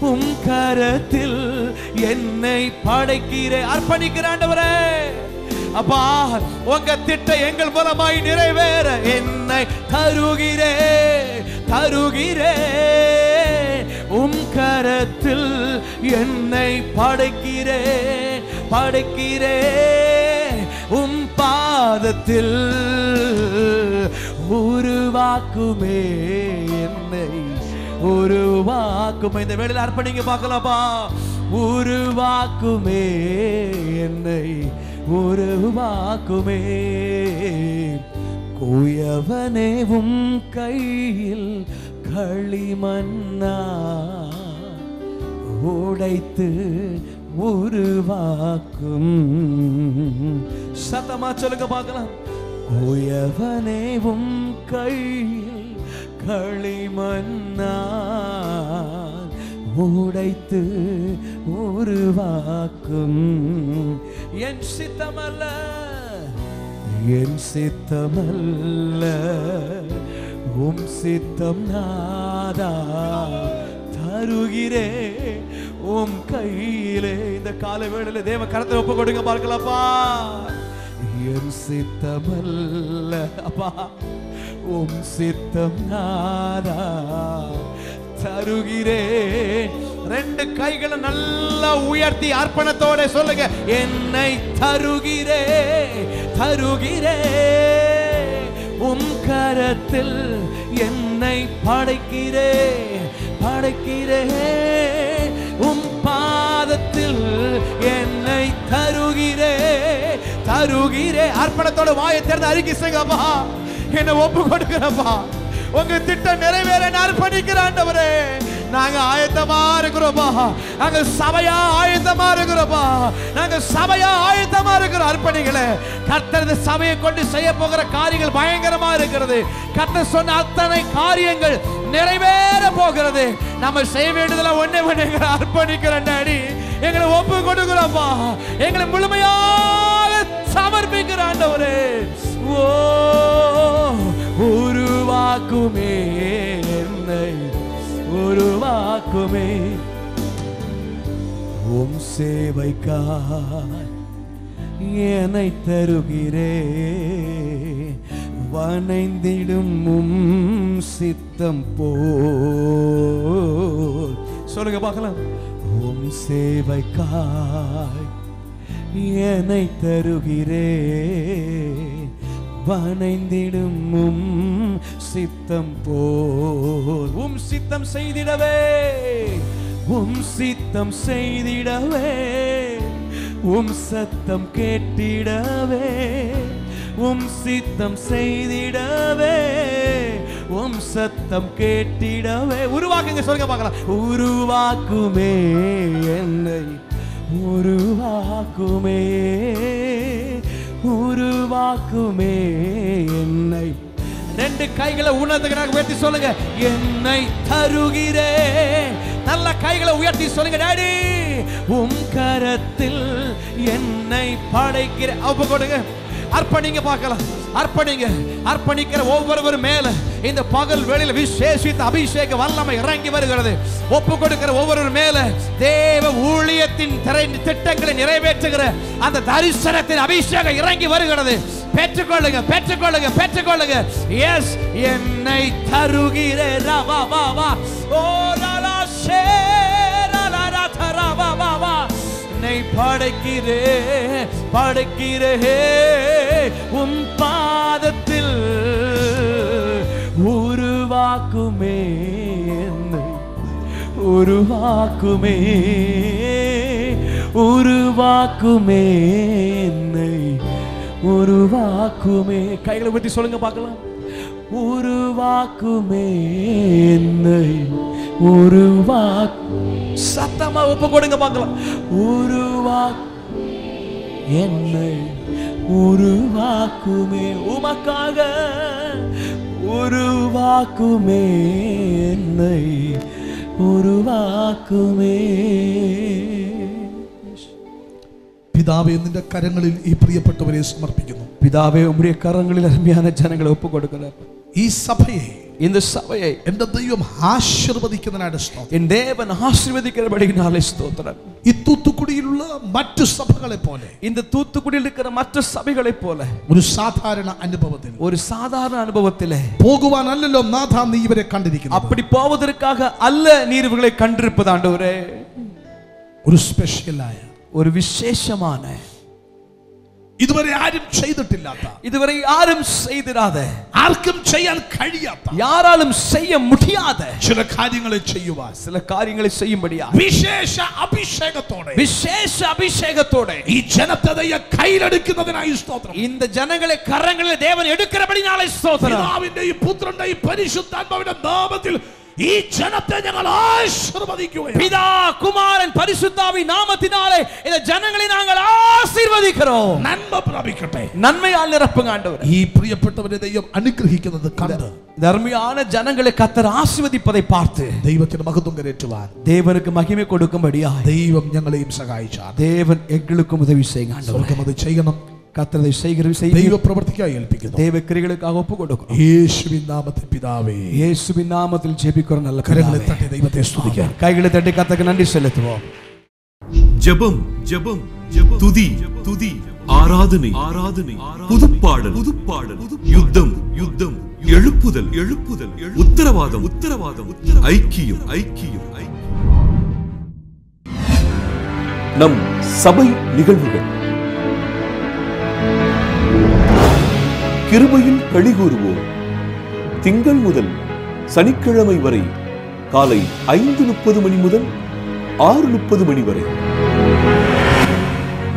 உம் கரத்தில் என்னை படைக்கிறே. அர்ப்பணிக்கிற ஆண்டவரே, அப்பா உங்க திட்டம் எங்கள் மூலமாய் நிறைவேற என்னை தருகிறே உம் கரத்தில் என்னை படைக்கிறே உம் பாதத்தில் உருவாக்குமே என்னை உருவாக்குமே. இந்த வேளையில் அர்ப்பணிங்க பார்க்கலாமா? உருவாக்குமே என்னை உருவாக்குமே. குயவனே உம் கையில் களிமண்ணா உடைத்து உருவாக்கும். சத்தமா சொல்லுங்க பார்க்கலாம். குயவனே உம் கையில் களிமண்ணா உடைத்து உருவாக்கும். என் சித்தமல்ல உம் சித்தம் நாதா தருகிறே உம் கையிலே. இந்த கால வேளையில தேவ கரத்தை ஒப்பு கொடுங்க பார்க்கலாப்பா. என் சித்தமல்ல அப்பா உம் சித்தம் நாதா தருகிறே. ரெண்டு கைகளை நல்லா உயர்த்தி அர்ப்பணத்தோட சொல்லுங்க. என்னை தருகிறே உம் கரத்தில் என்னை படைக்கிறே உம் பாதத்தில் என்னை தருகிறே. அர்ப்பணத்தோட வாயை திறந்து அறிக்கை செய்யுங்கப்பா. என்னை ஒப்பு கொடுக்கிறப்பா. உங்க திட்டம் நிறைவேற அர்ப்பணிக்கிற ஆண்டவரே, நாங்க ஆயத்தமா இருக்கிறோம். இருக்கிறோமா? நாங்க சபையா ஆயத்தமா இருக்கிறோமா? நாங்க சபையா ஆயத்தமா இருக்கிறோம். அர்ப்பணிகளே, கர்த்தர் இந்த சபையை கொண்டு செய்ய போகிற காரியங்கள் பயங்கரமா இருக்கிறது. கர்த்தர் சொன்ன அத்தனை காரியங்கள் நிறைவேற போகிறது. நம்ம செய்ய வேண்டியதெல்லாம் ஒண்ணே ஒண்ணு, அர்ப்பணிக்கிறோம் டாடி. எங்களை ஒப்பு கொடுக்கிறோம்ப்பா. எங்களை முழுமையாக சமர்ப்பிக்கிற ஆண்டவரே. ஓ உருவாக்குமே என்னை, உருவாக்குமே உம் சேவைக்காய் என்னை தருகிறே. வனைந்திடும் உம் சித்தம் போல். சொல்லுங்க பார்க்கலாம். உம் சேவைக்காய் என்னை தருகிறே. வனைந்திடும் உம் சித்தம் போல். உம் சித்தம் செய்திடவே, உம் சித்தம் செய்திடவே, உம் சத்தம் கேட்டிடவே, உம் சித்தம் செய்திடவே, உம் சத்தம் கேட்டிடவே. உருவாக்குங்க, சொல்லுங்க பார்க்கலாம். உருவாக்குமே என்னை, உருவாக்குமே, உருவாக்குமே என்னை. ரெண்டு கைகளை உணர்ந்துக்கிறாங்க, உயர்த்தி சொல்லுங்க. என்னை தருகிறே. நல்ல கைகளை உயர்த்தி சொல்லுங்க. டாடி உம் கரத்தில் என்னை படைக்கிற. ஒப்பு கொடுங்க, அர்ப்பணிங்க பார்க்கலாம். அர்ப்பணிங்க. அர்ப்பணிக்கிற ஒவ்வொருவர் மேல இந்த பகல் வேளையில விசேஷித்த அபிஷேக வல்லமை இறங்கி வருகிறது. ஒப்பு கொடுக்கிற ஒவ்வொரு மேல தேவ ஊழியத்தின் திட்டங்களை நிறைவேற்றுகிற அந்த தரிசனத்தின் அபிஷேகம் இறங்கி வருகிறது. பெற்றுக்கொள்ளுங்க, பெற்றுக்கொள்ளுங்க, பெற்றுக்கொள்ளுங்க. எஸ், என்னை தருகிற ரவா வா வா. ஓ லாலா ஷேரா லாரா தரா வா வா வா. என்னை படைக்கிறே, படைக்கிறே உம் பாதத்தில். உருவாக்குமே என்னை, உருவாக்குமே, உருவாக்குமே என்னை, உருவாக்குமே. கைகளை பற்றி சொல்லுங்க பார்க்கலாம். உருவாக்குமே என்னை, உருவாக்கு. சத்தமா ஒப்பு கொடுங்க பார்க்கலாம். உருவாக்கு என்னை, உருவாக்குமே உமக்காக. உருவாக்குமே என்னை, உருவாக்குமே. പിതാവേ, നിന്റെ കരങ്ങളിൽ ഈ പ്രിയപ്പെട്ടവരെ സമർപ്പിക്കുന്നു. പിതാവേ, ഉമ്മുடைய കരങ്ങളിൽ അരുமையான ജനങ്ങളെ ഒപ്പുകൊടുക്കുന്നു. ഈ സഭയെ, இந்த சபையை എന്റെ ദൈവം ആശീർവദിക്കുന്നതിനാണ് സ്തോത്രം. என் தேவன் ஆசீர்வதிக்கிறபடியினாலே ஸ்தோத்திரம். ഈ തൂത്തുക്കുടിയിലുള്ള മറ്റു സഭകളെ പോലെ, இந்த தூத்துக்குடியில் இருக்கிற மற்ற சபைகளைப் போல ഒരു സാധാരണ അനുഭവത്തിൽ, ஒரு சாதாரண அனுபவத்திலே പോകുവാനല്ലല്ലോ നാഥാ നീ ഇവരെ കണ്ടിരിക്കുന്നു. அப்படி போவதற்காக அல்ல நீர் இவர்களை கண்டிருப்பது ஆண்டவரே. ഒരു സ്പെഷ്യലായ, ஒரு விசேஷமான, ഇതുവരെ ആരും ചെയ്തിട്ടില്ലാത്ത, இதுவரை யாரும் செய்திராத, ആർക്കും ചെയ്യാൻ കഴിയാത്ത, யாராலும் செய்ய முடியாத ചില കാര്യങ്ങളെ ചെയ്യുവാൻ, சில காரியங்களை செய்யும்படியா വിശേഷ അഭിഷേകത്തോടെ, விசேஷ அபிஷேகத்தோടെ ഈ ജനതയെ കയ്യിലെടുക്കുന്നതിനായി സ്തോത്രം. இந்த ஜனங்களை கரங்களில் தேவன் எடுக்கிறபடினாலே ஸ்தோத்திரம். പിതാവിന്റെയും പുത്രന്റെയും പരിശുദ്ധാത്മാവിന്റെ നാമത്തിൽ ഈ ജനത്തെ ഞങ്ങൾ ആശീർവദിക്കുകയാണ്. பிதா, குமாரன், பரிசுத்தாவின் நாமத்தினாலே இந்த ஜனங்களை நாங்கள் ஆசீர்வதிக்கிறோம். നന്മ പ്രാപിക്കട്ടെ. நன்மையால் நிரப்புங்க ஆண்டவரே. ഈ പ്രിയപ്പെട്ടവരെ ദൈവം അനുഗ്രഹിക്കുന്നത് കണ്ട് தர்மியான ஜனங்களை கர்த்தர் ஆசீர்வதிப்பதை பார்த்து ദൈവത്തിന് മഹത്വം കരേറ്റുവാൻ தேவனுக்கு மகிமை கொடுக்கும்படியாய் ദൈവം ഞങ്ങളെയും സഹായിച്ചാൽ தேவன் எங்களுக்கும் உதவி செய்யுங்க ஆண்டவரே. സ്വർഗ്ഗം അത് ചെയ്യണം. கர்த்தரை செய்கிற ദൈവ പ്രവർത്തിക്കായി ഏൽപ്പിക്കുന്നു. தேவ கிரிகளுக்காக ஒப்பு கொடுக்கிறோம். യേശുവിൻ നാമത്തിൽ പിതാവേ, இயேசுவின் நாமத்தில் ஜெபிக்கிறோம். நல்ல കരങ്ങളെ பிதாவே. തട്ടി ദൈവത്തെ സ്തുതിക്കാം. கைகளை தட்டி கர்த்தருக்கு நன்றி செலுத்துவோம். ஜெபம் ஜெபம் துதி துதி ஆராதனை ஆராதனை புதுப்பாடல் புதுப்பாடல் யுத்தம் யுத்தம் எழுப்புதல் எழுப்புதல் உத்தரவாதம் உத்தரவாதம் ஐக்கியம் ஐக்கியம் நம் சபை நிகழ்வுகள். கிருபையில் களிகூறுவோம். திங்கள் முதல் சனிக்கிழமை வரை காலை 5:30 மணி முதல் 6:30 மணி வரை.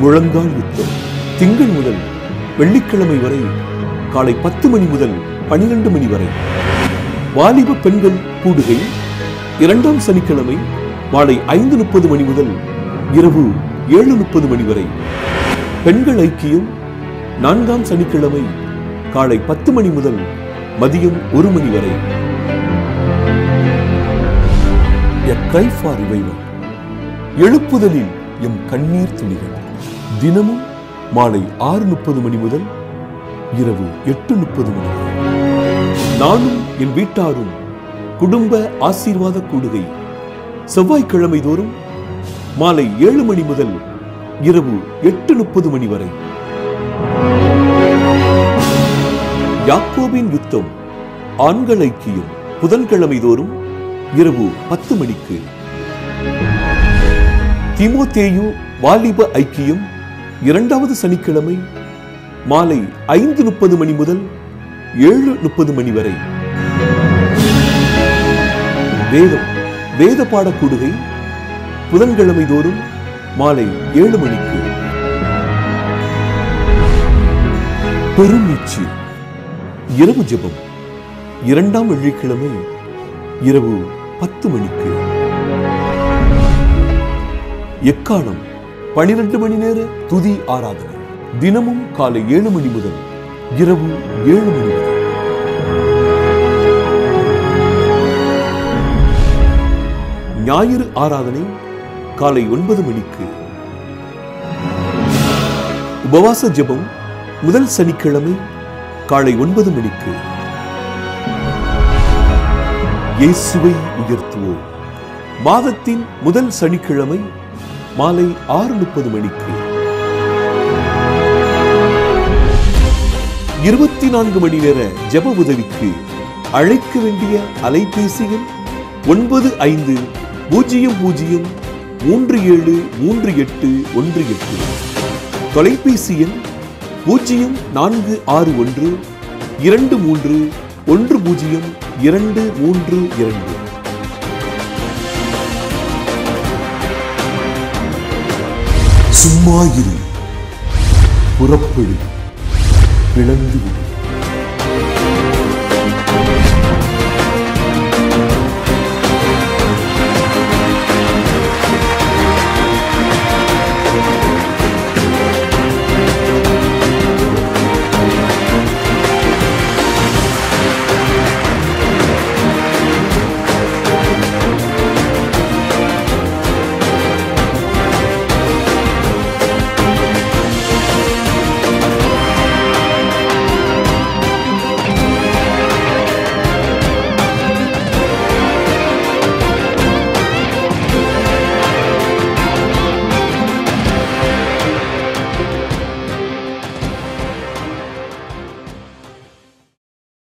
முழங்கால் யுத்தம் திங்கள் முதல் வெள்ளிக்கிழமை வரை காலை 10 மணி முதல் 12 மணி வரை. வாலிப பெண்கள் கூடுகை 2ஆம் சனிக்கிழமை மாலை 5:30 மணி முதல் இரவு 7:30 மணி வரை. பெண்கள் ஐக்கியம் 4ஆம் சனிக்கிழமை காலை 10 மணி முதல் மதியம் 1 மணி வரை. A cry for revival. எழுப்புதலில் எம் கண்ணீர் துளிகள். தினமும் மாலை 6:30 மணி முதல் இரவு 8:30 மணி வரை. நானும் என் வீட்டாரும் குடும்ப ஆசீர்வாத கூடுகை செவ்வாய்க்கிழமை தோறும் மாலை 7 மணி முதல் இரவு 8:30 மணி வரை. யாக்கோபின் யுத்தம் ஆண்கள் ஐக்கியம் புதன்கிழமை தோறும் இரவு 10 மணிக்கு. தீமோத்தேயு வாலிப ஐக்கியம் 2வது சனிக்கிழமை மாலை 5:30 மணி முதல் 7:30 மணி வரை. வேத பாடக்கூடுகை புதன்கிழமை தோறும் மாலை 7 மணிக்கு. பெருமீச்சு இரவு ஜெபம் 2ஆம் வெள்ளிக்கிழமை இரவு 10 மணிக்கு. எக்காலம் 12 மணி நேர துதி ஆராதனை தினமும் காலை 7 மணி முதல் இரவு 7 மணி வரை. ஞாயிறு ஆராதனை காலை 9 மணிக்கு. உபவாச ஜெபம் முதல் சனிக்கிழமை காலை 9 மணிக்கு. இயேசுவை உயர்த்துவோம் மாதத்தின் முதல் சனிக்கிழமை மாலை 6:30 மணிக்கு. 24 மணி நேர ஜெப உதவிக்கு அழைக்க வேண்டிய அலைபேசிகள் 9500373818. தொலைபேசி எண் 0461 231022. சும்மா இரு, புறப்படு, பிளந்து விடு.